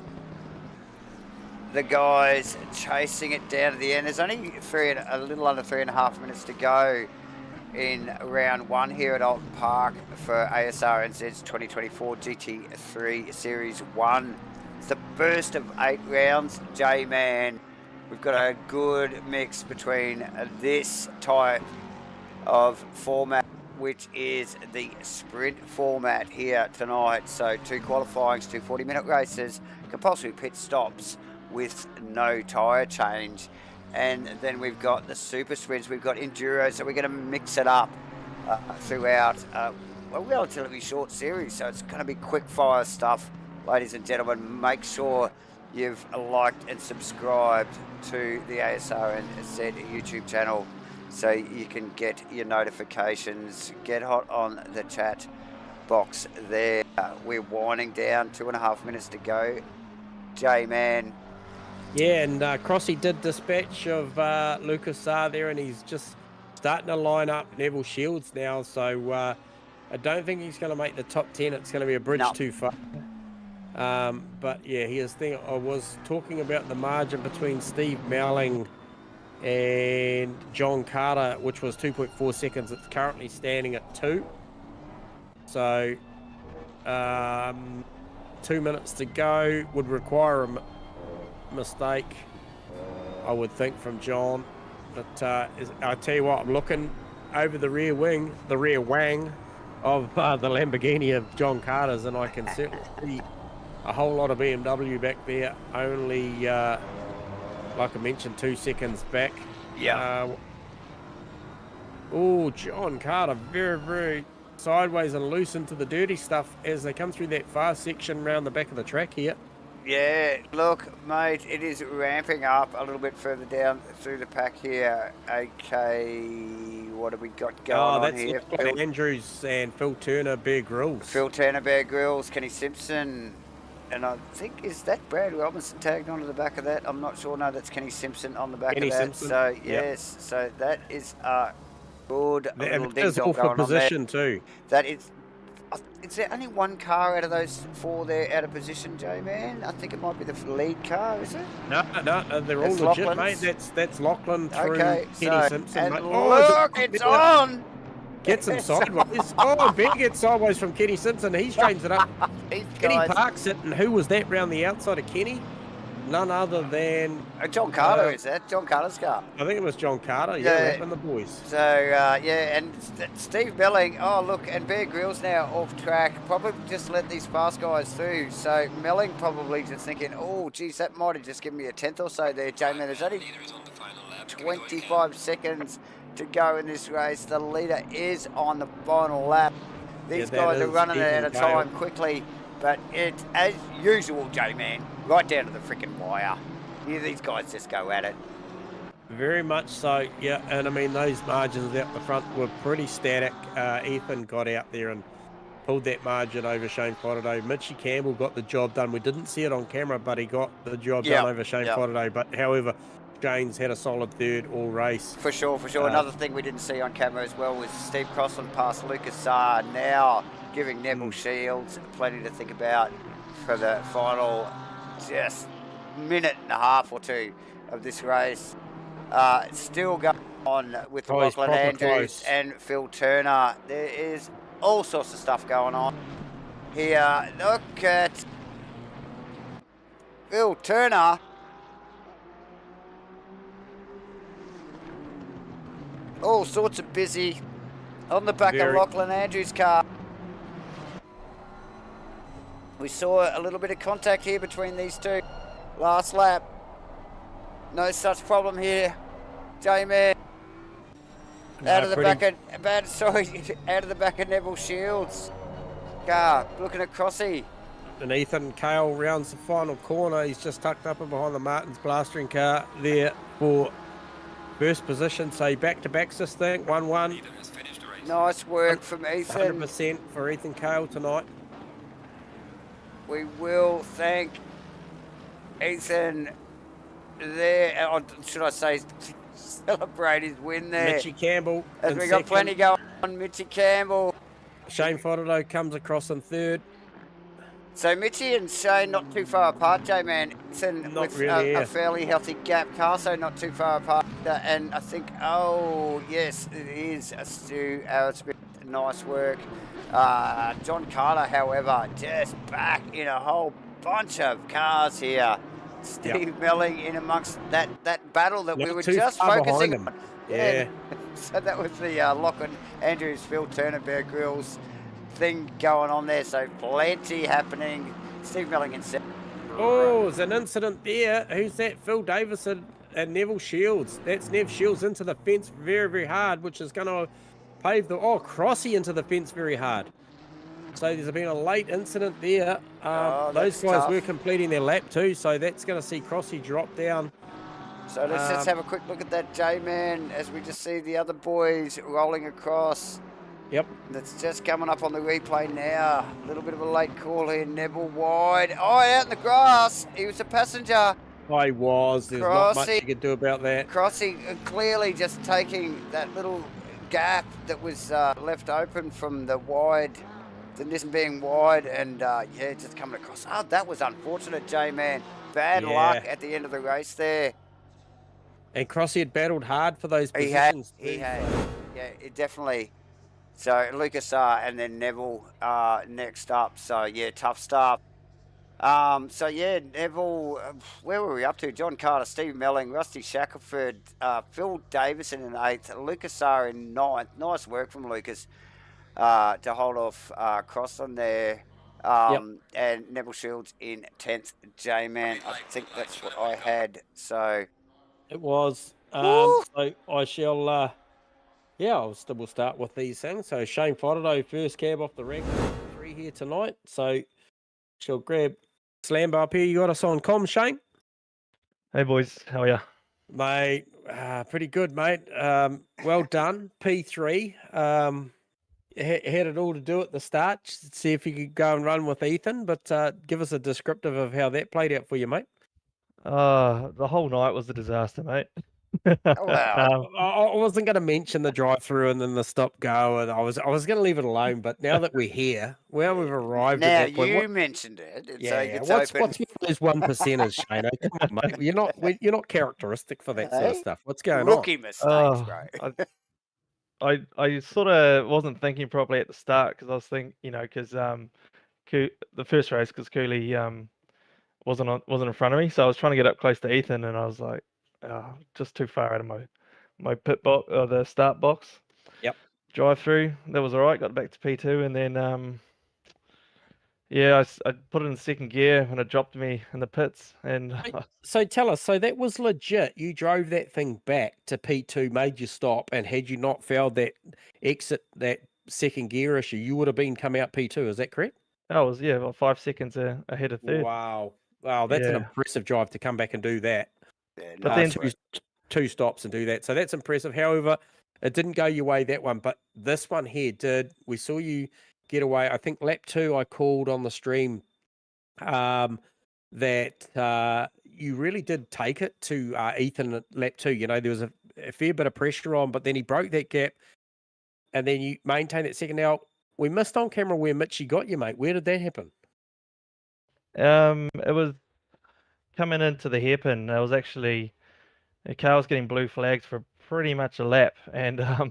A: the guys chasing it down to the end. There's only a little under 3.5 minutes to go in round 1 here at Oulton Park for Asrnz's 2024 GT3 Series 1. It's the first of 8 rounds, J-Man. We've got a good mix between this type of format, which is the sprint format here tonight. So 2 qualifyings, 2 40-minute races, compulsory pit stops with no tyre change. And then we've got the super sprints, we've got enduro, so we're going to mix it up throughout a relatively short series. So it's going to be quick fire stuff, ladies and gentlemen. Make sure you've liked and subscribed to the Asrnz YouTube channel so you can get your notifications. Get hot on the chat box there. We're winding down, 2.5 minutes to go. J-Man.
B: Yeah, and Crossy did dispatch of Lucas Saar there, and he's just starting to line up Neville Shields now. So I don't think he's going to make the top 10. It's going to be a bridge too far. But yeah, I was talking about the margin between Steve Melling and John Carter, which was 2.4 seconds. It's currently standing at 2. So 2 minutes to go would require a mistake, I would think, from John. But I tell you what, I'm looking over the rear wing, the rear wang of the Lamborghini of John Carter's, and I can certainly see a whole lot of BMW back there. Only, like I mentioned, 2 seconds back.
A: Yeah.
B: Oh, John Carter, very, very sideways and loose into the dirty stuff as they come through that fast section around the back of the track here.
A: Yeah, look, mate, it is ramping up a little bit further down through the pack here. Okay, what have we got going on here?
B: That's Andrews and Phil Turner, Bear Grylls.
A: Phil Turner, Bear Grylls, Kenny Simpson, and I think, is that Brad Robinson tagged onto the back of that? I'm not sure. No, that's Kenny Simpson on the back of that.
B: Simpson.
A: So, yes, so that is a good little
B: ding dong going position
A: on there.
B: Too.
A: That is there only one car out of those 4 there out of position, J-Man? I think it might be the lead car, is it?
B: No, they're all legit, mate. That's Lachlan through Kenny Simpson.
A: And
B: mate.
A: Look, it's on!
B: Gets him sideways. Bear gets sideways from Kenny Simpson. He's changed it up. Kenny parks it, and who was that round the outside of Kenny? None other than
A: John Carter. Is that John Carter's car?
B: I think it was John Carter. Yeah, and the boys.
A: So and Steve Melling. Oh look, and Bear Grylls now off track. Probably just let these fast guys through. So Melling probably just thinking, oh geez, that might have just given me a 10th or so there, J-Man. There's only 25 seconds to go in this race. The leader is on the final lap. These guys are running it out of time quickly. But it's, as usual, J-Man, right down to the freaking wire. These guys just go at it.
B: Very much so, yeah. And I mean, those margins out the front were pretty static. Ethan got out there and pulled that margin over Shane Fodado. Mitchie Campbell got the job done. We didn't see it on camera, but he got the job done over Shane Fodado. But however, Shane's had a solid third all race.
A: For sure. Another thing we didn't see on camera as well was Steve Crossland past Lucas Saar, now giving Neville Shields plenty to think about for the final just minute and a half or two of this race. Still going on with Lachlan Andrews and Phil Turner. There is all sorts of stuff going on here. Look at Phil Turner. All sorts of busy on the back of Lachlan Andrews' car. We saw a little bit of contact here between these two last lap. No such problem here. J-Man out of the back of Neville Shields' car, looking at Crossy.
B: And Ethan Cale rounds the final corner. He's just tucked up and behind the Martins blastering car there for first position. So back-to-backs this thing, 1-1.
A: Nice work from Ethan.
B: 100% for Ethan Cale tonight.
A: We will thank Ethan there, or should I say, celebrate his win there.
B: Mitchie Campbell.
A: As we got plenty going on, Mitchie Campbell.
B: Shane Fodado comes across in third.
A: So Mitchie and Shane not too far apart, J-Man. Ethan
B: Not
A: with
B: really,
A: a fairly healthy gap. Carso not too far apart. And I think, oh, yes, it is a Stu Arrowsmith. Nice work. John Carter, however, just back in a whole bunch of cars here. Steve Melling in amongst that battle that we were just focusing on.
B: Yeah.
A: So that was the Lachlan Andrews, Phil Turner, Bear Grylls thing going on there. So plenty happening. Steve Melling in second.
B: Oh, there's an incident there. Who's that? Phil Davison and Neville Shields. That's Nev Shields into the fence very, very hard, which is going to pave the... Oh, Crossy into the fence very hard. So there's been a late incident there. Those guys were completing their lap too, so that's going to see Crossy drop down.
A: So let's just have a quick look at that J-Man as we just see the other boys rolling across.
B: Yep.
A: That's just coming up on the replay now. A little bit of a late call here. Neville wide. Oh, out in the grass. He was a passenger.
B: I was. There's not much you could do about that.
A: Crossy clearly just taking that little gap that was left open from the wide, the Nissan being wide, and yeah, just coming across. Oh, that was unfortunate, J-Man. Bad luck at the end of the race there.
B: And Crossy had battled hard for those positions.
A: He had. Yeah, it definitely. So Lucas and then Neville next up. So yeah, tough stuff. So yeah, Neville, where were we up to? John Carter, Steve Melling, Rusty Shackelford, Phil Davison in 8th, Lucas in 9th. Nice work from Lucas to hold off Crossland there. And Neville Shields in 10th. J-Man, I think that's what I had. So
B: it was. So I shall. Yeah, we'll start with these things. So Shane Fodado, first cab off the rank, 3 here tonight. So she'll grab Slambo up here. You got us on comm, Shane?
G: Hey boys, how are you?
B: Mate, pretty good, mate. Well done, P3. Had it all to do at the start. See if you could go and run with Ethan, but give us a descriptive of how that played out for you, mate.
G: The whole night was a disaster, mate.
A: wow.
B: I wasn't going to mention the drive-through and then the stop-go, and I was going to leave it alone. But now that we're here, we've arrived
A: now
B: at that point.
A: You mentioned it.
B: What's with those 1%ers, Shane? Come on, mate. You're not characteristic for that sort of stuff. What's going
A: Rookie mistakes, bro.
G: I sort of wasn't thinking properly at the start because I was thinking, because the first race, because Cooley wasn't in front of me, so I was trying to get up close to Ethan, and I was like, just too far out of my pit box, the start box.
B: Yep.
G: Drive through, that was all right. Got back to P2, and then I put it in second gear, and it dropped me in the pits. And
B: so tell us, so that was legit. You drove that thing back to P2, made you stop, and had you not failed that exit, that second gear issue, you would have been come out P2. Is that correct?
G: I was about 5 seconds ahead of third.
B: Wow. Wow, that's an
G: Yeah.
B: impressive drive to come back and do that.
A: Yeah,
G: But
A: nice
G: then-
A: work.
B: Two stops and do that. So that's impressive. However, it didn't go your way, that one, but this one here did. We saw you get away. I think lap 2 I called on the stream that you really did take it to Ethan at lap 2. You know, there was a fair bit of pressure on, but then he broke that gap and then you maintained that second. Now, we missed on camera where Mitchie got you, mate. Where did that happen?
G: It was coming into the hairpin. It was actually the car was getting blue flags for pretty much a lap, and I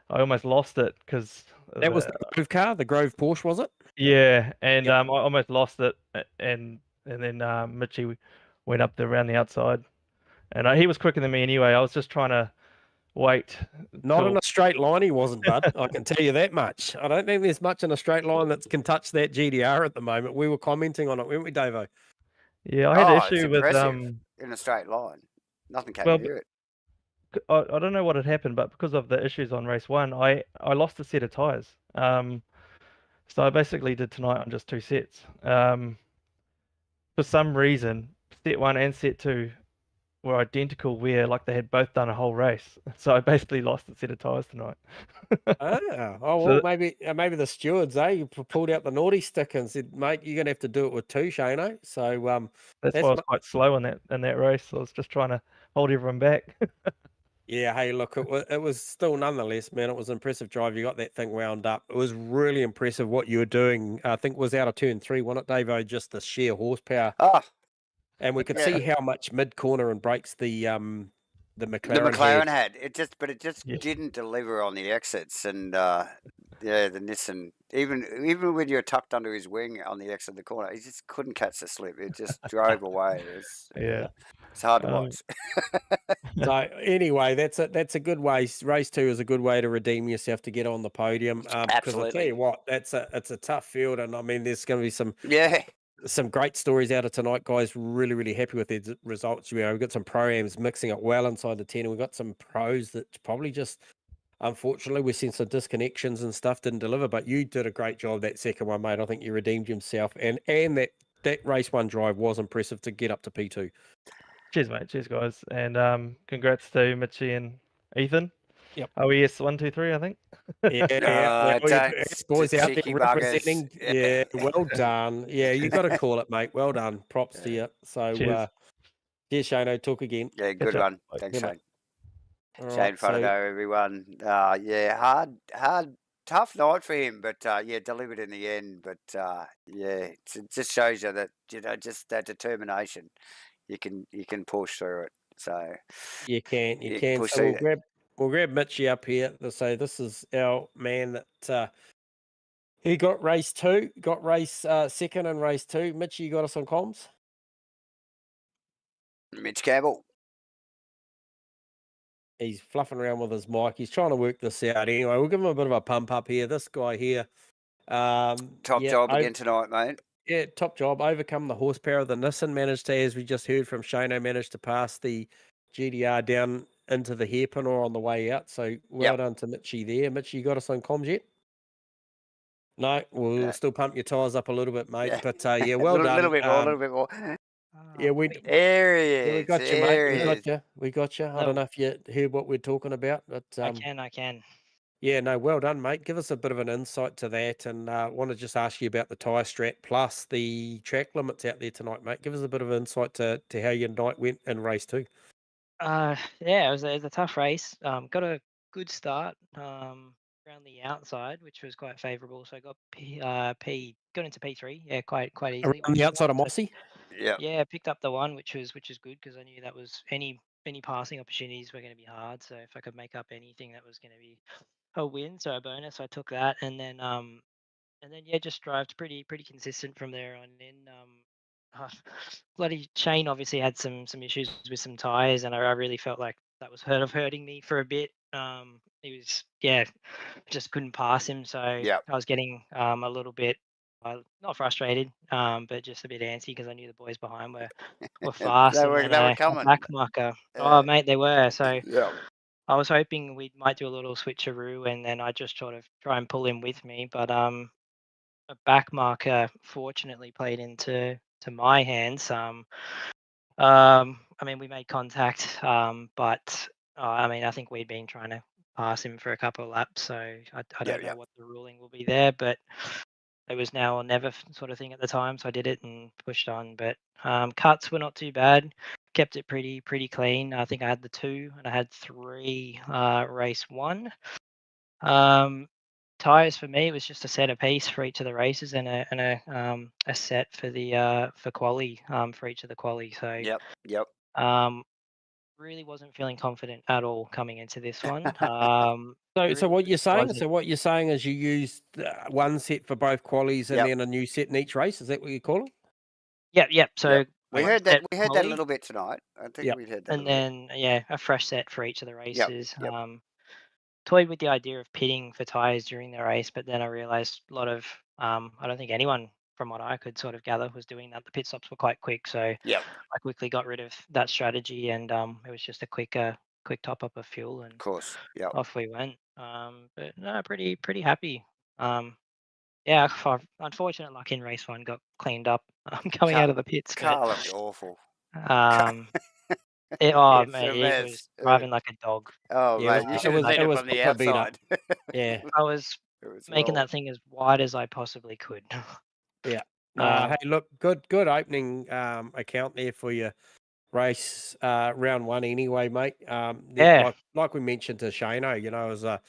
G: almost lost it because
B: That was the Grove car, the Grove Porsche, was it?
G: yeah, and
B: Yep.
G: I almost lost it, and then Mitchie went up around the outside, and he was quicker than me anyway. I was just trying to wait.
B: Not in a straight line, he wasn't, bud. I can tell you that much. I don't think there's much in a straight line that can touch that GDR at the moment. We were commenting on it, weren't we, Davo?
G: Yeah, I had an
A: It's
G: issue with
A: impressive in a straight line. Nothing came
G: well,
A: near it.
G: I don't know what had happened, but because of the issues on race 1, I lost a set of tires. So I basically did tonight on just 2 sets. For some reason, set 1 and set 2 were identical, where like they had both done a whole race. So I basically lost a set of tires tonight.
B: Well, maybe the stewards, you pulled out the naughty stick and said, "Mate, you're gonna have to do it with 2, Shano." So
G: that's why I was quite slow in that race. I was just trying to hold everyone back.
B: Yeah, hey, look, it was still nonetheless, man, it was an impressive drive. You got that thing wound up. It was really impressive what you were doing. I think it was out of turn 3, wasn't it, Davo? Just the sheer horsepower. And we could see how much mid corner and brakes the McLaren
A: had. It just didn't deliver on the exits, and the Nissan, even when you're tucked under his wing on the exit of the corner, he just couldn't catch the slip. It just drove away. It's hard to watch.
B: So anyway, that's a good way. Race 2 is a good way to redeem yourself to get on the podium. Because I tell you what, it's a tough field, and I mean, there's going to be some great stories out of tonight, guys. Really, really happy with the results. We've got some pro-ams mixing it well inside the 10, and we've got some pros that probably just, unfortunately, we've seen some disconnections and stuff didn't deliver. But you did a great job that second one, mate. I think you redeemed yourself, and that race 1 drive was impressive to get up to P2.
G: Cheers, mate. Cheers, guys, and congrats to Mitchie and Ethan.
B: Yep.
G: OES 1, 2, 3, I think.
B: Yeah. Boys out there representing. Yeah, well done. Yeah, you got to call it, mate. Well done. Props to you. So, cheers, Shano. Talk again.
A: Yeah, good one. Thanks, Shane. Shane Faraday, everyone. Tough night for him, but delivered in the end. But it just shows you that just that determination. You can push through it. So
B: you can. So we'll grab Mitchie up here. So this is our man that he got race 2, got race second in race 2. Mitchie, you got us on comms?
A: Mitch Campbell.
B: He's fluffing around with his mic. He's trying to work this out anyway. We'll give him a bit of a pump up here. This guy here.
A: Top job again tonight, mate.
B: Yeah, top job. Overcome the horsepower of the Nissan. Managed to, as we just heard from Shano, managed to pass the GDR down into the hairpin or on the way out. So well done to Mitchie there. Mitchie, you got us on comms yet? No, we'll still pump your tyres up a little bit, mate. But well done.
A: A little bit more.
B: There he is. We got you, mate. We got you. I don't know if you heard what we're talking about, but
H: I can.
B: Yeah, no, well done, mate. Give us a bit of an insight to that, and want to just ask you about the tyre strat plus the track limits out there tonight, mate. Give us a bit of insight to how your night went in race 2.
H: It was a tough race. Got a good start around the outside, which was quite favourable. So I got got into P3, quite easily.
B: On the outside of Mossy.
H: Yeah, picked up the 1, which is good because I knew that was any passing opportunities were going to be hard. So if I could make up anything, that was going to be a win, so a bonus. I took that, and then just drove pretty consistent from there on in. Bloody Shane obviously had some issues with some tires, and I really felt like that was hurting me for a bit. He was just couldn't pass him, so I was getting a little bit not frustrated, but just a bit antsy because I knew the boys behind were fast.
A: they were coming.
H: Back marker. Oh mate, they were. So I was hoping we might do a little switcheroo, and then I just sort of try and pull him with me. But back marker fortunately played into my hands. I mean, we made contact, but I mean, I think we'd been trying to pass him for a couple of laps, so I don't know what the ruling will be there, but it was now or never sort of thing at the time, so I did it and pushed on. But cuts were not too bad. Kept it pretty clean. I think I had the 2 and I had 3 race 1. Tires for me, it was just a set apiece for each of the races and a set for the for quali for each of the quali. So
A: Yep.
H: really wasn't feeling confident at all coming into this one.
B: So what you're saying?
H: wasn't.
B: So what you're saying is you used one set for both qualies and
A: Yep.
B: then a new set in each race. Is that what you call them?
H: Yep. So
A: We
H: one
A: heard that.
H: set
A: We heard that a
H: quali,
A: little bit tonight. I think
B: Yep.
A: we heard that.
H: and then a fresh set for each of the
A: Yep.
H: races.
A: Yep.
H: Toyed with the idea of pitting for tires during the race, but then I realized a lot of I don't think anyone from what I could sort of gather was doing that. The pit stops were quite quick, so
A: Yep.
H: I quickly got rid of that strategy, and it was just a quick top up of fuel, and
A: Of course. Yep.
H: off we went. But no, pretty happy. Yeah, unfortunate luck in race 1 got cleaned up coming out of the pits, but
A: Car looked awful.
H: it,
A: It's
H: mate,
A: a
H: it
A: mess.
H: was driving like a dog.
A: Oh
B: Yeah,
A: man, you should have
B: it
A: seen it
B: was
A: from the
B: proper beat up.
A: outside.
B: Yeah.
H: I was
A: It was
H: making
A: well.
H: that thing as wide as I possibly could.
B: Yeah.
H: Um,
B: Hey, look, good opening account there for your race round 1 anyway, mate.
H: Yeah.
B: Like we mentioned to Shano, you know, it was a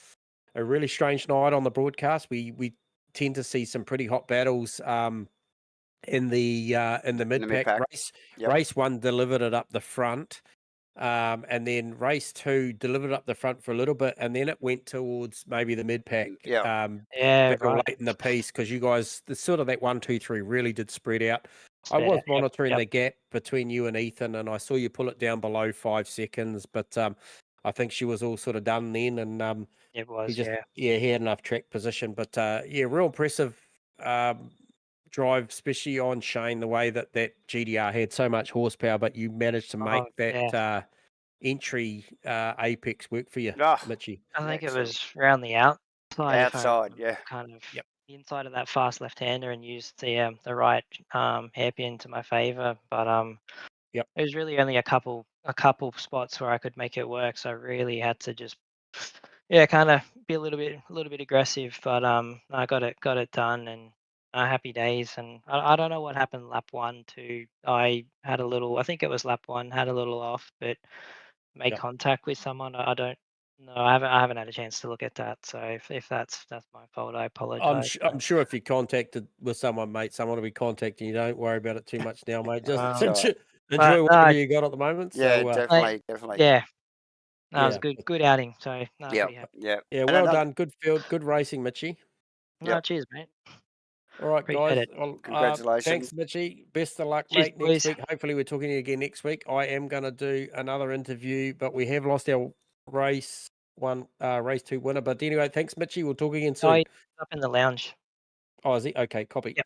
B: really strange night on the broadcast. We tend to see some pretty hot battles in the mid-pack
A: mid-pack.
B: race.
A: Yep.
B: Race 1 delivered it up the front. And then race 2 delivered up the front for a little bit, and then it went towards maybe the mid-pack
A: Yeah.
B: battle
H: Right.
B: late in the piece, because you guys, the sort of that 1, 2, 3 really did spread out. I was monitoring the gap between you and Ethan, and I saw you pull it down below 5 seconds, but I think she was all sort of done then, and
H: It was,
B: he just he had enough track position. But real impressive drive, especially on Shane, the way that GDR had so much horsepower, but you managed to make that entry apex work for you, Mitchie.
H: I think
A: excellent.
H: it was around the outside.
A: Outside, yeah.
H: Kind of the inside of that fast left-hander, and used the right hairpin to my favor. But it was really only a couple spots where I could make it work. So I really had to just kind of be a little bit aggressive. But I got it done, and happy days. And I don't know what happened lap 1, 2. I had a little. I think it was lap 1. Had a little off, but made contact with someone. I don't know. I haven't had a chance to look at that. So if that's my fault, I apologize.
B: I'm sure if you contacted with someone, mate, someone will be contacting you. Don't worry about it too much now, mate. Just enjoy whatever you got at the moment.
A: Yeah,
B: so,
A: definitely.
H: Yeah. That was a good outing. So
A: yeah.
B: Well done. Good field. Good racing, Mitchie.
H: No, cheers, mate.
B: All right,
H: Appreciate
B: guys.
H: it.
B: Well,
A: Congratulations.
B: Thanks, Mitchie. Best of luck,
H: Cheers,
B: mate, next
H: boys.
B: week. Hopefully we're talking to you again next week. I am going to do another interview, but we have lost our race 2 winner. But anyway, thanks, Mitchie. We'll talk again soon.
H: He's up in the lounge.
B: Oh, is he? Okay, copy.
H: Yep.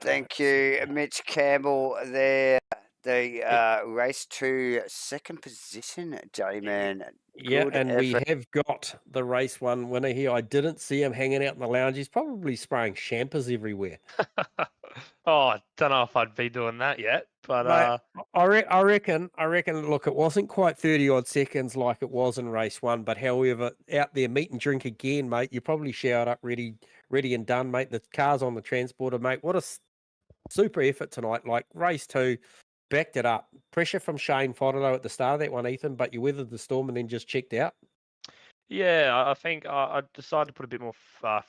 A: Thank you, Mitch Campbell there. The race 2 second position, J-Man.
B: Yeah,
A: Good
B: and
A: effort.
B: we have got the race 1 winner here. I didn't see him hanging out in the lounge. He's probably spraying champers everywhere.
F: I don't know if I'd be doing that yet, but
B: Mate, I reckon. Look, it wasn't quite 30-odd seconds like it was in race 1, but however, out there, meet and drink again, mate. You probably showered up, ready and done, mate. The car's on the transporter, mate. What a super effort tonight. Like race 2, backed it up. Pressure from Shane Fodeno at the start of that one, Ethan, but you weathered the storm and then just checked out.
F: Yeah, I think I decided to put a bit more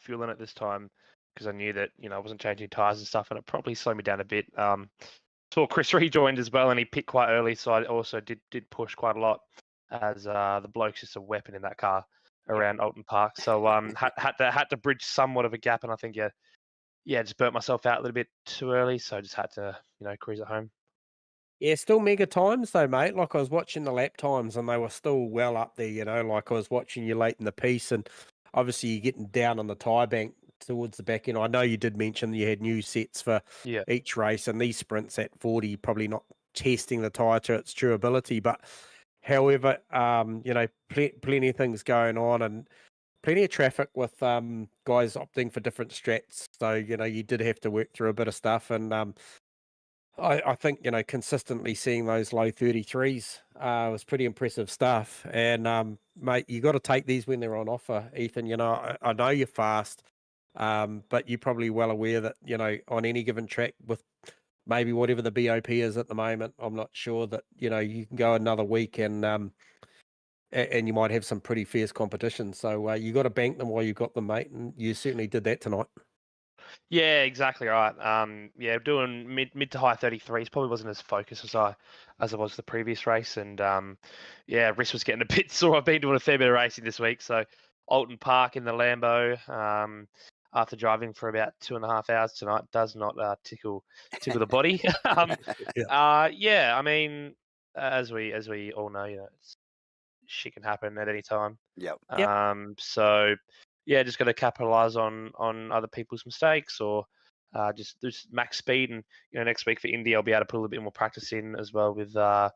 F: fuel in it this time, because I knew that I wasn't changing tires and stuff, and it probably slowed me down a bit. Saw Chris rejoined as well, and he pit quite early, so I also did push quite a lot, as the bloke's just a weapon in that car around Oulton Park. So had to bridge somewhat of a gap, and I think just burnt myself out a little bit too early, so I just had to cruise at home.
B: Yeah, still mega times though, mate. Like I was watching the lap times and they were still well up there, like I was watching you late in the piece, and obviously you're getting down on the tyre bank towards the back end. I know you did mention that you had new sets for each race, and these sprints at 40, probably not testing the tyre to its durability, but however, plenty of things going on, and plenty of traffic with guys opting for different strats. So, you did have to work through a bit of stuff. And I think, consistently seeing those low 33s was pretty impressive stuff. And, mate, you got to take these when they're on offer, Ethan. I know you're fast, but you're probably well aware that, on any given track with maybe whatever the BOP is at the moment, I'm not sure that, you can go another week and you might have some pretty fierce competition. So you got to bank them while you got them, mate. And you certainly did that tonight.
F: Yeah, exactly right. Yeah, doing mid to high 33s probably wasn't as focused as I was the previous race, and yeah, wrist was getting a bit sore. I've been doing a fair bit of racing this week, so Oulton Park in the Lambo, after driving for about 2.5 hours tonight, does not tickle the body. Yeah, I mean, as we all know, shit can happen at any time.
A: Yep.
F: So yeah, just got to capitalize on other people's mistakes, or just max speed. And next week for Indy, I'll be able to put a little bit more practice in as well with one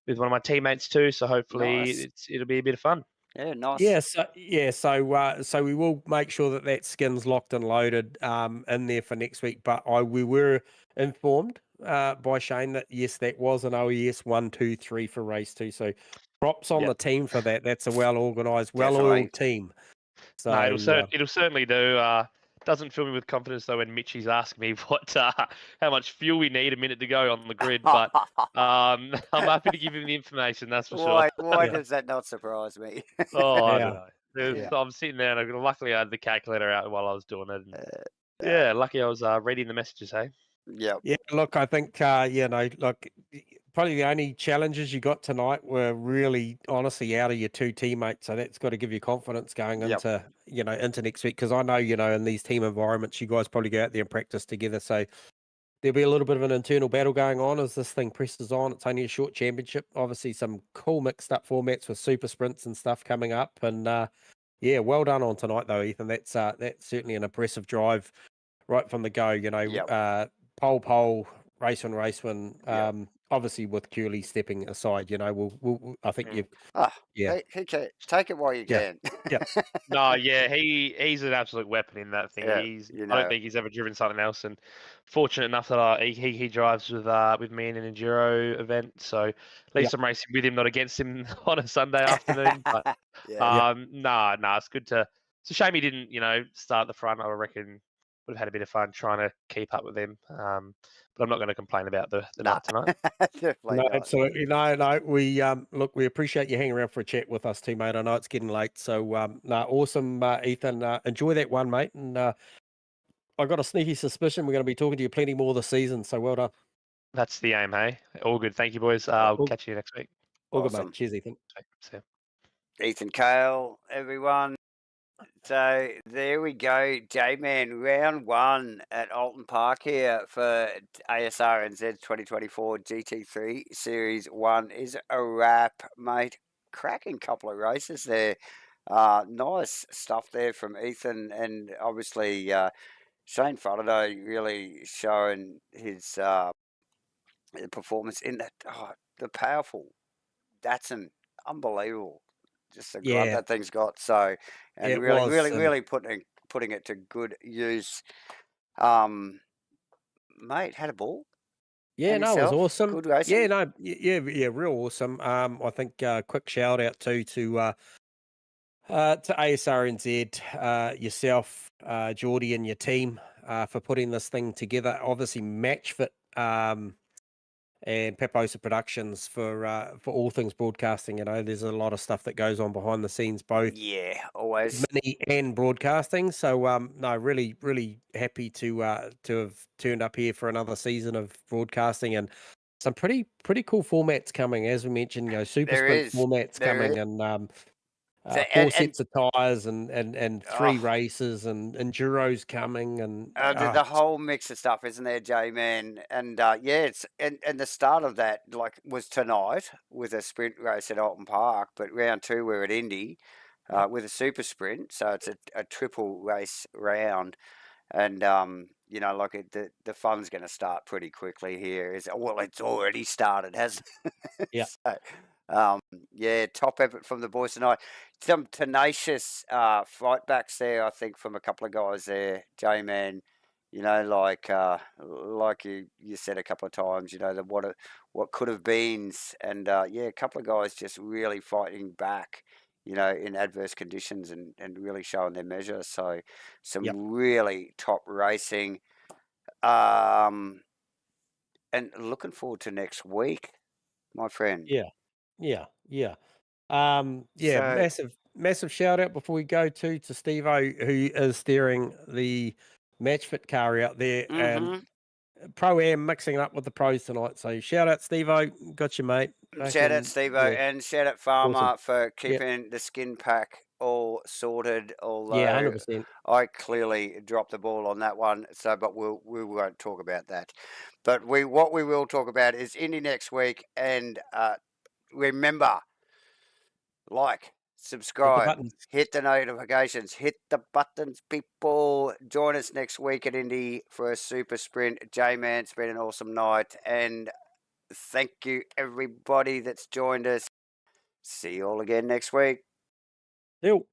F: of my teammates too. So hopefully it'll be a bit of fun.
A: Yeah, nice.
B: So we will make sure that skin's locked and loaded in there for next week. But we were informed by Shane that yes, that was an OES 1, 2, 3 for race 2. So props on the team for that. That's a well organised, well-oiled team. So
F: no, it'll certainly do. Doesn't fill me with confidence though when Mitchie's asking me how much fuel we need a minute to go on the grid. But I'm happy to give him the information. That's for sure.
A: Why does that not surprise me?
F: I don't know. I'm sitting there, and luckily I had the calculator out while I was doing it. And, yeah, lucky I was reading the messages. Hey.
A: Yeah.
B: Look, I think look, probably the only challenges you got tonight were really, honestly, out of your two teammates. So that's got to give you confidence going into into next week. Because I know in these team environments, you guys probably go out there and practice together. So there'll be a little bit of an internal battle going on as this thing presses on. It's only a short championship. Obviously, some cool mixed up formats with super sprints and stuff coming up. And yeah, well done on tonight though, Ethan. That's certainly an impressive drive right from the go. Pole, race win. Obviously, with Cooley stepping aside, I think you've.
A: He can take it while you can.
F: No, yeah, he's an absolute weapon in that thing. I don't think he's ever driven something else, and fortunate enough that he drives with me in an enduro event. So at least I'm racing with him, not against him on a Sunday afternoon. But it's good to. It's a shame he didn't, start at the front. I reckon would have had a bit of fun trying to keep up with him. But I'm not going to complain about the night tonight.
A: Definitely not.
B: Absolutely. No. We look, we appreciate you hanging around for a chat with us too, mate. I know it's getting late. So awesome, Ethan. Enjoy that one, mate. And I got a sneaky suspicion we're going to be talking to you plenty more this season. So well done.
F: That's the aim, hey? All good. Thank you, boys. I'll catch you next week.
B: All good, mate. Cheers, Ethan.
F: See ya.
A: Ethan Cale, everyone. So there we go, J-Man, round 1 at Oulton Park here for Asrnz 2024 GT3 Series 1 is a wrap, mate. Cracking couple of races there. Nice stuff there from Ethan, and obviously Shane Faraday really showing his performance in that. The powerful Datsun, unbelievable. Just the grunt that thing's got. So, and really putting it to good use. Mate, had a ball.
B: Yeah, no, it was awesome.
A: Good racing.
B: Yeah, real awesome. I think quick shout out to Asrnz, yourself, Geordie, and your team for putting this thing together. Obviously, Match Fit and Paposa Productions for all things broadcasting. There's a lot of stuff that goes on behind the scenes, both
A: always
B: mini and broadcasting. So no, really, really happy to have turned up here for another season of broadcasting, and some pretty cool formats coming, as we mentioned. Super sprint formats coming, and 4 sets of tyres and 3 races and enduros coming, and
A: the whole mix of stuff, isn't there, J-Man? And it's and the start of that was tonight with a sprint race at Oulton Park, but round 2 we're at Indy with a super sprint, so it's a triple race round, and the fun's going to start pretty quickly here. It's already started, hasn't it?
B: Yeah.
A: So, Yeah, top effort from the boys tonight. Some tenacious fight backs there, I think, from a couple of guys there. J-Man, like you said a couple of times, what could have beens, and a couple of guys just really fighting back, in adverse conditions and really showing their measure. So some really top racing. And looking forward to next week, my friend.
B: Yeah.
A: So
B: Massive shout out before we go to Steve-O, who is steering the match fit car out there, and Pro-Am mixing it up with the pros tonight. So shout out Steve-O, got you, mate.
A: shout out Steve-O and shout out Farmer
B: Awesome.
A: for keeping the skin pack all sorted. Although
B: 100%.
A: I clearly dropped the ball on that one. So, but we won't talk about that. But what we will talk about is Indy next week, and remember, subscribe, hit the notifications, hit the buttons, people. Join us next week at Indy for a super sprint. J-Man, it's been an awesome night, and thank you everybody that's joined us. See you all again next week.
B: Deal.